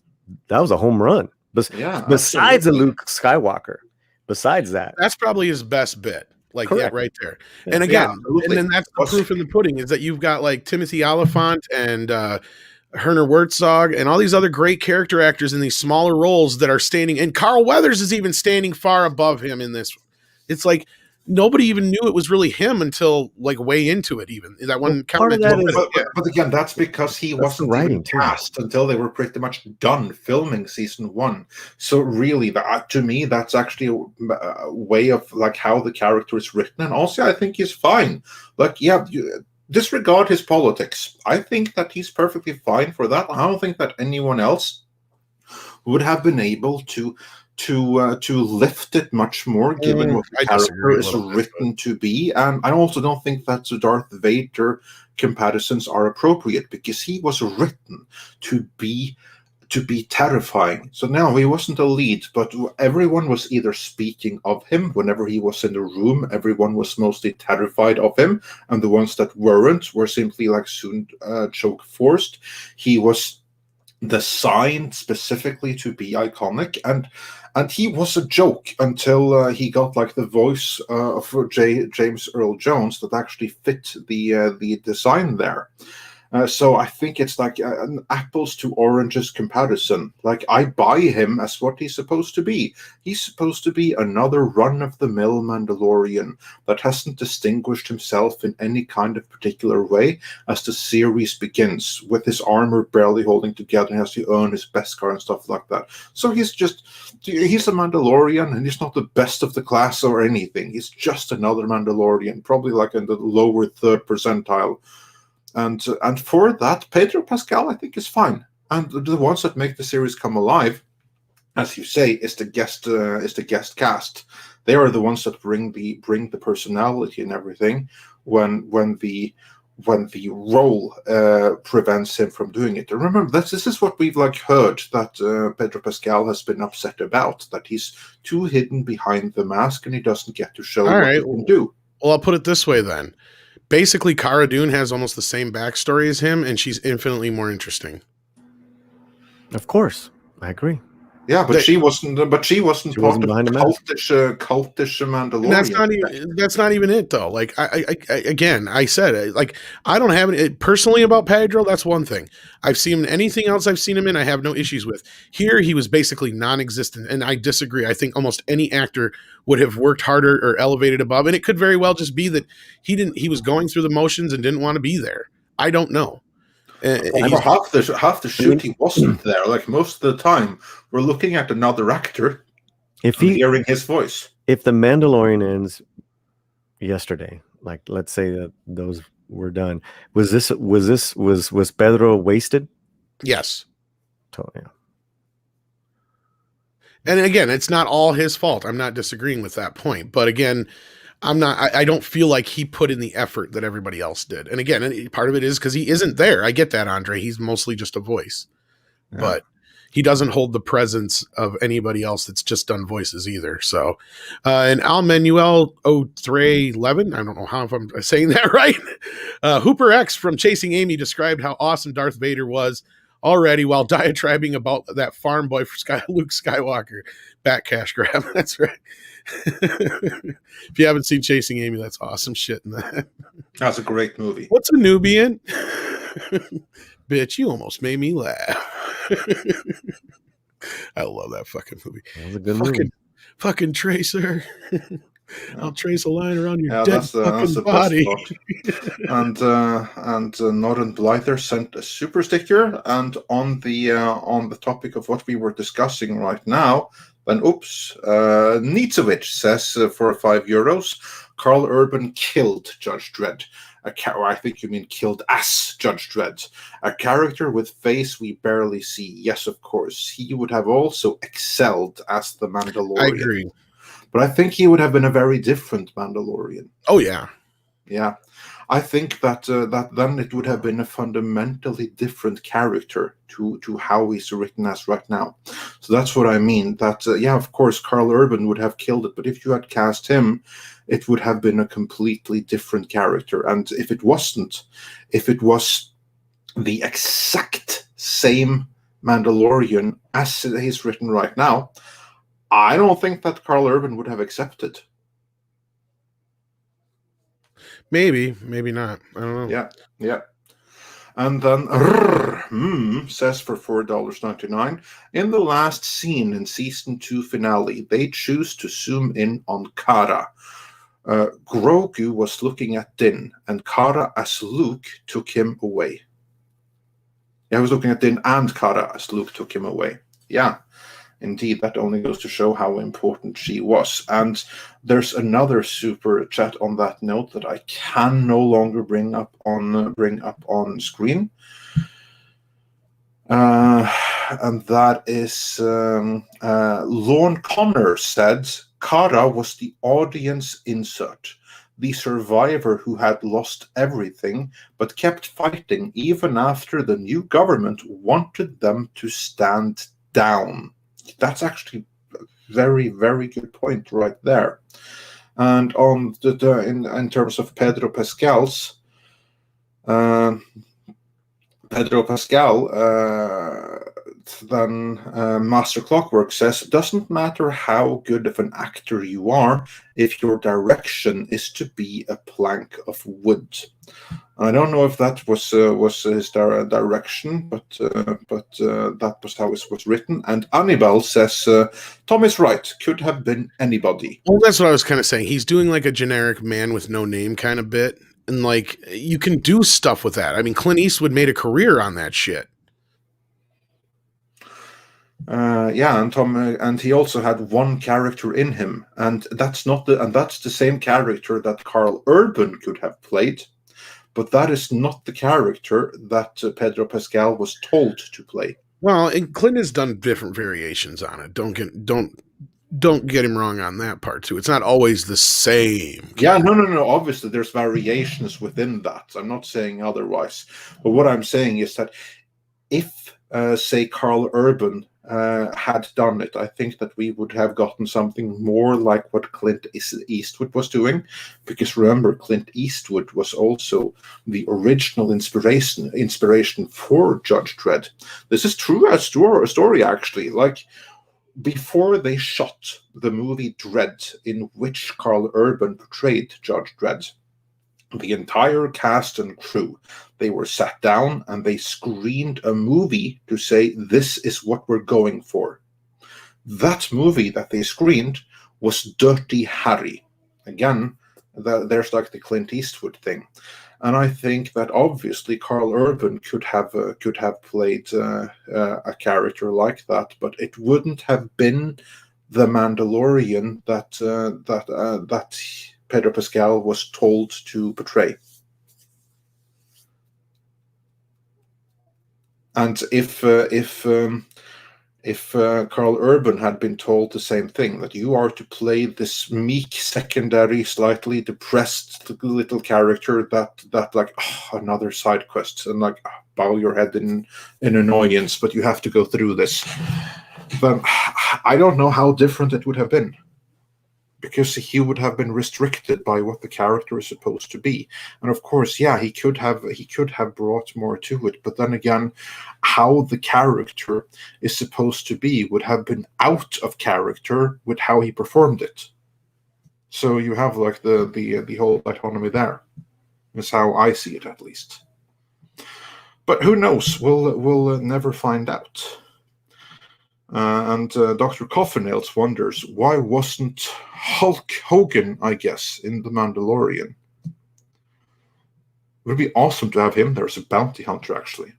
a home run. Besides the Luke Skywalker, besides that, that's probably his best bit. Right there. And again, and then that's the proof in the pudding is that you've got Timothy Oliphant and Werner Herzog and all these other great character actors in these smaller roles that are standing, and Carl Weathers is even standing far above him in this. It's like nobody even knew it was really him until way into it. Even that one comment. But again, that's because he wasn't even cast until they were pretty much done filming season 1. So really, to me, that's actually a way of how the character is written. And also, I think he's fine. Disregard his politics. I think that he's perfectly fine for that. I don't think that anyone else would have been able to lift it much more, given what the character is written to be. And I also don't think that the Darth Vader comparisons are appropriate, because he was written to be terrifying. So now he wasn't a lead, but everyone was either speaking of him whenever he was in the room. Everyone was mostly terrified of him, and the ones that weren't were simply soon choke forced. He was designed specifically to be iconic, and he was a joke until he got the voice of James Earl Jones that actually fit the design there. So I think it's like an apples to oranges comparison. Like, I buy him as what he's supposed to be. He's supposed to be another run-of-the-mill Mandalorian that hasn't distinguished himself in any kind of particular way as the series begins, with his armor barely holding together and has to earn his Beskar and stuff like that. So he's a Mandalorian, and he's not the best of the class or anything. He's just another Mandalorian, probably like in the lower third percentile. And for that, Pedro Pascal, I think, is fine. And the ones that make the series come alive, as you say, is the guest cast. They are the ones that bring the personality and everything when the role prevents him from doing it. And remember, this is what we've heard that Pedro Pascal has been upset about, that he's too hidden behind the mask and he doesn't get to show what he can do. Well, I'll put it this way then. Basically, Cara Dune has almost the same backstory as him, and she's infinitely more interesting. Of course, I agree. Yeah, but she wasn't part of cultish Mandalorian. That's not even it though. Like I said, I don't have it personally about Pedro. That's one thing. I've seen anything else I've seen him in, I have no issues with. Here, he was basically non-existent, and I disagree. I think almost any actor would have worked harder or elevated above, and it could very well just be that he was going through the motions and didn't want to be there. I don't know. Half the shoot he wasn't there. Like, most of the time, we're looking at another actor, hearing his voice. If the Mandalorian ends yesterday, like let's say that those were done, was Pedro wasted? Yes. Totally. Yeah. And again, it's not all his fault. I'm not disagreeing with that point, but again, I don't feel like he put in the effort that everybody else did. And again, part of it is because he isn't there. I get that, Andre. He's mostly just a voice, but he doesn't hold the presence of anybody else that's just done voices either. So, and Al Manuel O311, I don't know how if I'm saying that right. Hooper X from Chasing Amy described how awesome Darth Vader was already while diatribing about that farm boy for Luke Skywalker. Back cash grab. That's right. If you haven't seen Chasing Amy, that's awesome shit in that. That's a great movie. What's a Nubian? Bitch, you almost made me laugh. I love that fucking movie. That was a good movie. Fucking Tracer. I'll trace a line around your dead fucking body. And Northern Blyther sent a super sticker, and on the topic of what we were discussing right now, then Nietzowicz says for €5, Carl Urban killed Judge Dredd. I think you mean killed as Judge Dredd. A character with face we barely see. Yes, of course. He would have also excelled as the Mandalorian. I agree. But I think he would have been a very different Mandalorian. Oh, yeah. Yeah. I think that then it would have been a fundamentally different character to how he's written as right now. So that's what I mean. That, of course, Carl Urban would have killed it. But if you had cast him, it would have been a completely different character. And if it was the exact same Mandalorian as he's written right now, I don't think that Carl Urban would have accepted. Maybe not. I don't know. Yeah. And then says for $4.99, in the last scene in season 2 finale, they choose to zoom in on Cara. Grogu was looking at Din, and Cara as Luke took him away. Yeah, I was looking at Din and Cara as Luke took him away. Yeah. Indeed, that only goes to show how important she was. And there's another super chat on that note that I can no longer bring up on screen. And that is Lorne Connor said, Cara was the audience insert, the survivor who had lost everything but kept fighting even after the new government wanted them to stand down. That's actually a very, very good point right there. And on in terms of Pedro Pascal, Master Clockwork says, doesn't matter how good of an actor you are if your direction is to be a plank of wood. I don't know if that was his direction, but that was how it was written. And Annibal says, Tom is right. Could have been anybody. Well, that's what I was kind of saying. He's doing like a generic man with no name kind of bit. And like, you can do stuff with that. I mean, Clint Eastwood made a career on that shit. And Tom, and he also had one character in him, and that's the same character that Carl Urban could have played, but that is not the character that Pedro Pascal was told to play. Well, and Clint has done different variations on it. Don't get him wrong on that part too. It's not always the same. Yeah, no. Obviously, there's variations within that. I'm not saying otherwise, but what I'm saying is that if, say, Carl Urban had done it, I think that we would have gotten something more like what Clint Eastwood was doing, because remember, Clint Eastwood was also the original inspiration for Judge Dredd. This is true as a story, actually. Like, before they shot the movie Dredd, in which Carl Urban portrayed Judge Dredd, the entire cast and crew, they were sat down and they screened a movie to say, this is what we're going for. That movie that they screened was Dirty Harry. Again, there's like the Clint Eastwood thing. And I think that obviously Carl Urban could have played a character like that, but it wouldn't have been the Mandalorian that Pedro Pascal was told to portray. And if Carl Urban had been told the same thing, that you are to play this meek, secondary, slightly depressed little character that like, oh, another side quest, and like, bow your head in annoyance, but you have to go through this. But I don't know how different it would have been, because he would have been restricted by what the character is supposed to be. And of course, yeah, he could have brought more to it, but then again, how the character is supposed to be would have been out of character with how he performed it. So you have like the whole autonomy there. Is how I see it, at least. But who knows? We'll never find out. And Dr. Coffinnails wonders, why wasn't Hulk Hogan, I guess, in The Mandalorian? It would be awesome to have him there as a bounty hunter, actually.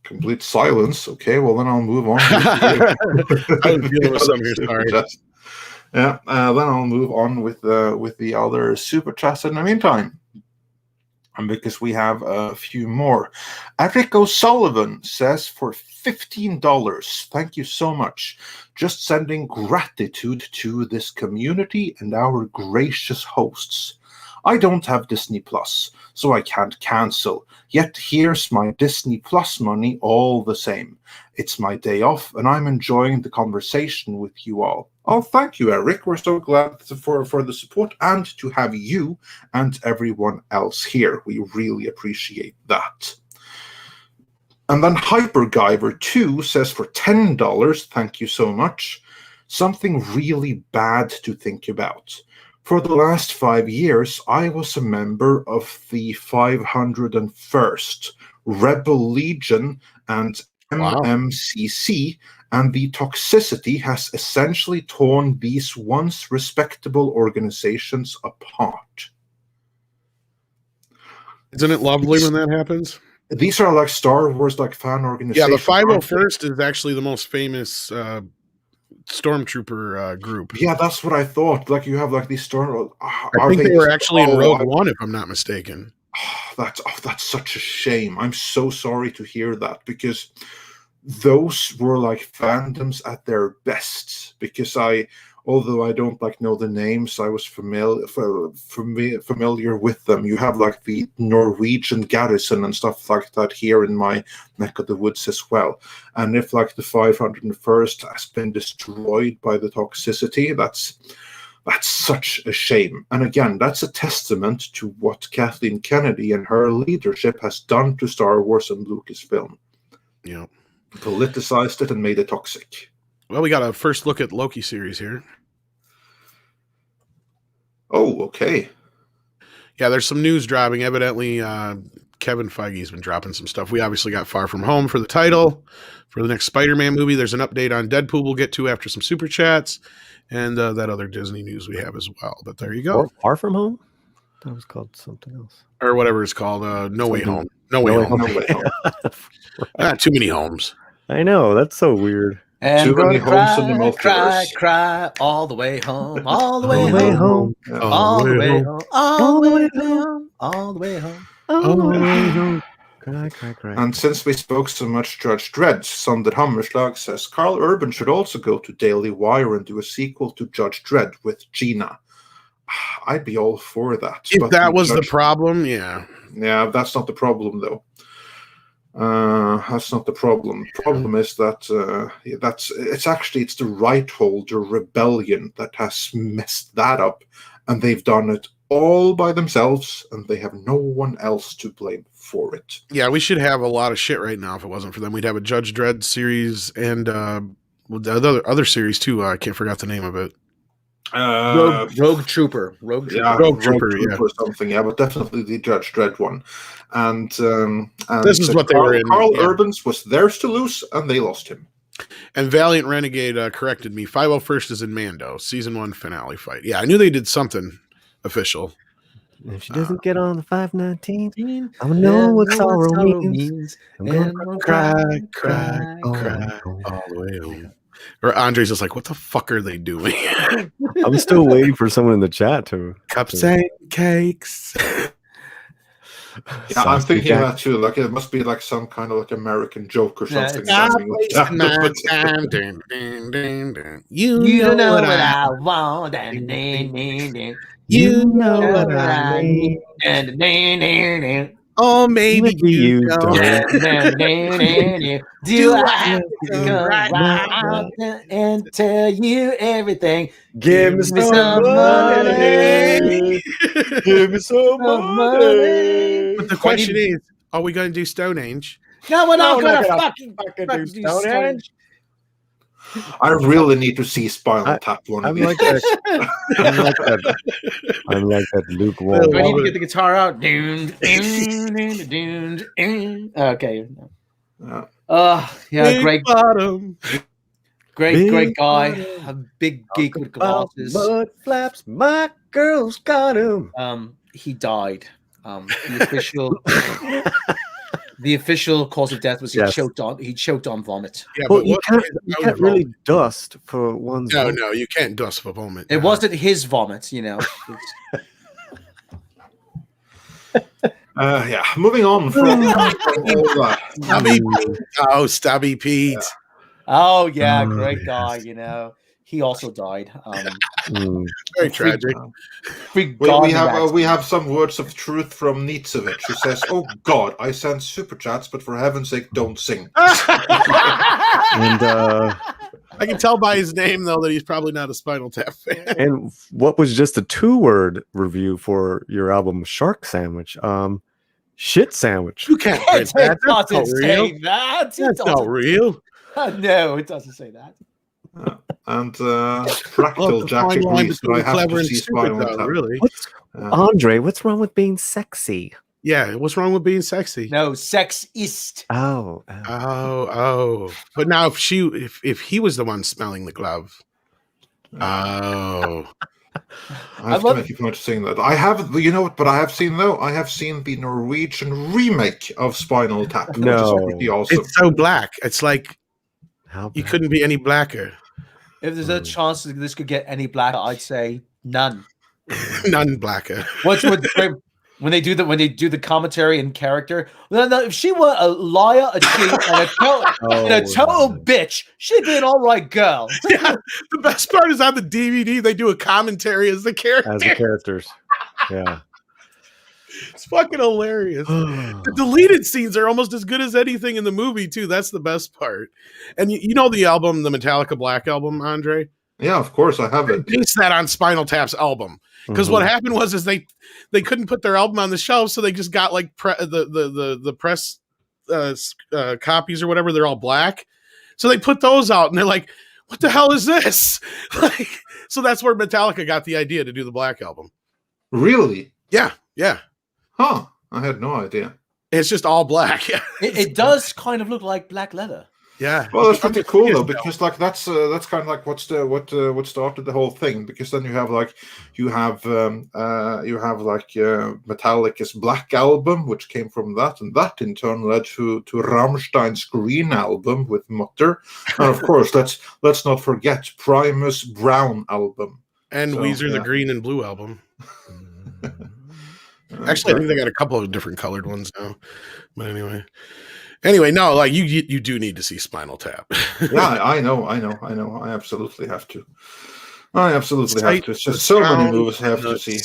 Complete silence. Okay, well then I'll move on. I was dealing with some here, sorry. Yeah, then I'll move on with the other super chats in the meantime. And because we have a few more. Eric O'Sullivan says, for $15, thank you so much. Just sending gratitude to this community and our gracious hosts. I don't have Disney Plus, so I can't cancel. Yet here's my Disney Plus money all the same. It's my day off, and I'm enjoying the conversation with you all. Oh, thank you, Eric. We're so glad for the support and to have you and everyone else here. We really appreciate that. And then HyperGuyver2 says, for $10, thank you so much. Something really bad to think about. For the last 5 years, I was a member of the 501st Rebel Legion and MMCC, and the toxicity has essentially torn these once respectable organizations apart. Isn't it lovely when that happens? These are like Star Wars, like fan organizations. Yeah, the 501st is actually the most famous stormtrooper group. Yeah, that's what I thought. Like, you have like these storm. I think they were actually in Rogue One, if I'm not mistaken. That's such a shame. I'm so sorry to hear that, because those were like fandoms at their best. Because although I don't like know the names, I was familiar with them. You have like the Norwegian garrison and stuff like that here in my neck of the woods as well. And if like the 501st has been destroyed by the toxicity, That's such a shame. And again, that's a testament to what Kathleen Kennedy and her leadership has done to Star Wars and Lucasfilm. Yeah. Politicized it and made it toxic. Well, we got a first look at Loki series here. Oh, okay. Yeah, there's some news dropping. Evidently, Kevin Feige's been dropping some stuff. We obviously got Far From Home for the title. For the next Spider-Man movie, there's an update on Deadpool we'll get to after some super chats. And that other Disney news we have as well. But there you go. Far From Home? That was called something else. Or whatever it's called. No Way Home. No Way Home. No way home. Too many homes. I know. That's so weird. And Too many homes in the cry, multiverse. cry, all the way home, all the way All the way home, home. all the way home, all the way home, all the way home. All the way home. Cry, cry, cry. And since we spoke so much Judge Dredd, Sander Hammerslag says Carl Urban should also go to Daily Wire and do a sequel to Judge Dredd with Gina. I'd be all for that. If But that was the Judge- problem, yeah. Yeah, that's not the problem, though. That's not the problem. The problem is that it's the right holder rebellion that has messed that up, and they've done it all by themselves, and they have no one else to blame for it. Yeah, we should have a lot of shit right now if it wasn't for them. We'd have a Judge Dredd series and the other series too. I can't forget the name of it. Rogue Trooper. Rogue Trooper. Yeah, Rogue Trooper, yeah. or something. Yeah, but definitely the Judge Dredd one. And This is what they were in, Carl yeah. Urban's was theirs to lose, and they lost him. And Valiant Renegade corrected me. 501st is in Mando, season 1 finale fight. Yeah, I knew they did something official. If she doesn't get on the 519, I don't know what sorrow means. I'm gonna Cry, cry, all the way home. Or Andre's just like, what the fuck are they doing? I'm still waiting for someone in the chat to Cups and cakes. Yeah, I'm thinking that too. Like it must be like some kind of like American joke or something. Stop something like wasting my that. time. Dun, dun, dun, dun. You You know what I want. And You know what I need. Oh, maybe Maybe you you don't. Do I have to come right out and tell you everything? Give me some money. Give me some money. But the question is, are we going to do Stonehenge? No, we're not No, gonna we're not fucking do do Stonehenge. I really need to see Spinal Tap one of I'm these like days. I'm like that lukewarm. Do I need to get the guitar out? Doon, doon, doon, doon. Okay. Yeah, great, bottom. great guy. A big geek with glasses. Mud flaps, my girl's got him. He died. The official cause of death was he Yes. choked on vomit. Yeah, Well, but you what- can't really dust for one's. No, you can't dust for vomit. It wasn't his vomit, you know. Yeah, moving on from all that. Stubby Pete. Oh, Stubby Pete. Oh yeah, Oh, great yes. guy. You know, he also died. Very tragic. We have some words of truth from Nietzevich, who says, "Oh God, I send super chats, but for heaven's sake, don't sing." And I can tell by his name though that he's probably not a Spinal Tap fan. and what was just a 2-word review for your album Shark Sandwich? Shit sandwich. You can't It print that. That's doesn't not real. say that. That's not real. No, it doesn't say that. And Fractal Jack agrees, but I have to see Spinal Tap. Really? Andre, what's wrong with being sexy? Yeah, what's wrong with being sexy? No, sexist. Oh. But now if he was the one smelling the glove. Oh. I have to make a point of saying that. I have, you know what? But I have seen the Norwegian remake of Spinal Tap. Which is pretty awesome. It's so black. It's like How you couldn't be any blacker. If there's a chance that this could get any blacker, I'd say none. None blacker. When they do the commentary and character, no, if she were a liar, a cheat, and a total bitch, she'd be an all right girl. Yeah, the best part is on the DVD they do a commentary as the character. As the characters. Yeah. It's fucking hilarious. The deleted scenes are almost as good as anything in the movie too. That's the best part. And you know the album, the Metallica Black album, Andre? Yeah, of course, I have it. Based that on Spinal Tap's album. Because what happened was they couldn't put their album on the shelves, so they just got like the press copies or whatever. They're all black, so they put those out, and they're like, "What the hell is this?" So that's where Metallica got the idea to do the black album. Really? Yeah. Huh? I had no idea. It's just all black. Yeah. It does kind of look like black leather. Yeah. Well, that's pretty cool though, because like that's kind of like what started the whole thing. Because then you have Metallica's Black Album, which came from that, and that in turn led to Rammstein's Green Album with Mutter, and of course let's not forget Primus Brown Album, and Weezer the Green and Blue album. Actually, I think they got a couple of different colored ones now, but anyway, no, like you do need to see Spinal Tap. Yeah, I know. I absolutely have to. It's just so many movies I have to see.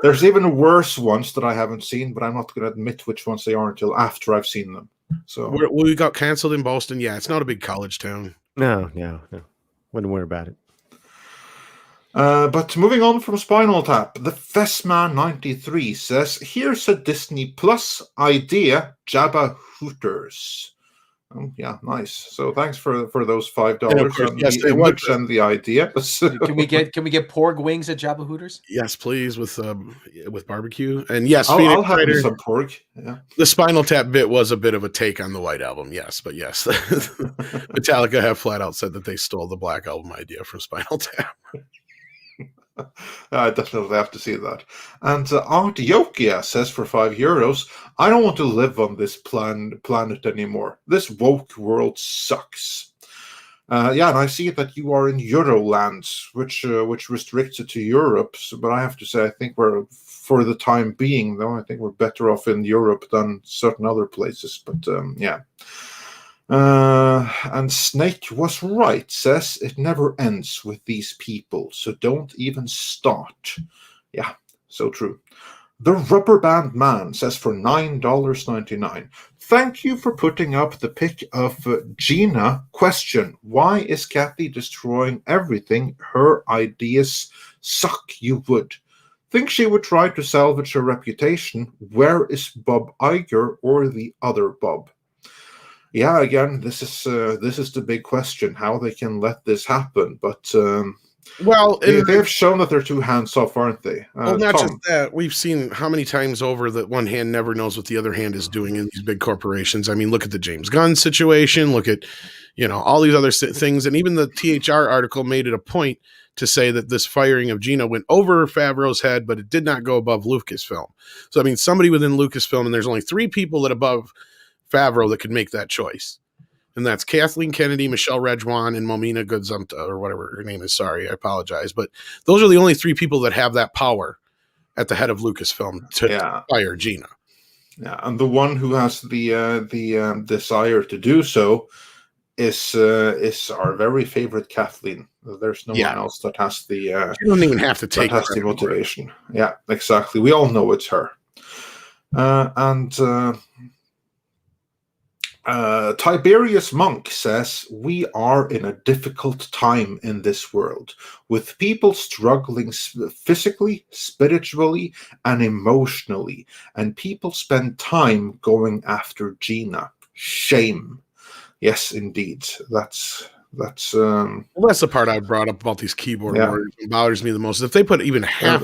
There's even worse ones that I haven't seen, but I'm not going to admit which ones they are until after I've seen them. So we got canceled in Boston. Yeah, it's not a big college town. No. Wouldn't worry about it. But moving on from Spinal Tap, the Fesman93 says, here's a Disney Plus idea, Jabba Hooters. Oh, yeah, nice. So thanks for those $5 and the idea. So, can we get porg wings at Jabba Hooters? Yes, please, with barbecue. And yes, I'll have some porg. Yeah. The Spinal Tap bit was a bit of a take on the White Album, yes, but yes, Metallica have flat out said that they stole the Black Album idea from Spinal Tap. I definitely have to see that. And Art Yokia says for €5, I don't want to live on this planet anymore. This woke world sucks. Yeah, and I see that you are in Euroland, which restricts it to Europe. But I have to say, I think for the time being, though, I think we're better off in Europe than certain other places. But yeah. And Snake was right, says it never ends with these people, so don't even start. Yeah, so true. The Rubber Band Man says for $9.99, thank you for putting up the pic of Gina. Question, why is Kathy destroying everything? Her ideas suck, you would. Think she would try to salvage her reputation. Where is Bob Iger or the other Bob? Yeah, again, this is the big question: how they can let this happen. But they've shown that they're too hands-off, aren't they? Well, not just that. We've seen how many times over that one hand never knows what the other hand is doing in these big corporations. I mean, look at the James Gunn situation. Look at all these other things, and even the THR article made it a point to say that this firing of Gina went over Favreau's head, but it did not go above Lucasfilm. So I mean, somebody within Lucasfilm, and there's only 3 people that above Favreau that could make that choice, and that's Kathleen Kennedy, Michelle Rejwan, and Momina Gudzumta, or whatever her name is. Sorry, I apologize, but those are the only 3 people that have that power at the head of Lucasfilm to fire Gina. Yeah, and the one who has the desire to do so is our very favorite Kathleen. There's no one else that has the. You don't even have to take the motivation. Yeah, exactly. We all know it's her, Tiberius Monk says, we are in a difficult time in this world, with people struggling physically, spiritually, and emotionally, and people spend time going after Gina. Shame. Yes, indeed. That's the part I brought up about these keyboard warriors. It bothers me the most. If they put even half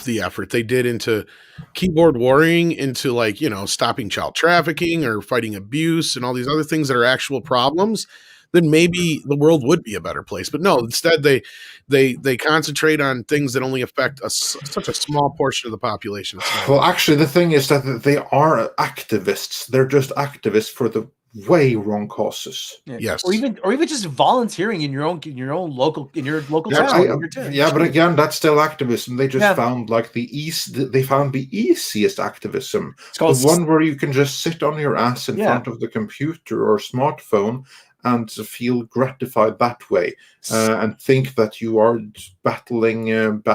the effort they did into keyboard warring, into stopping child trafficking or fighting abuse and all these other things that are actual problems, then maybe the world would be a better place. But no, instead they concentrate on things that only affect such a small portion of the population. Well, actually, the thing is that they are activists. They're just activists for the way wrong causes. Yes, or even just volunteering in your local town. But again, that's still activism. They just found they found the easiest activism. It's called the one where you can just sit on your ass in front of the computer or smartphone and feel gratified that way, and think that you are battling the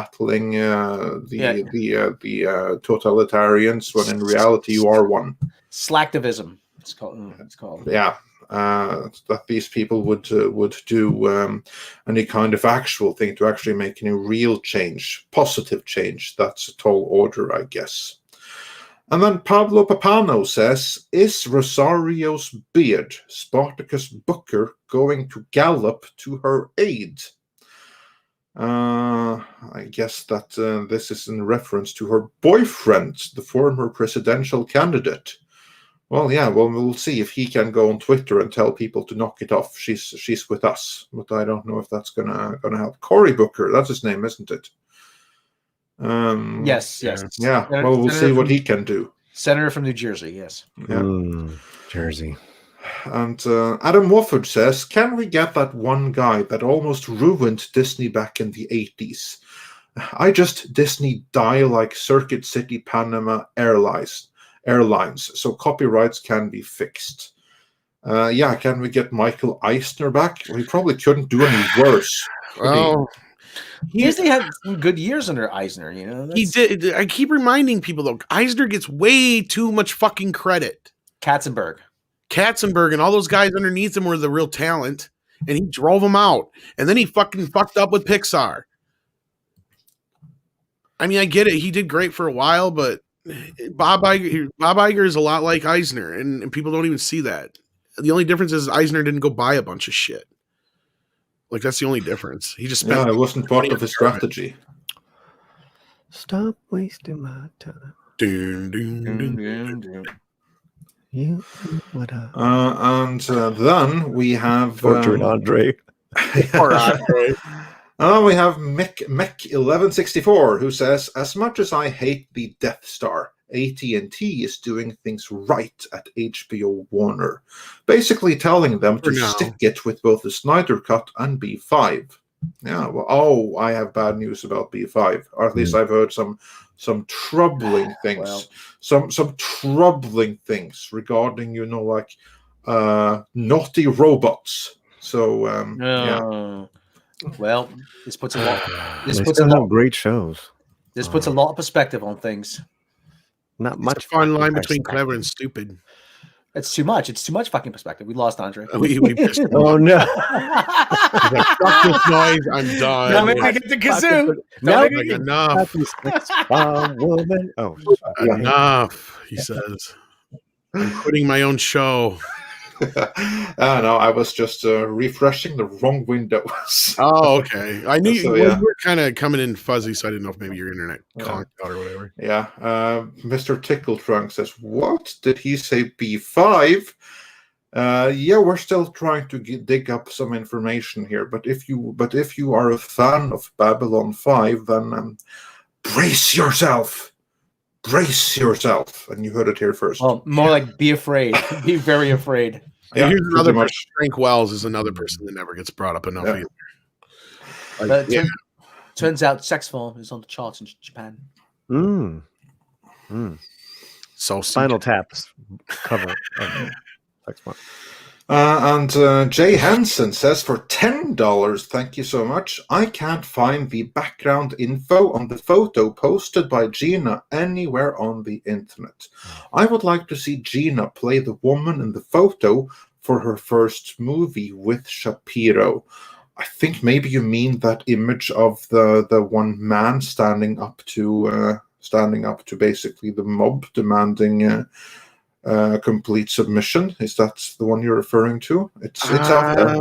totalitarians when in reality you are one. Slacktivism. It's called. Yeah, that these people would do any kind of actual thing to actually make any real change, positive change. That's a tall order, I guess. And then Pablo Papano says, is Rosario's beard Spartacus Booker going to gallop to her aid? I guess that this is in reference to her boyfriend, the former presidential candidate. Well, yeah, well, we'll see if he can go on Twitter and tell people to knock it off. She's with us, but I don't know if that's gonna help. Cory Booker, that's his name, isn't it? Yes. Yeah. Well, we'll see what he can do. Senator from New Jersey. Yes. Yeah. Jersey. And Adam Wofford says, can we get that one guy that almost ruined Disney back in the 80s? I just Disney die like Circuit City Panama Airlines, so copyrights can be fixed. Yeah, can we get Michael Eisner back? Well, he probably couldn't do any worse. Well, Disney had some good years under Eisner, you know. He did. I keep reminding people though, Eisner gets way too much fucking credit. Katzenberg and all those guys underneath him were the real talent, and he drove them out. And then he fucking fucked up with Pixar. I mean, I get it. He did great for a while, but Bob Iger is a lot like Eisner, and people don't even see that. The only difference is Eisner didn't go buy a bunch of shit. Like, that's the only difference. He just spent. Yeah, it wasn't part of his strategy. Stop wasting my time. Dun, dun, dun, dun, dun. You what up? And then we have Portrait Andre. Poor Andre. We have Mech1164 who says, as much as I hate the Death Star, AT&T is doing things right at HBO Warner, basically telling them to stick it with both the Snyder Cut and B5. Yeah, well, I have bad news about B5, or at least I've heard some troubling things, some troubling things regarding, you know, like naughty robots. So yeah. Well, this puts a lot. They still have great shows. This puts a lot of perspective on things. Not much. It's a fine line between clever and stupid. It's too much. It's too much fucking perspective. We lost Andre. We pissed him Oh off. no! Like, fuck this noise. I'm done. Now maybe I get the kazoo. Now Like, enough. Oh, Enough. He says. I'm quitting my own show. No, I was just refreshing the wrong windows. Oh, okay. I knew So, you yeah. were kind of coming in fuzzy, so I didn't know if maybe your internet conked out or whatever. Yeah, Mr. Tickle Trunk says, what did he say, B5? Yeah, we're still trying to dig up some information here, but if you are a fan of Babylon 5, then brace yourself. Brace yourself. And you heard it here first. Well, more like be afraid. Be very afraid. Yeah, here's another pretty person. Frank Wells is another person that never gets brought up enough either. Like, But turns out sex film is on the charts in Japan. So Spinal Tap's cover. Of Sex Film. And Jay Hansen says, for $10, thank you so much, I can't find the background info on the photo posted by Gina anywhere on the internet. I would like to see Gina play the woman in the photo for her first movie with Shapiro. I think maybe you mean that image of the one man standing up to basically the mob demanding complete submission. Is that the one you're referring to? It's out there.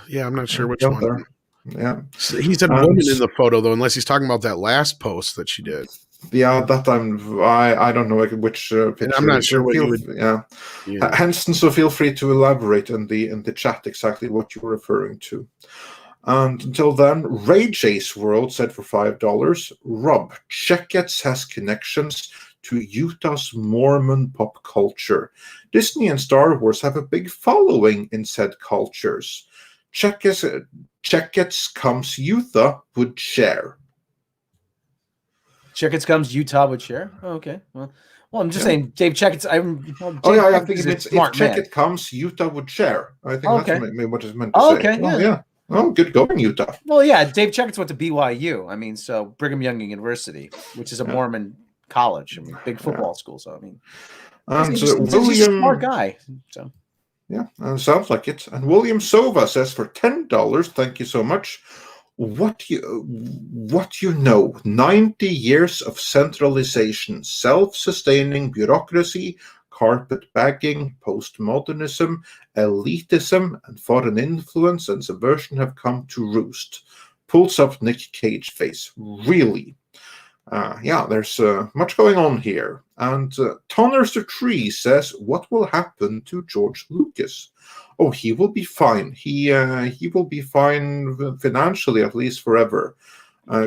Yeah, I'm not sure which Out one. there. Yeah, He said woman in the photo though, unless he's talking about that last post that she did. Yeah, that I don't know which picture. And I'm not sure what you would. Yeah. Henson, so feel free to elaborate in the chat exactly what you were referring to. And until then, Ray J's World said for $5, Rob, Checkets has connections to Utah's Mormon pop culture. Disney and Star Wars have a big following in said cultures. Checkets comes Utah would share. Checkets comes Utah would share. Oh, okay. Well, I'm just saying, Dave Checkets. I think it's if Checkett comes, Utah would share. I think that's what it's meant to say. Okay. Oh, yeah. Oh, good going, Utah. Well, yeah, Dave Checkets went to BYU. I mean, so Brigham Young University, which is a Mormon college. I mean, big football school. So I mean, And he's a smart guy. So Yeah, sounds like it. And William Sova says for $10, thank you so much. What you know, 90 years of centralization, self-sustaining bureaucracy, carpetbagging, postmodernism, elitism, and foreign influence and subversion have come to roost. Pulls up Nick Cage face. Really? Yeah, there's much going on here. And Tonners the Tree says, what will happen to George Lucas? Oh, he will be fine. He will be fine financially, at least forever.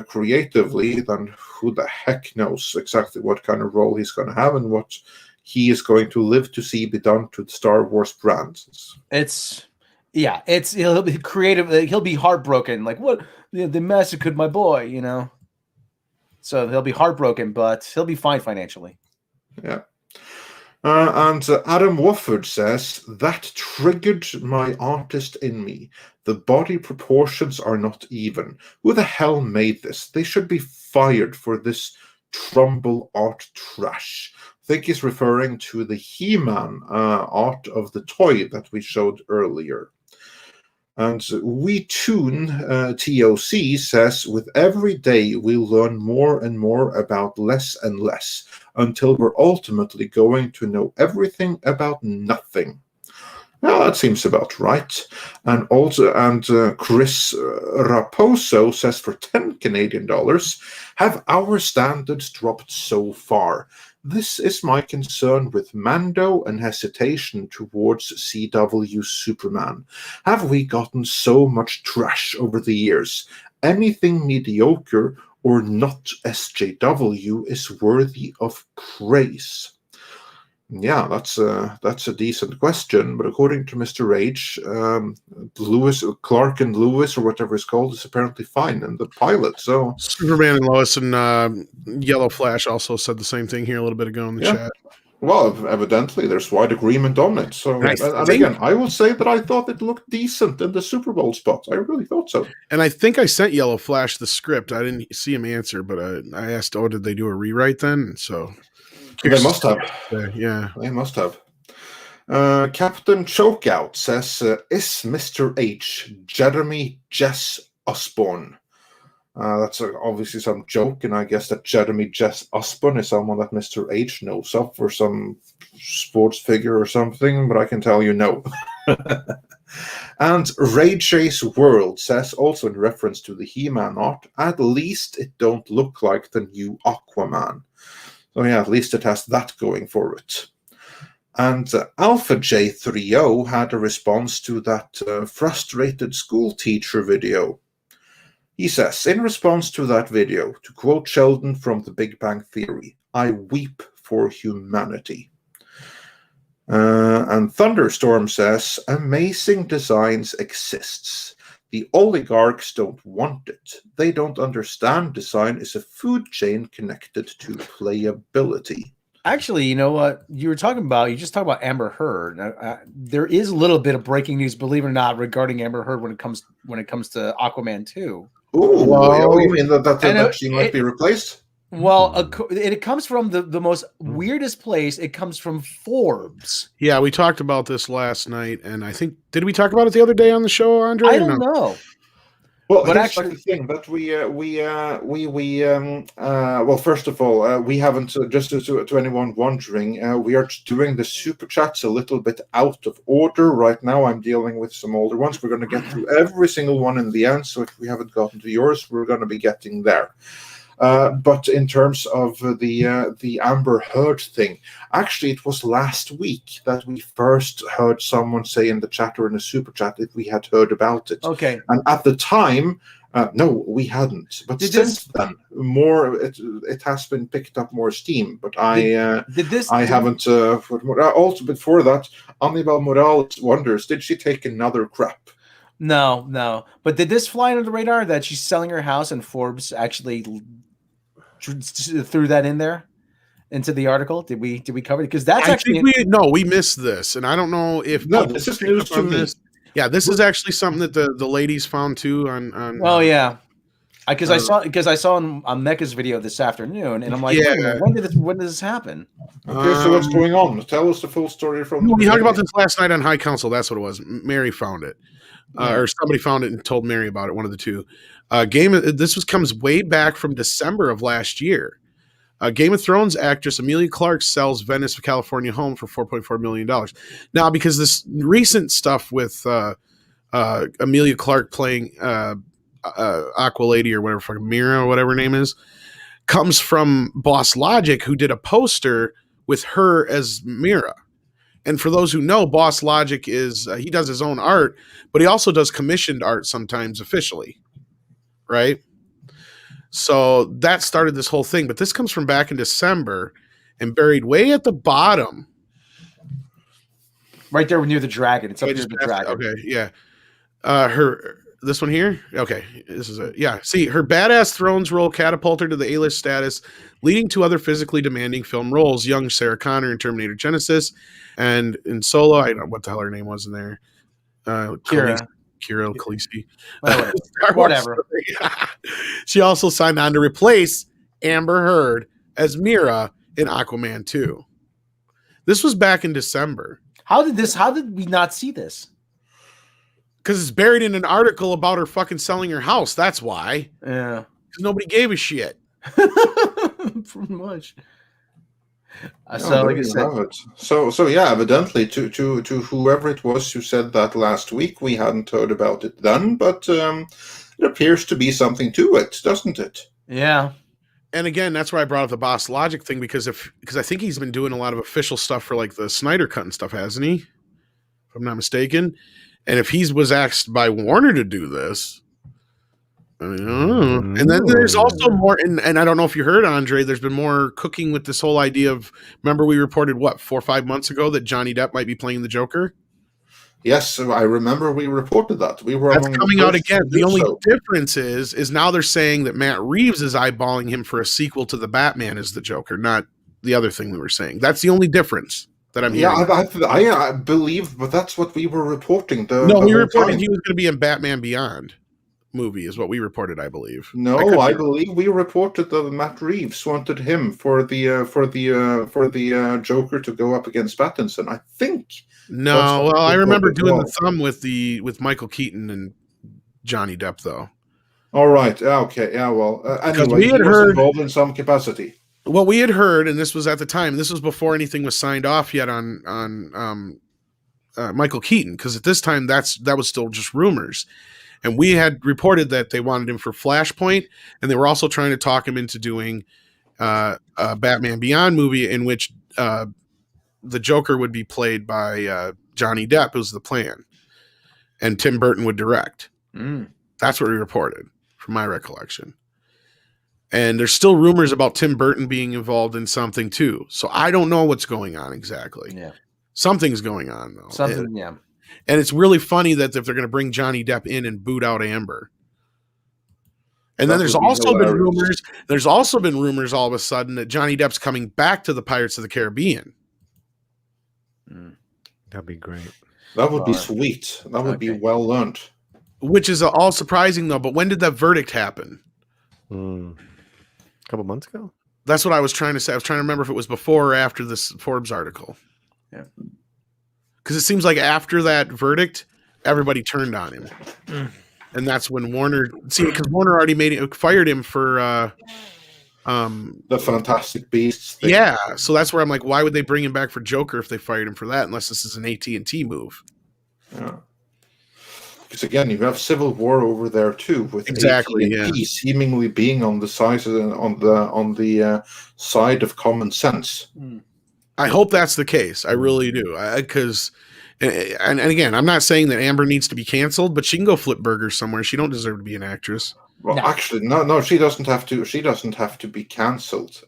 Creatively, then who the heck knows exactly what kind of role he's going to have and what he is going to live to see be done to the Star Wars brand. He'll be creative. He'll be heartbroken. Like, what? They massacred my boy, you know? So he'll be heartbroken, but he'll be fine financially. Yeah. And Adam Wofford says, that triggered my artist in me. The body proportions are not even. Who the hell made this? They should be fired for this Trumbull art trash. I think he's referring to the He-Man art of the toy that we showed earlier. And We Tune TOC says, with every day we learn more and more about less and less until we're ultimately going to know everything about nothing. Well, that seems about right. And Chris Raposo says, for $10 Canadian, have our standards dropped so far? This is my concern with Mando and hesitation towards CW Superman. Have we gotten so much trash over the years? Anything mediocre or not SJW is worthy of praise. Yeah, that's a decent question, but according to Mr. H, Clark and Lewis, or whatever it's called, is apparently fine in the pilot. So Superman and Lois and Yellow Flash also said the same thing here a little bit ago in the chat. Well, evidently there's wide agreement on it. So, and again, I will say that I thought it looked decent in the Super Bowl spot. I really thought so. And I think I sent Yellow Flash the script. I didn't see him answer, but I asked, "Oh, did they do a rewrite then?" So. They must have. Yeah. They must have. Captain Chokeout says, is Mr. H Jeremy Jess Osborne? That's obviously some joke, and I guess that Jeremy Jess Osborne is someone that Mr. H knows of for some sports figure or something, but I can tell you no. And Ray Chase World says, also in reference to the He-Man art, at least it don't look like the new Aquaman. So yeah, at least it has that going for it. And Alpha J30 had a response to that frustrated school teacher video. He says, in response to that video, to quote Sheldon from The Big Bang Theory, I weep for humanity. And Thunderstorm says, amazing designs exists. The oligarchs don't want it. They don't understand design is a food chain connected to playability. Actually, you know what you just talked about Amber Heard. There is a little bit of breaking news, believe it or not, regarding Amber Heard when it comes to Aquaman 2. Oh, you mean that she might be replaced? Well, it comes from the most weirdest place. It comes from Forbes. Yeah, we talked about this last night, and I think did we talk about it the other day on the show, Andre? I don't know. Well, but actually, the thing that well, first of all, we haven't just to anyone wondering, we are doing the super chats a little bit out of order right now. I'm dealing with some older ones. We're going to get through every single one in the end. So if we haven't gotten to yours, we're going to be getting there. But in terms of the Amber Heard thing, actually, it was last week that we first heard someone say in the chat or in the super chat if we had heard about it. Okay. And at the time, no, we hadn't. But since then, it has been picked up more steam. But I haven't. Also, before that, Anibal Morales wonders, did she take another crap? No. But did this fly under the radar that she's selling her house and Forbes actually threw that in there into the article? Did we cover it? Because that's we missed this, and I don't know if this is news to me. Yeah, this is actually something that the ladies found too on oh yeah. Because I saw on Mecca's video this afternoon, and I'm like, Yeah. wait a minute, when did this happen? Okay, so what's going on? Tell us the full story from. We talked about this last night on High Council. That's what it was. Mary found it, or somebody found it and told Mary about it. One of the two. Comes way back from December of last year. Game of Thrones actress Emilia Clarke sells Venice, California home for $4.4 million. Now, because this recent stuff with Emilia Clarke playing Aqua Lady or whatever, fucking Mira or whatever her name is, comes from Boss Logic, who did a poster with her as Mira. And for those who know, Boss Logic is he does his own art, but he also does commissioned art sometimes officially, right? So that started this whole thing. But this comes from back in December, and buried way at the bottom, right there near the dragon. It's up near the dragon. Okay, yeah. This one here? Okay, this is it. Yeah, see, her badass Thrones role catapulted her to the A-list status, leading to other physically demanding film roles. Young Sarah Connor in Terminator Genesis, and in Solo, I don't know what the hell her name was in there. Kira Khaleesi. Whatever. She also signed on to replace Amber Heard as Mira in Aquaman 2. This was back in December. How did we not see this? Because it's buried in an article about her fucking selling her house. That's why. Yeah. Because nobody gave a shit. Pretty much. Like I said. So yeah, evidently to whoever it was who said that last week, we hadn't heard about it then, but it appears to be something to it, doesn't it? Yeah. And again, that's why I brought up the Boss Logic thing, because I think he's been doing a lot of official stuff for like the Snyder Cut and stuff, hasn't he? If I'm not mistaken. And if he was asked by Warner to do this, I mean, I don't know. And then there's also more, and I don't know if you heard, Andre, there's been more cooking with this whole idea of, remember we reported, 4 or 5 months ago that Johnny Depp might be playing the Joker? Yes, I remember we reported that. That's coming out again. The only difference is now they're saying that Matt Reeves is eyeballing him for a sequel to the Batman as the Joker, not the other thing we were saying. That's the only difference that I'm hearing. Yeah, I believe, but that's what we were reporting. We reported he was going to be in Batman Beyond movie, is what we reported, I believe. No, I believe we reported that Matt Reeves wanted him for the Joker to go up against Pattinson. I think. No, well, I remember doing the thumb with Michael Keaton and Johnny Depp, though. All right. Okay. Yeah. Well, anyway, we had heard involved in some capacity. What we had heard, and this was at the time, this was before anything was signed off yet on Michael Keaton, because at this time that was still just rumors, and we had reported that they wanted him for Flashpoint, and they were also trying to talk him into doing a Batman Beyond movie in which the Joker would be played by Johnny Depp, was the plan, and Tim Burton would direct. That's what we reported, from my recollection. And there's still rumors about Tim Burton being involved in something too. So I don't know what's going on exactly. Yeah. Something's going on though. Yeah. And it's really funny that if they're going to bring Johnny Depp in and boot out Amber. And then there's also been rumors all of a sudden that Johnny Depp's coming back to the Pirates of the Caribbean. That'd be great. That would be sweet. That would be well learned. Which is all surprising though. But when did that verdict happen? A couple months ago. That's what I was trying to say. I was trying to remember if it was before or after this Forbes article. Yeah. Because it seems like after that verdict, everybody turned on him. And that's when Warner, because Warner already fired him for the Fantastic Beasts thing. Yeah. So that's where I'm like, why would they bring him back for Joker if they fired him for that, unless this is an AT&T move? Yeah. Because again, you have civil war over there too, with AT&T seemingly being on the side side of common sense. I hope that's the case. I really do. Because, and again, I'm not saying that Amber needs to be canceled, but she can go flip burgers somewhere. She don't deserve to be an actress. Well, actually, no, she doesn't have to. She doesn't have to be canceled.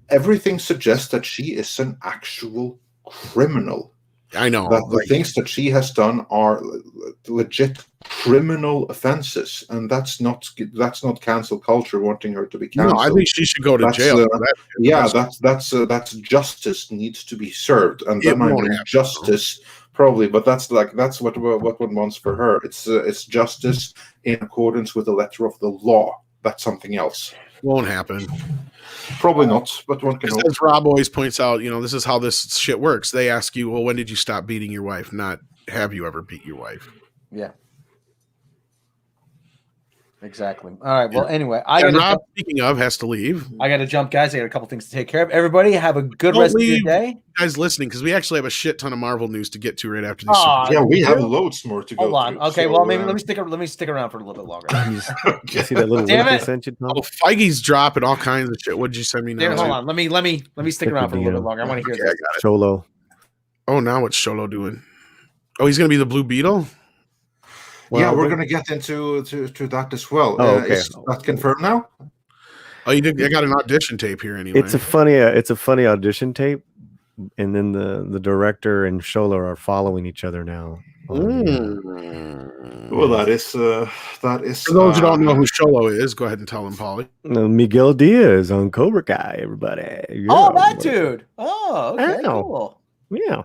Everything suggests that she is an actual criminal. I know that the things that she has done are legit criminal offenses, and that's not cancel culture wanting her to be canceled. No, I think she should go to jail. That's justice needs to be served, and then I mean justice Probably, but that's what one wants for her. It's justice in accordance with the letter of the law. That's something else. Won't happen. Probably not, but one can hope. As Rob always points out, this is how this shit works. They ask you, well, when did you stop beating your wife? Not have you ever beat your wife? Yeah. Exactly. All right. Well, anyway, Rob, speaking of, has to leave. I got to jump, guys. I got a couple things to take care of. Everybody, have a good rest of your day. Guys, listening, because we actually have a shit ton of Marvel news to get to right after this. Yeah, we have loads more to go. Hold on. Through, Okay. so, Well, maybe let me stick around for a little bit longer. You see that little Damn link I it. sent you, Tom? Oh, Feige's dropping all kinds of shit. What did you send me now? Damn, hold on. Let me stick around for a little bit longer. I want to hear this. I got it. Cholo. Oh, now what's Sholo doing? Oh, he's gonna be the Blue Beetle. Well, we're going to get into that as well. Oh, okay. Is that confirmed now? Oh, you did. I got an audition tape here anyway. It's a funny audition tape, and then the director and Sholo are following each other now. Well, that is. For those who don't know who Sholo is, go ahead and tell them, Paulie. Miguel Diaz on Cobra Kai. Everybody. Yeah, Oh, that dude. Oh, okay, Ow. cool. Yeah.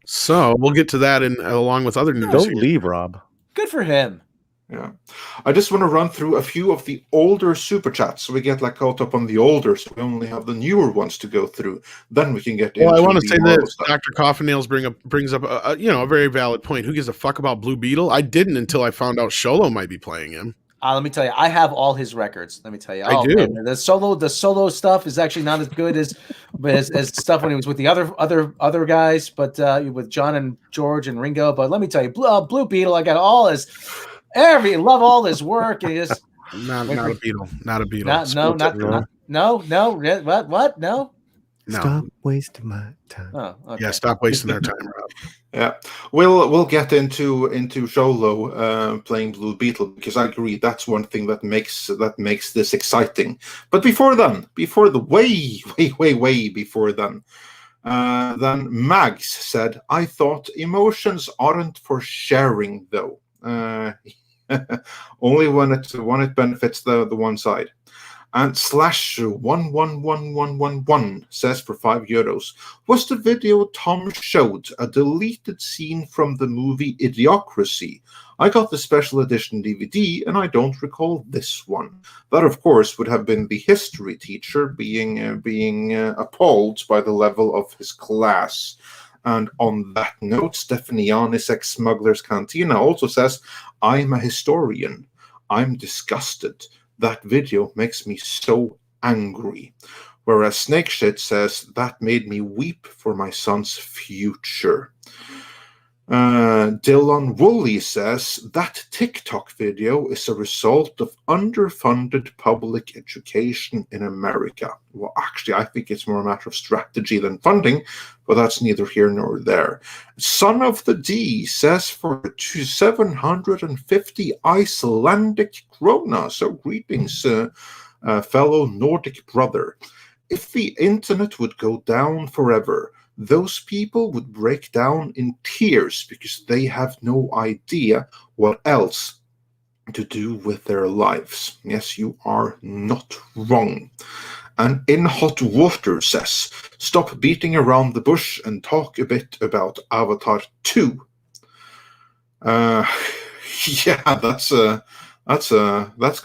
So we'll get to that along with other news. Don't here. leave, Rob. Good for him. Yeah, I just want to run through a few of the older super chats, so we get caught up on the older, so we only have the newer ones to go through. Then we can get. Well, I want to the say Marvel this: stuff. Dr. Coffinails brings up a very valid point. Who gives a fuck about Blue Beetle? I didn't until I found out Sholo might be playing him. Let me tell you, I have all his records. Let me tell you, I do. Man, the solo stuff is actually not as good as stuff when he was with the other guys, but with John and George and Ringo. But let me tell you, Blue Beetle, I got all his love all his work. And just not a Beetle, not a Beetle. What? No. Stop wasting my time. Oh, okay. Yeah, stop wasting our time, Rob. Yeah, we'll get into Sholo playing Blue Beetle, because I agree that's one thing that makes this exciting. But way before then, Mags said, "I thought emotions aren't for sharing, though. Only when it benefits the one side." And /111111 says for €5, "Was the video Tom showed a deleted scene from the movie Idiocracy? I got the special edition DVD and I don't recall this one." That, of course, would have been the history teacher being appalled by the level of his class. And on that note, Stephanianis ex-Smuggler's Cantina also says, "I'm a historian. I'm disgusted. That video makes me so angry." Whereas Snake Shit says, "That made me weep for my son's future." Dylan Woolley says, "That TikTok video is a result of underfunded public education in America." Well, actually, I think it's more a matter of strategy than funding, but that's neither here nor there. Son of the D says for 750 Icelandic krona. So greetings, fellow Nordic brother. "If the internet would go down forever, those people would break down in tears because they have no idea what else to do with their lives." Yes, you are not wrong. And In Hot Water says, "Stop beating around the bush and talk a bit about Avatar 2. Yeah, that's going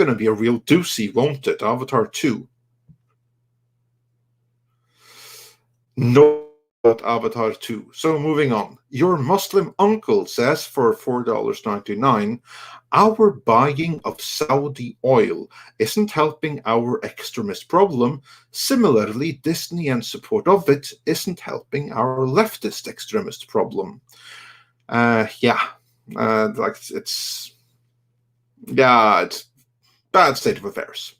to be a real doozy, won't it? Avatar 2. No. About Avatar 2. So moving on. Your Muslim uncle says for $4.99, "Our buying of Saudi oil isn't helping our extremist problem. Similarly, Disney and support of it isn't helping our leftist extremist problem." It's bad state of affairs.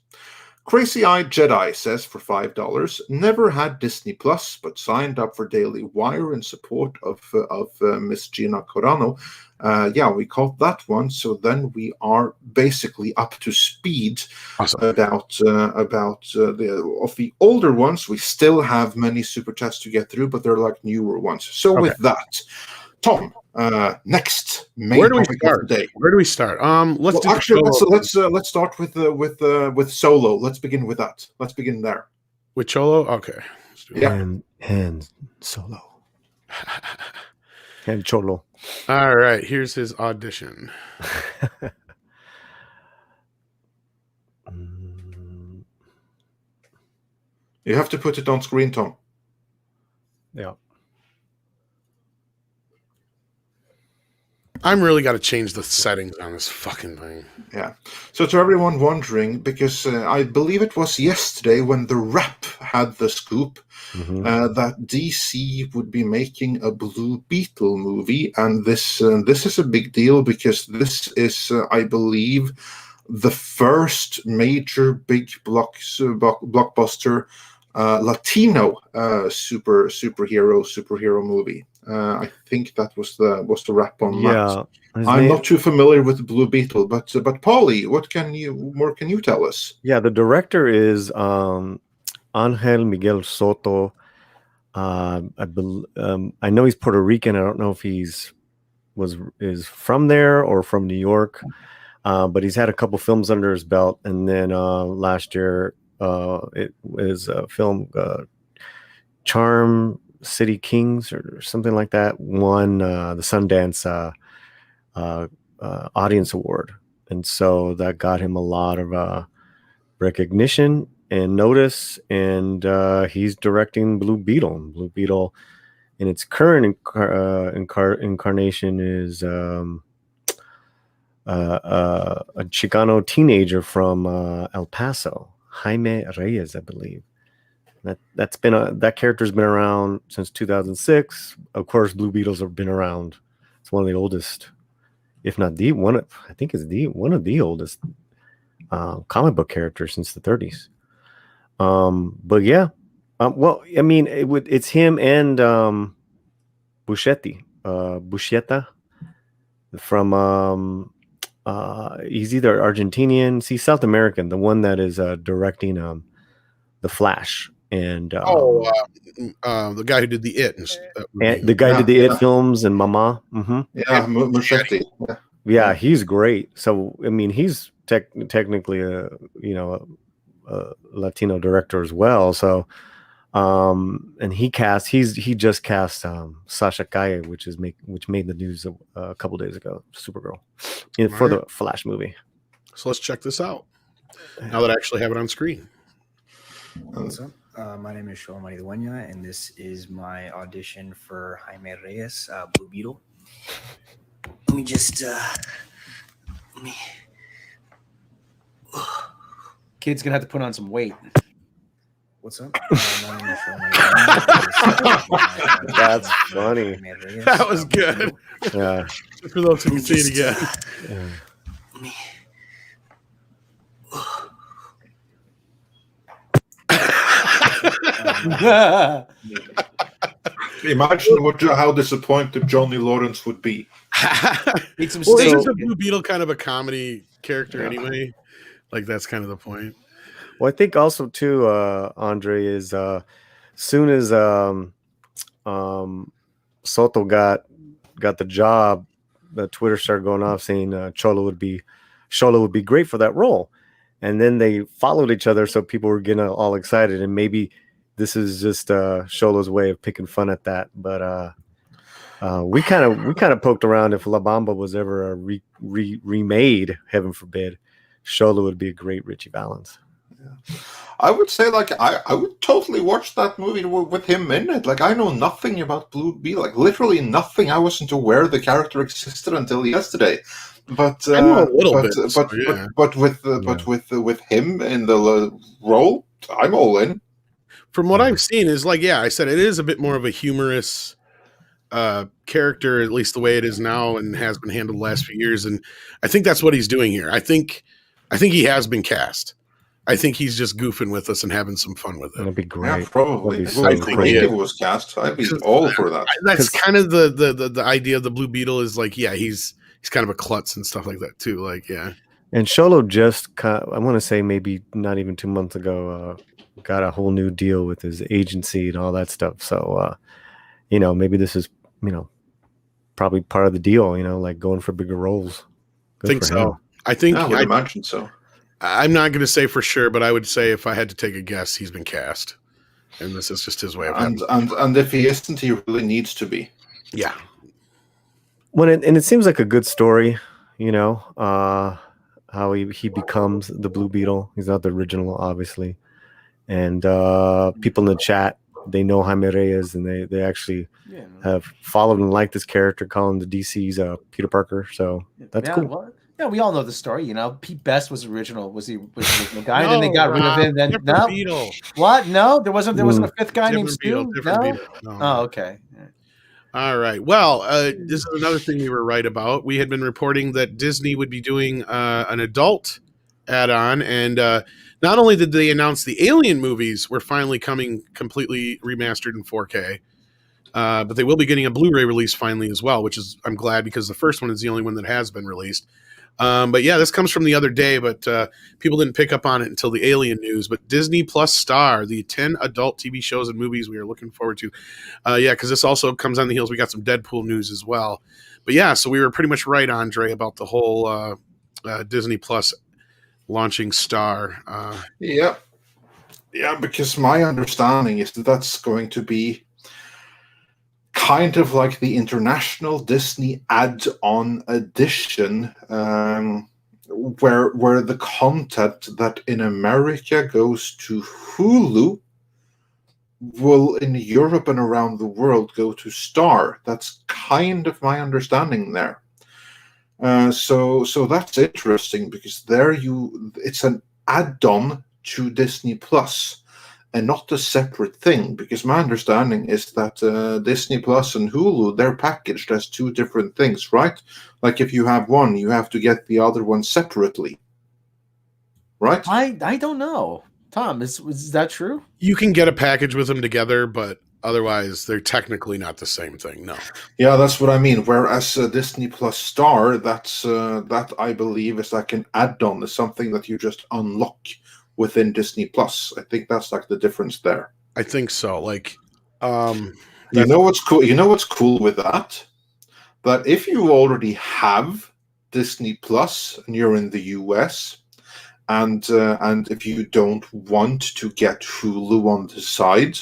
Crazy-Eyed Jedi says for $5, "Never had Disney Plus, but signed up for Daily Wire in support of Miss Gina Carano." We caught that one, so then we are basically up to speed. Awesome. About the older ones. We still have many super chats to get through, but they're like newer ones. So with that, Tom, next main Where do we topic start? of the day. Let's start with Solo. Let's begin with that. Let's begin there. With Cholo? Okay. Yeah. And Solo. And Cholo. All right, here's his audition. You have to put it on screen, Tom. Yeah. I'm really got to change the settings on this fucking thing. Yeah. So to everyone wondering, because I believe it was yesterday when The Wrap had the scoop that DC would be making a Blue Beetle movie, and this is a big deal because this is, I believe, the first major big blockbuster Latino superhero movie. I think that was the Wrap on that. I'm not too familiar with the Blue Beetle, but Paulie, what can you tell us? Yeah, the director is Angel Miguel Soto. I know he's Puerto Rican. I don't know if is from there or from New York, but he's had a couple films under his belt. And then last year, it was a film, Charm City Kings or something like that, won the Sundance Audience Award, and so that got him a lot of recognition and notice. And he's directing Blue Beetle. Blue Beetle, in its current incarnation, is a Chicano teenager from El Paso, Jaime Reyes, I believe. That character's been around since 2006. Of course, Blue Beetles have been around. It's one of the oldest, if not the one. I think it's one of the oldest comic book characters since the 30s. But yeah, well, I mean, it's him and Buscetta from he's either Argentinian, he's South American, the one that is directing The Flash. And the guy who did the It, and the guy who did the It films and Mama. Yeah, Muschetti. Yeah, he's great. So I mean, he's technically a Latino director as well. So and he just cast Sasha Calle, which made the news a couple days ago, Supergirl, for the Flash movie. So let's check this out now that I actually have it on screen. What's up? My name is Shoa Maridueña, and this is my audition for Jaime Reyes, Blue Beetle. Let me just, Kid's gonna have to put on some weight. What's up? My name is Shoa Maridueña. That's funny. That was good. Yeah. For those who can see it again. Imagine how disappointed Johnny Lawrence would be. Well, isn't the Blue Beetle kind of a comedy character anyway? Like, that's kind of the point. Well, I think also too, Andre, is soon as Soto got the job, Twitter started going off saying Cholo would be great for that role. And then they followed each other, so people were getting all excited. And maybe this is just Cholo's way of picking fun at that. But we kind of poked around if La Bamba was ever remade, heaven forbid, Cholo would be a great Richie Valens. Yeah. I would say, like, I would totally watch that movie with him in it. Like, I know nothing about Blue Beetle, like literally nothing. I wasn't aware the character existed until yesterday. But I know a little bit, but with him in the role, I'm all in. From what I've seen, is like, yeah, I said it is a bit more of a humorous character, at least the way it is now and has been handled the last few years. And I think that's what he's doing here. I think he has been cast. I think he's just goofing with us and having some fun with it. That'd be great. Yeah, probably. So I think he was cast. I'd be all for that. That's kind of the idea of the Blue Beetle is like, yeah, he's kind of a klutz and stuff like that too. Like, yeah. And Cholo just, I want to say maybe not even 2 months ago, got a whole new deal with his agency and all that stuff. So, maybe this is, probably part of the deal, like going for bigger roles. I think so. I think I would imagine so. I'm not going to say for sure, but I would say if I had to take a guess, he's been cast, and this is just his way of. And if he isn't, he really needs to be. Yeah. and it seems like a good story, you know, how he becomes the Blue Beetle. He's not the original, obviously, and people in the chat, they know Jaime Reyes, and they actually have followed and liked this character, calling the DC's Peter Parker. So that's cool. Well, yeah, we all know the story. You know, Pete Best was the original guy, and then they got rid of him. Then no, Beetle. What? No, there wasn't a fifth guy named Stu. Different No? Beetle. No. Oh, okay. All right. Well, this is another thing we were right about. We had been reporting that Disney would be doing an adult add-on, and not only did they announce the Alien movies were finally coming completely remastered in 4K, but they will be getting a Blu-ray release finally as well, which is I'm glad because the first one is the only one that has been released. But yeah, this comes from the other day, but people didn't pick up on it until the Alien news. But Disney Plus Star, the 10 adult TV shows and movies we are looking forward to. Yeah, because this also comes on the heels. We got some Deadpool news as well. But yeah, so we were pretty much right, Andre, about the whole Disney Plus launching Star. Yeah, because my understanding is that that's going to be kind of like the international Disney add-on edition, where the content that in America goes to Hulu will in Europe and around the world go to Star. That's kind of my understanding there. So that's interesting because it's an add-on to Disney Plus. And not a separate thing, because my understanding is that Disney Plus and Hulu, they're packaged as two different things, right? Like if you have one, you have to get the other one separately, right? I don't know. Tom, is that true? You can get a package with them together, but otherwise they're technically not the same thing. No. Yeah, that's what I mean. Whereas Disney Plus Star, that I believe is like an add-on, is something that you just unlock within Disney Plus. I think that's like the difference there. I think so. Like, you know what's cool? You know what's cool with that? That if you already have Disney Plus and you're in the US, and if you don't want to get Hulu on the side,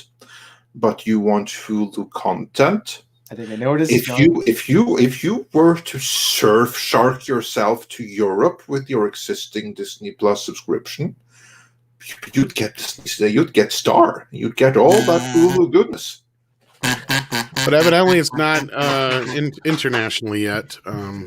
but you want Hulu content, I think I know what it is. If you were to surf shark yourself to Europe with your existing Disney Plus subscription, you'd get Star. You'd get all that Hulu goodness. But evidently it's not internationally yet,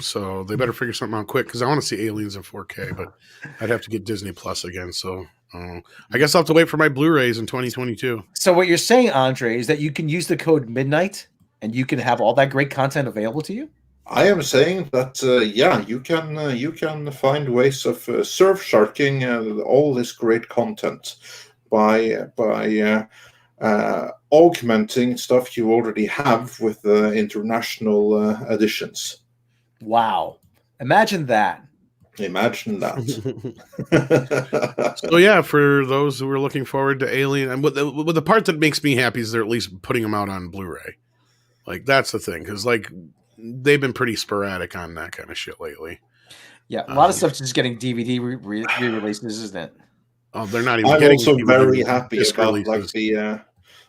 so they better figure something out quick because I want to see Aliens in 4K, but I'd have to get Disney Plus again. So I guess I'll have to wait for my Blu-rays in 2022. So what you're saying, Andre, is that you can use the code MIDNIGHT and you can have all that great content available to you? I am saying that you can find ways of surf sharking all this great content by augmenting stuff you already have with international editions. Wow! Imagine that. Imagine that. So yeah, for those who are looking forward to Alien, and the part that makes me happy is they're at least putting them out on Blu-ray. Like that's the thing, because like they've been pretty sporadic on that kind of shit lately. Yeah, a lot of stuff's just getting DVD re-releases, isn't it? Oh, they're not even. I'm getting also DVD very happy about releases.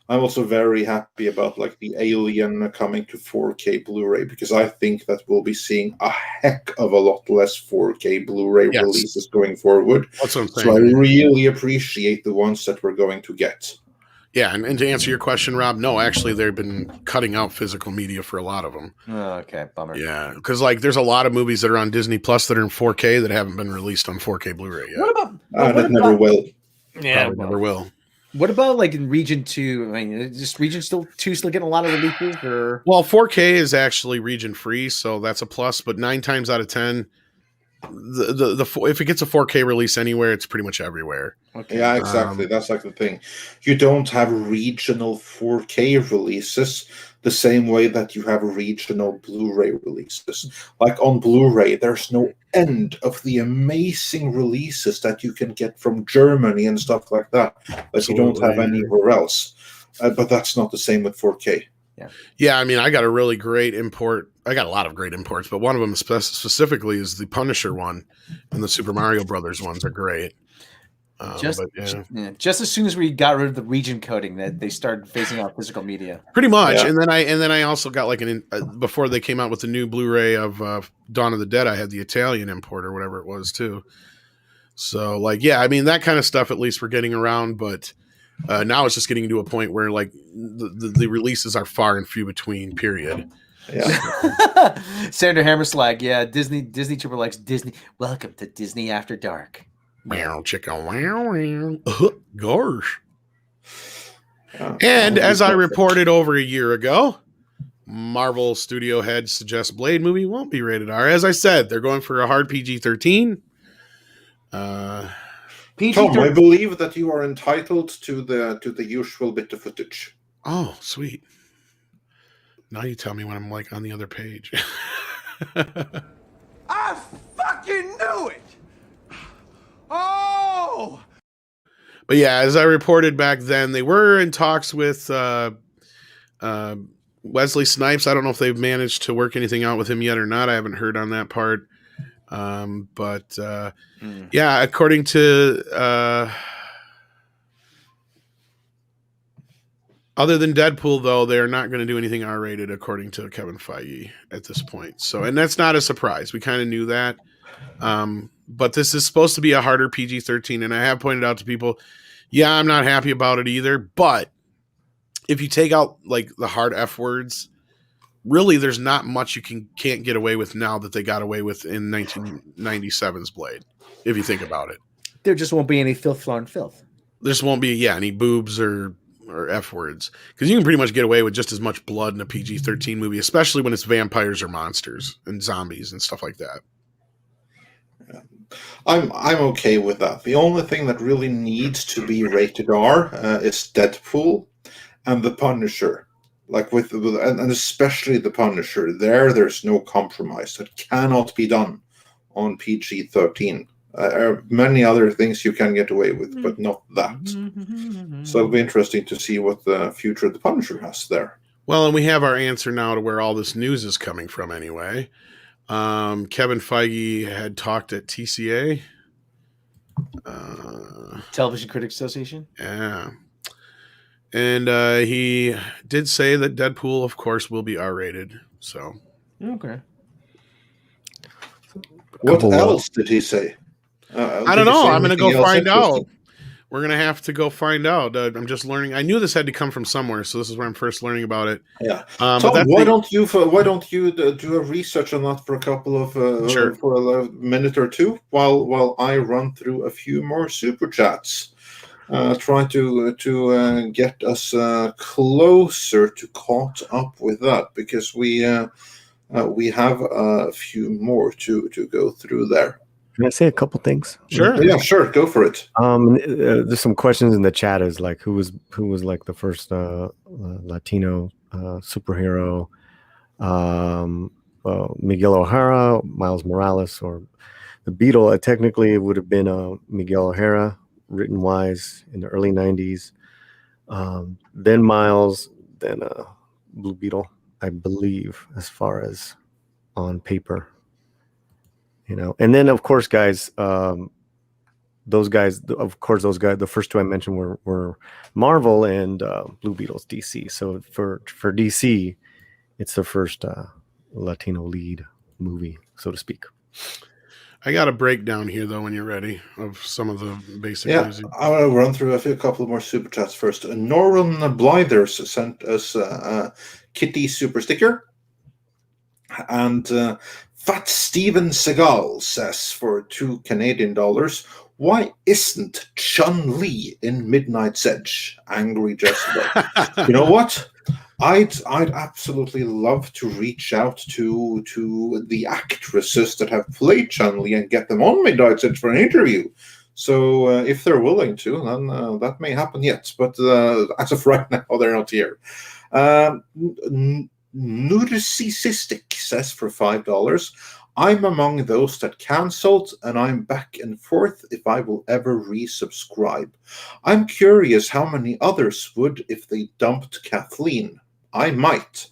I'm also very happy about like the Alien coming to 4K Blu-ray, because I think that we'll be seeing a heck of a lot less 4K Blu-ray releases going forward. That's what I'm saying. So I really appreciate the ones that we're going to get. Yeah, and to answer your question, Rob, no, actually, they've been cutting out physical media for a lot of them. Oh, okay, bummer. Yeah, because like there's a lot of movies that are on Disney Plus that are in 4K that haven't been released on 4K Blu-ray yet. What about? That never will. Yeah, probably never will. What about like in Region 2? I mean, is just Region 2 still getting a lot of releases? Or well, 4K is actually region free, so that's a plus. But 9 times out of 10, if it gets a 4K release anywhere, it's pretty much everywhere. Okay. Yeah, exactly. That's like the thing. You don't have regional 4K releases the same way that you have regional Blu-ray releases. Like on Blu-ray, there's no end of the amazing releases that you can get from Germany and stuff like that you don't have anywhere else. But that's not the same with 4K. Yeah, I mean, I got a really great import. I got a lot of great imports, but one of them specifically is the Punisher one, and the Super Mario Brothers ones are great. Just but yeah. just as soon as we got rid of the region coding, that they started phasing out physical media. Pretty much, Yeah. and then I also got like before they came out with the new Blu-ray of Dawn of the Dead. I had the Italian import or whatever it was too. So like, yeah, I mean that kind of stuff. At least we're getting around, but now it's just getting to a point where like the releases are far and few between. Period. Yeah. Senator Hammerslag, yeah, Disney Trooper likes Disney. Welcome to Disney After Dark. Meow, chicken, wow, gosh. And as I reported over a year ago, Marvel studio head suggests Blade movie won't be rated R. As I said, they're going for a hard PG-13. Tom, I believe that you are entitled to the usual bit of footage. Oh, sweet. Now you tell me when I'm like on the other page. I fucking knew it! Oh! But yeah, as I reported back then, they were in talks with Wesley Snipes. I don't know if they've managed to work anything out with him yet or not. I haven't heard on that part. Yeah, according to other than Deadpool, though, they're not going to do anything R-rated, according to Kevin Feige at this point. So, and that's not a surprise. We kind of knew that. But this is supposed to be a harder PG-13, and I have pointed out to people, yeah, I'm not happy about it either. But if you take out like the hard F words, really, there's not much you can't get away with now that they got away with in 1997's Blade. If you think about it, there just won't be any filth on filth. There just won't be any boobs or F words, because you can pretty much get away with just as much blood in a PG-13 movie, especially when it's vampires or monsters and zombies and stuff like that. I'm okay with that. The only thing that really needs to be rated R is Deadpool and the Punisher. Like and especially the Punisher. There's no compromise. That cannot be done on PG-13. Many other things you can get away with, but not that. So it'll be interesting to see what the future of the Punisher has there. Well, and we have our answer now to where all this news is coming from anyway. Kevin Feige had talked at TCA. Television Critics Association? Yeah. And he did say that Deadpool, of course, will be R-rated. So. Okay. What else did he say? I don't know. I'm going to go find out. We're going to have to go find out. I'm just learning. I knew this had to come from somewhere, so this is where I'm first learning about it. Yeah. Tom, why don't you do a research on that for a couple of for a minute or two while I run through a few more super chats, try to get us closer to caught up with that, because we have a few more to go through there. Can I say a couple things? Sure. Yeah, sure. Go for it. There's some questions in the chat. Is like who was like the first Latino superhero? Miguel O'Hara, Miles Morales, or the Beetle? Technically, it would have been Miguel O'Hara, written wise in the early '90s. Then Miles, then Blue Beetle, I believe, as far as on paper. And then of course, guys, the first two I mentioned were Marvel and Blue Beetle's DC. So for DC, it's the first Latino lead movie, so to speak. I got a breakdown here, though, when you're ready, of some of the basic news. I'll run through a couple more super chats first. Norman Blithers sent us a Kitty super sticker. And Fat Steven Seagal says for $2 Canadian, why isn't Chun-Li in Midnight's Edge? Angry Jessica. You know what? I'd absolutely love to reach out to the actresses that have played Chun-Li and get them on Midnight's Edge for an interview. So if they're willing to, then that may happen yet. But as of right now, they're not here. Narcissistic says for $5, I'm among those that cancelled, and I'm back and forth if I will ever resubscribe. I'm curious how many others would if they dumped Kathleen. I might.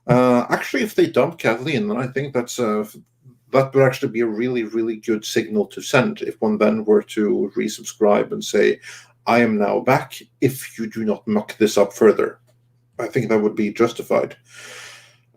Actually, if they dump Kathleen, then I think that's that would actually be a really, really good signal to send if one then were to resubscribe and say, I am now back if you do not muck this up further. I think that would be justified.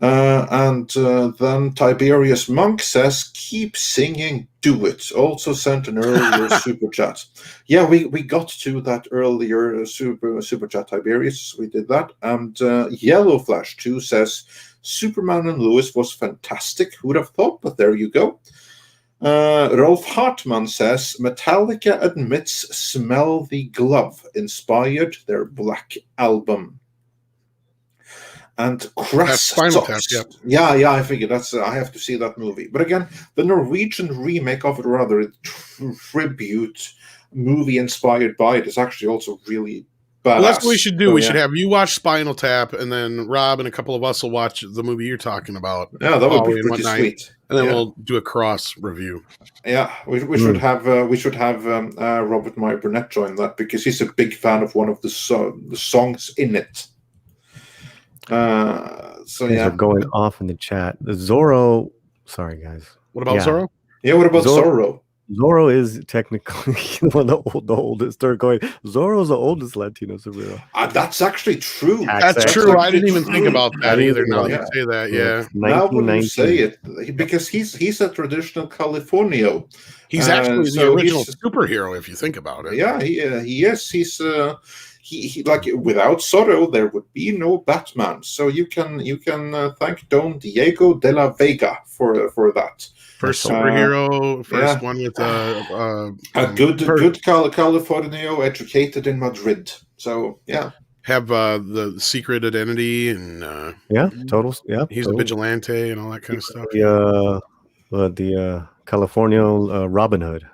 And then Tiberius Monk says, keep singing, do it. Also sent an earlier super chat. Yeah, we got to that earlier super chat, Tiberius. We did that. And Yellow Flash 2 says, Superman and Lewis was fantastic. Who'd have thought? But there you go. Rolf Hartmann says, Metallica admits Smell the Glove inspired their Black Album. And Crass Socks. Yeah, I figured that's. I have to see that movie. But again, the Norwegian remake of it, or rather, a tribute movie inspired by it, is actually also really badass. Well, that's what we should do. We should have you watch Spinal Tap, and then Rob and a couple of us will watch the movie you're talking about. Yeah, that would be pretty sweet. And then we'll do a cross review. Yeah, we should have Robert Meyer Burnett join that because he's a big fan of one of the songs in it. Are going off in the chat. The Zorro. Sorry, guys. What about Zorro? Yeah, what about Zorro? Zorro is technically one of the oldest. They're going. Zorro's the oldest Latino superhero. That's actually true. That's true. I didn't even think about that either. Now you say that, yeah. Now when you say it, because he's a traditional Californio. He's actually the original superhero, if you think about it. Yeah, he is. He's he like without Zorro there would be no Batman. So you can thank Don Diego de la Vega for that. First superhero, first one with a good Californio, educated in Madrid. So yeah, have the secret identity and he's a vigilante and all that kind of stuff. The California Robin Hood.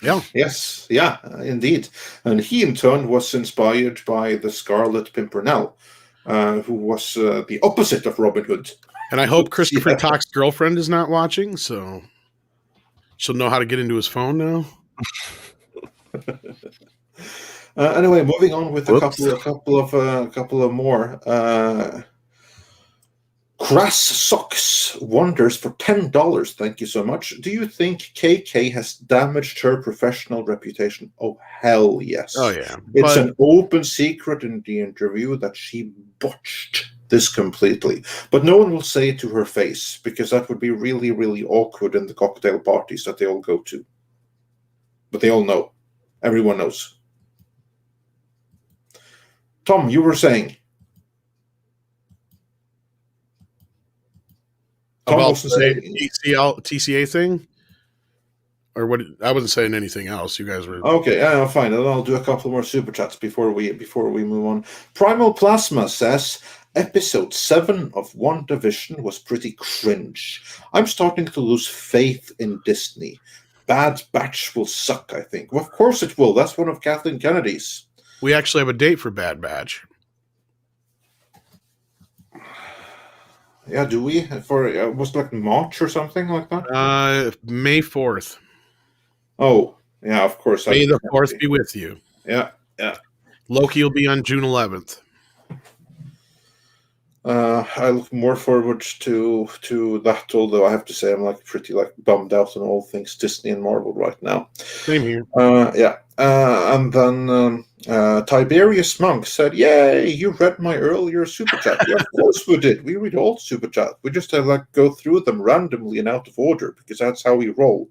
Yeah. Yes. Yeah. Indeed. And he, in turn, was inspired by the Scarlet Pimpernel, who was the opposite of Robin Hood. And I hope Christopher Tock's girlfriend is not watching, so she'll know how to get into his phone now. Anyway, moving on with a couple of more. Crass Socks wonders for $10. Thank you so much. Do you think KK has damaged her professional reputation? Oh, hell yes. Oh, yeah. It's an open secret in the interview that she botched this completely. But no one will say it to her face because that would be really, really awkward in the cocktail parties that they all go to. But they all know. Everyone knows. Tom, you were saying... About the TCA thing, or what? I wasn't saying anything else. You guys were okay. Fine. And I'll do a couple more super chats before we move on. Primal Plasma says episode 7 of WandaVision was pretty cringe. I'm starting to lose faith in Disney. Bad Batch will suck. I think. Well, of course it will. That's one of Kathleen Kennedy's. We actually have a date for Bad Batch. Yeah, do we? For was it like March or something like that? May 4th. Oh, yeah, of course. May the 4th be with you. Yeah. Loki will be on June 11th. I look more forward to that, although I have to say I'm pretty bummed out on all things Disney and Marvel right now. Same here. And then Tiberius Monk said, "Yay, you read my earlier super chat." Yeah, of course we did. We read all super chat. We just have go through them randomly and out of order because that's how we roll.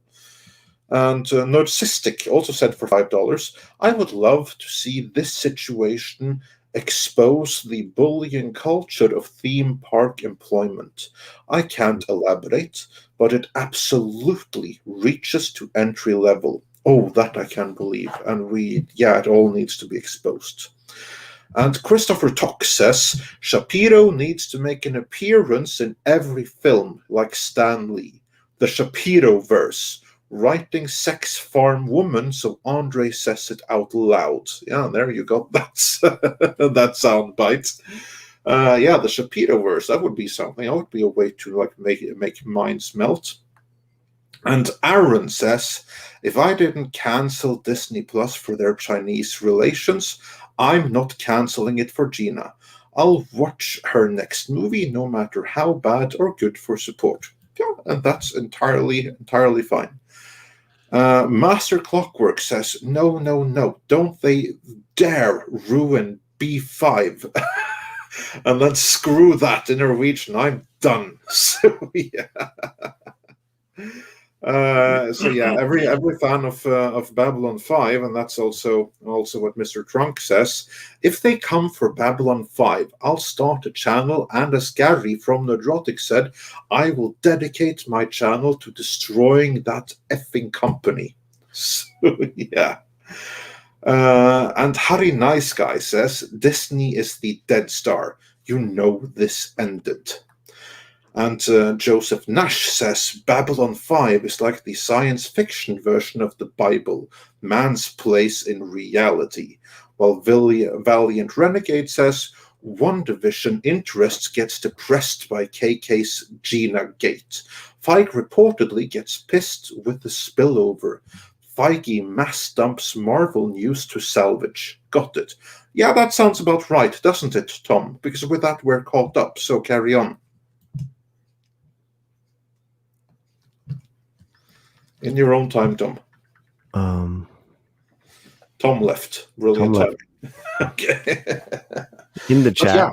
And Narcissistic also said for $5, "I would love to see this situation expose the bullying culture of theme park employment. I can't elaborate, but it absolutely reaches to entry level. Oh, that I can believe. And it all needs to be exposed." And Christopher Tock says, "Shapiro needs to make an appearance in every film like Stan Lee. The Shapiro-verse. Writing sex farm woman so Andre says it out loud." Yeah, there you go. That's that sound bite. The Shapiro-verse, that would be something. That would be a way to make minds melt. And Aaron says, "If I didn't cancel Disney Plus for their Chinese relations, I'm not canceling it for Gina. I'll watch her next movie no matter how bad or good for support." and that's entirely fine. Master Clockwork says, no, don't they dare ruin B5. And then screw that in Norwegian, I'm done. So yeah. Every fan of Babylon 5, and that's also what Mr. Trunk says, if they come for Babylon 5, I'll start a channel, and as Gary from Nerdrotic said, I will dedicate my channel to destroying that effing company. So yeah. And Harry Nice Guy says, Disney is the Dead Star. You know this ended. And Joseph Nash says, Babylon 5 is like the science fiction version of the Bible, man's place in reality. While Valiant Renegade says, WandaVision interests gets depressed by KK's Gina Gate. Feige reportedly gets pissed with the spillover. Feige mass dumps Marvel news to salvage. Got it. Yeah, that sounds about right, doesn't it, Tom? Because with that we're caught up, so carry on. In your own time, Tom. Tom left. Brilliant time. Okay. In the chat.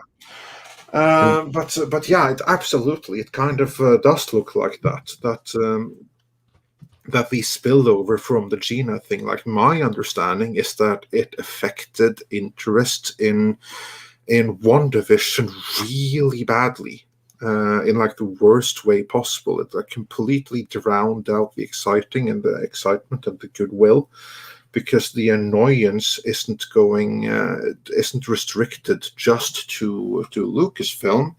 But yeah, it absolutely. It kind of does look like that. That the spillover from the Gina thing. Like, my understanding is that it affected interest in WandaVision really badly. In like the worst way possible. It like completely drowned out the excitement and the goodwill, because the annoyance isn't restricted just to Lucasfilm,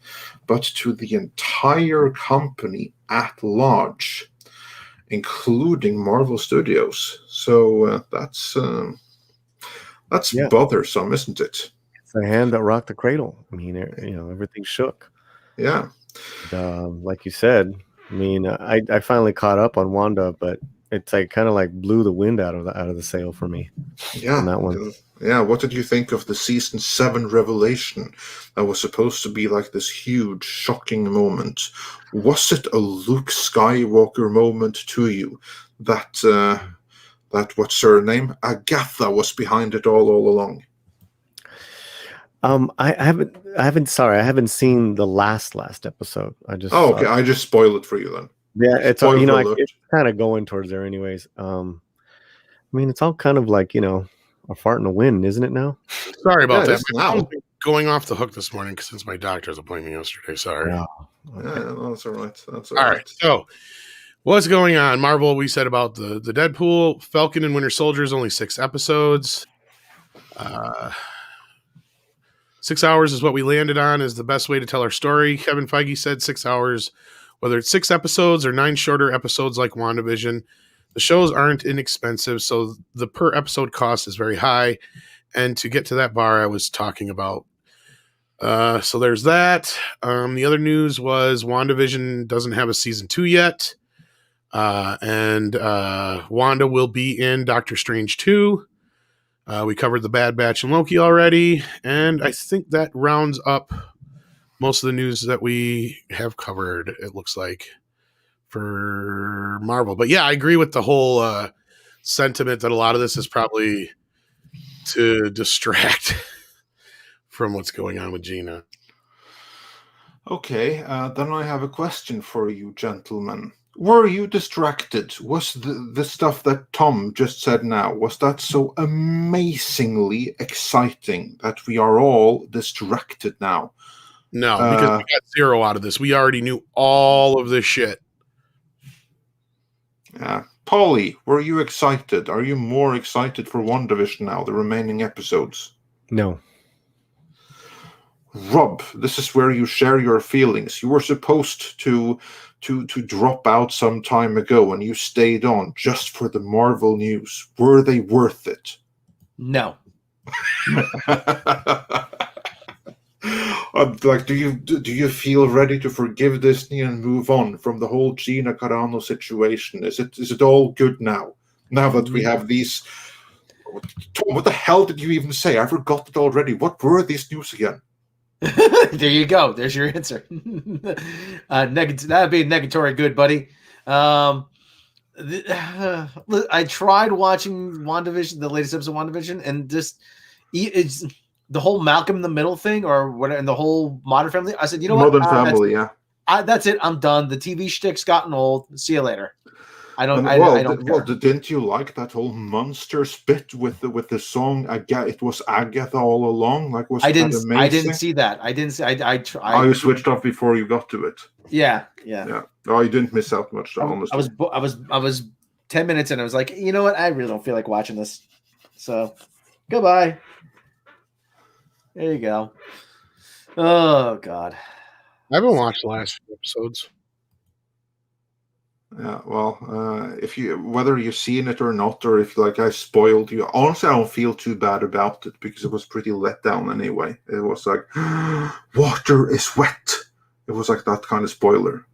but to the entire company at large, including Marvel Studios. So that's bothersome, isn't it? It's the hand that rocked the cradle. I mean, everything shook. Yeah. Like you said, I mean, I finally caught up on Wanda, but it's like kind of like blew the wind out of the sail for me. Yeah. On that one. Yeah. What did you think of the season 7 revelation that was supposed to be like this huge, shocking moment? Was it a Luke Skywalker moment to you? That what's her name? Agatha was behind it all along. I haven't seen the last episode. Okay. I just spoiled it for you then. Yeah, it's it's kind of going towards there anyways. I mean, it's all kind of like, a fart in the wind, isn't it now? Sorry about that. My phone's been going off the hook this morning since my doctor's appointment yesterday. Sorry. Yeah, that's all right. That's all right. So, what's going on? Marvel, we said about the Deadpool, Falcon and Winter Soldier is only 6 episodes. 6 hours is what we landed on is the best way to tell our story. Kevin Feige said 6 hours, whether it's 6 episodes or 9 shorter episodes like WandaVision. The shows aren't inexpensive, so the per episode cost is very high. And to get to that bar I was talking about. So there's that. The other news was WandaVision doesn't have a season 2 yet. And Wanda will be in Doctor Strange 2. We covered the Bad Batch and Loki already, and I think that rounds up most of the news that we have covered, it looks like, for Marvel. But yeah, I agree with the whole sentiment that a lot of this is probably to distract from what's going on with Gina. Okay, then I have a question for you, gentlemen. Were you distracted? Was the stuff that Tom just said now, was that so amazingly exciting that we are all distracted now? No, because we got 0 out of this. We already knew all of this shit. Yeah. Polly, were you excited? Are you more excited for WandaVision now, the remaining episodes? No. Rob, this is where you share your feelings. You were supposed to drop out some time ago, and you stayed on just for the Marvel news. Were they worth it? No. Like, do you feel ready to forgive Disney and move on from the whole Gina Carano situation? Is it all good now? Now that we have these, what the hell did you even say? I forgot it already. What were these news again? There you go. There's your answer. That'd be negatory good, buddy. I tried watching WandaVision, the latest episode of WandaVision, and just it's the whole Malcolm in the Middle thing, or whatever, and the whole Modern Family. I said, you know what? Modern Family, yeah. That's it. I'm done. The TV shtick's gotten old. See you later. I don't. Didn't you like that whole monsters bit with the song? It was Agatha all along. Like, was I that didn't. amazing? I didn't see that. I didn't see. I switched off before you got to it. Yeah. Oh, you didn't miss out much. Honestly, I was 10 minutes in. I was like, you know what? I really don't feel like watching this. So, goodbye. There you go. Oh God. I haven't watched the last few episodes. Yeah, well, whether you've seen it or not, or if like I spoiled you, honestly, I don't feel too bad about it because it was pretty let down anyway. It was like, water is wet. It was like that kind of spoiler.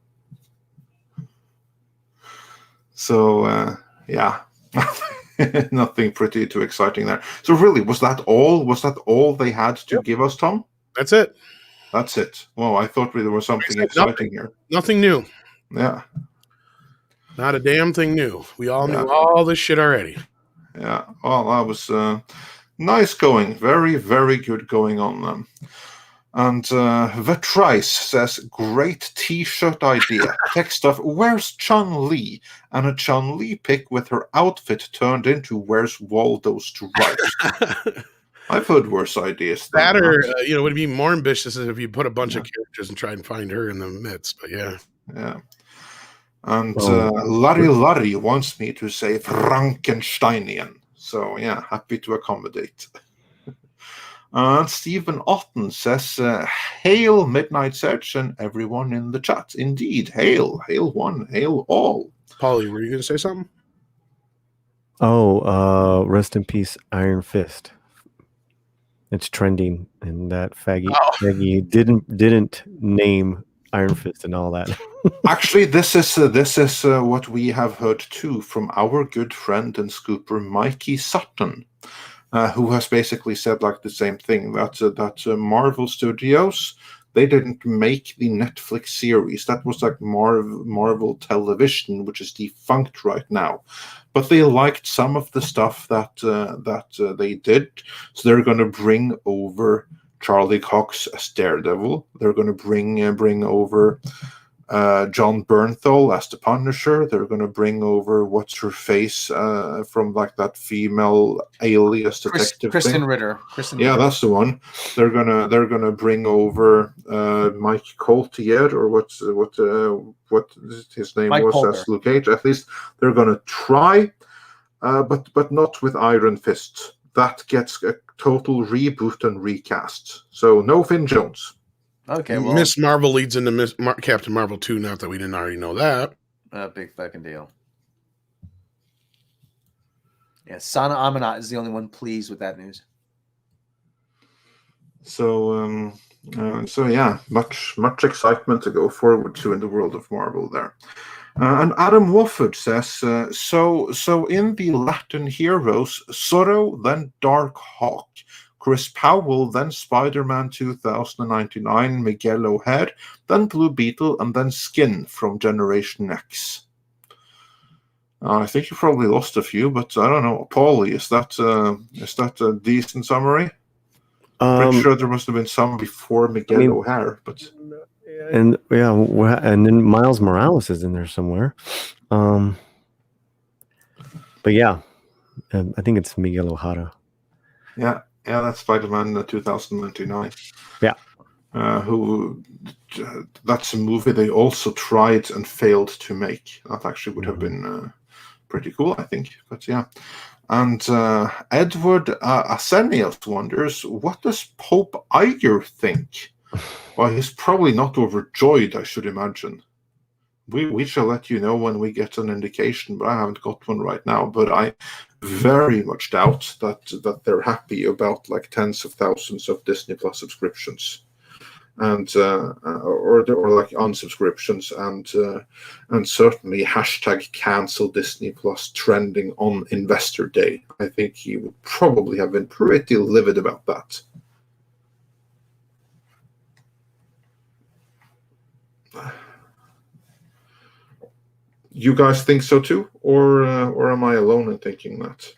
So, yeah, nothing pretty too exciting there. So really, was that all? Was that all they had to give us, Tom? That's it. That's it. Well, I thought there was something exciting here. Nothing new. Yeah. Not a damn thing new. We all knew all this shit already. Yeah. Well, that was nice going. Very, very good going on them. And Vetrice says, great t-shirt idea. Text of, where's Chun-Li? And a Chun-Li pic with her outfit turned into where's Waldo's stripes. I've heard worse ideas. That or, it would be more ambitious if you put a bunch of characters and try and find her in the midst. But yeah. Yeah. And Larry wants me to say Frankensteinian. So, yeah, happy to accommodate. And Stephen Otten says, hail Midnight's Edge and everyone in the chat. Indeed, hail one, hail all. Paulie, were you going to say something? Oh, rest in peace, Iron Fist. It's trending, and that faggy didn't name Iron Fist and all that. Actually, this is what we have heard too from our good friend and scooper Mikey Sutton, who has basically said like the same thing, that Marvel Studios, they didn't make the Netflix series. That was like Marvel Television, which is defunct right now. But they liked some of the stuff that they did, so they're going to bring over Charlie Cox as Daredevil. They're going to bring over John Bernthal as the Punisher. They're going to bring over what's her face from like that female alias detective Kristen thing. Ritter. That's the one. They're gonna bring over Mike Coltier, or what his name Mike was Colter. as Luke Cage. At least they're gonna try, but not with Iron Fist. That gets a total reboot and recast. So no Finn Jones. Okay, well, Miss Marvel leads into Captain Marvel 2, not that we didn't already know that. Big fucking deal. Yeah, Sana Amanat is the only one pleased with that news. So yeah, much excitement to go forward to in the world of Marvel there. And Adam Wofford says, so in the Latin heroes, Zorro, then Dark Hawk, Chris Powell, then Spider-Man 2099, Miguel O'Hare, then Blue Beetle, and then Skin from Generation X. I think you probably lost a few, but I don't know. Paulie, is that a decent summary? Pretty sure there must have been some before Miguel O'Hare, but and then Miles Morales is in there somewhere. But yeah, I think it's Miguel O'Hara. Yeah, that's Spider-Man 2099. Yeah. That's a movie they also tried and failed to make. That actually would have been pretty cool, I think. But yeah. And Edward Asenius wonders, what does Pope Iger think? Well, he's probably not overjoyed, I should imagine. We shall let you know when we get an indication, but I haven't got one right now. But I very much doubt that they're happy about like tens of thousands of Disney Plus subscriptions, and or like unsubscriptions, and certainly hashtag cancel Disney Plus trending on Investor Day. I think he would probably have been pretty livid about that. You guys think so too, or am I alone in thinking that?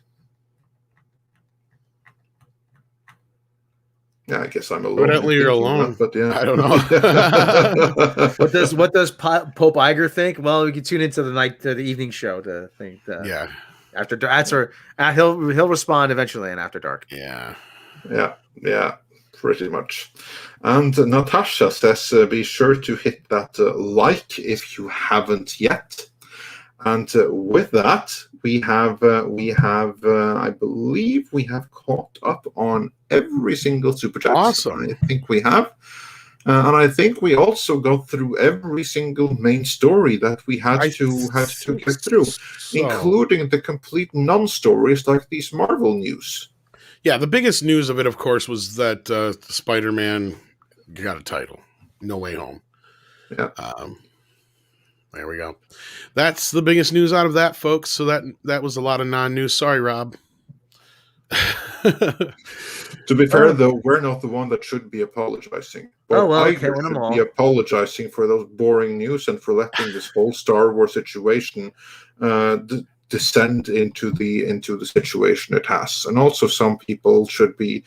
Yeah, I guess I'm alone. Evidently, you're alone. That, but yeah, I don't know. What does Pope Iger think? Well, we can tune into the evening show to think. Yeah. After answer, he'll respond eventually in After Dark. Yeah. Pretty much. And Natasha says, be sure to hit that like if you haven't yet. And with that, we have, I believe we have caught up on every single super chat. Awesome. I think we have. And I think we also got through every single main story that we had to get through, including the complete non-stories like these Marvel news. Yeah, the biggest news of it, of course, was that Spider-Man got a title, No Way Home. Yeah. There we go. That's the biggest news out of that, folks. So that was a lot of non-news. Sorry, Rob. To be fair, though, we're not the one that should be apologizing. But okay, should be apologizing for those boring news and for letting this whole Star Wars situation descend into the situation it has. And also, some people should be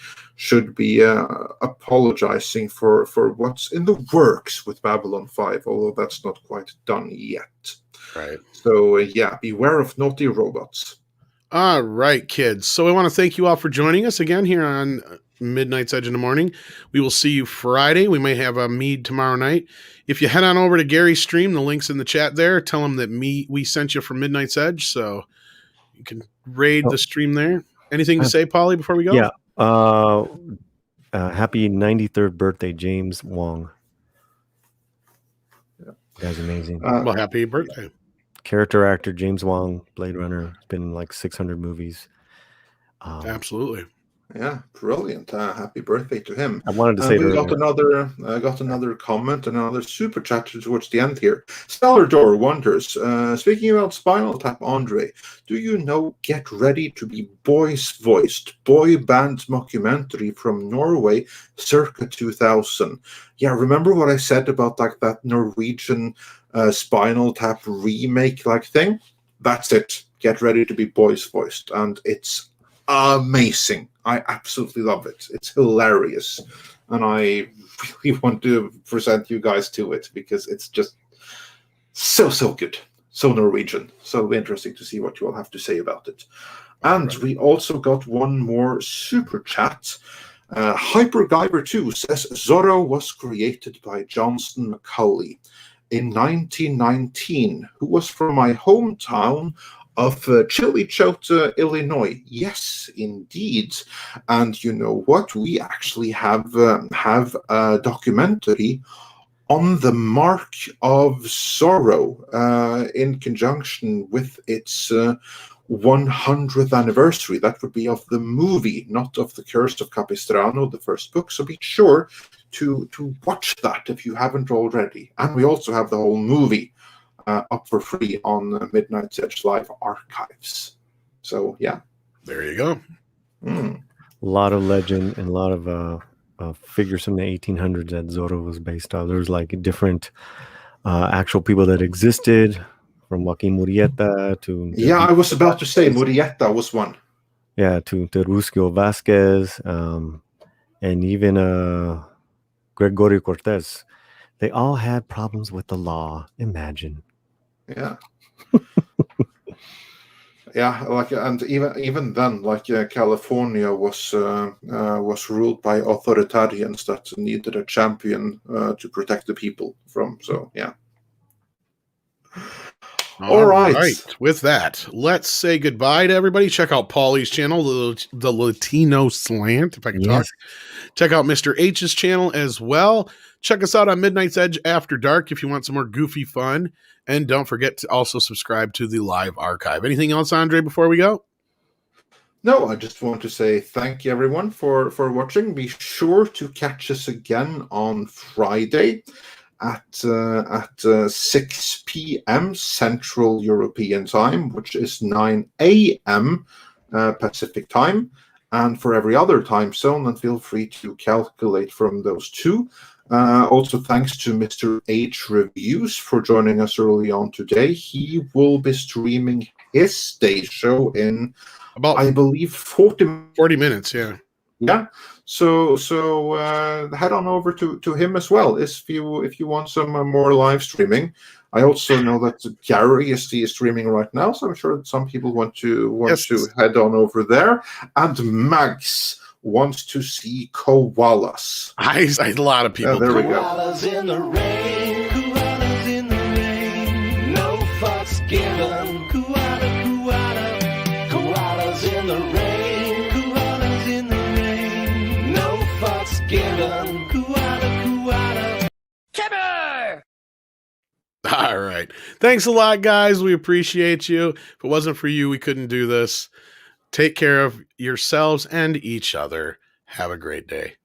apologizing for what's in the works with Babylon 5, although that's not quite done yet. Right. So beware of naughty robots. All right, kids. So I want to thank you all for joining us again here on Midnight's Edge in the morning. We will see you Friday. We may have a mead tomorrow night. If you head on over to Gary's stream, the link's in the chat there. Tell him that we sent you from Midnight's Edge, so you can raid the stream there. Anything to say, Paulie, before we go? Yeah. Happy 93rd birthday, James Wong. That's amazing. Well, happy birthday. Character actor James Wong, Blade Runner. It's been in like 600 movies. Absolutely. Yeah, brilliant. Happy birthday to him. I wanted to say we got another comment and another super chat towards the end here. Stellar Door wonders, speaking about Spinal Tap, Andre, do you know Get Ready to Be Boys Voiced, boy band mockumentary from Norway circa 2000? Yeah, remember what I said about like that Norwegian Spinal Tap remake like thing? That's it. Get Ready to Be Boys Voiced, and it's amazing. I absolutely love it. It's hilarious, and I really want to present you guys to it because it's just so good, so Norwegian. So interesting to see what you all have to say about it. And we also got one more super chat. Hyper Guyver 2 says Zorro was created by Johnston McCulley in 1919, who was from my hometown of Chillicothe, Illinois. Yes, indeed. And you know what? We actually have a documentary on the Mark of Zorro in conjunction with its 100th anniversary. That would be of the movie, not of The Curse of Capistrano, the first book. So be sure to watch that if you haven't already. And we also have the whole movie up for free on Midnight's Edge Live archives. So yeah, there you go. A lot of legend and a lot of figures from the 1800s that Zorro was based on. There's like different actual people that existed, from Joaquin Murrieta to I was about to say Murrieta was one. Yeah, to Ruscio Vasquez, and even Gregorio Cortez. They all had problems with the law. Imagine. Yeah. Yeah, like, and even then, like California was ruled by authoritarians that needed a champion to protect the people from. So yeah. All right. With that, let's say goodbye to everybody. Check out Paulie's channel, the Latino Slant, if I can talk. Check out Mr. H's channel as well. Check us out on Midnight's Edge After Dark if you want some more goofy fun. And don't forget to also subscribe to the live archive. Anything else, Andre, before we go? No, I just want to say thank you, everyone, for watching. Be sure to catch us again on Friday at 6 p.m. Central European Time, which is 9 a.m. Pacific Time. And for every other time zone, then feel free to calculate from those two. Also, thanks to Mr. H Reviews for joining us early on today. He will be streaming his stage show in about, I believe, 40 minutes. Yeah. Yeah. So head on over to him as well if you want some more live streaming. I also know that Gary is streaming right now, so I'm sure that some people want to head on over there. And Max wants to see koalas. A lot of people. There we go. Koalas in the rain, koalas in the rain, no fucks given. Koalas in the rain, koalas in the rain, no fucks given. Koala. Kibber! All right. Thanks a lot, guys. We appreciate you. If it wasn't for you, we couldn't do this. Take care of yourselves and each other. Have a great day.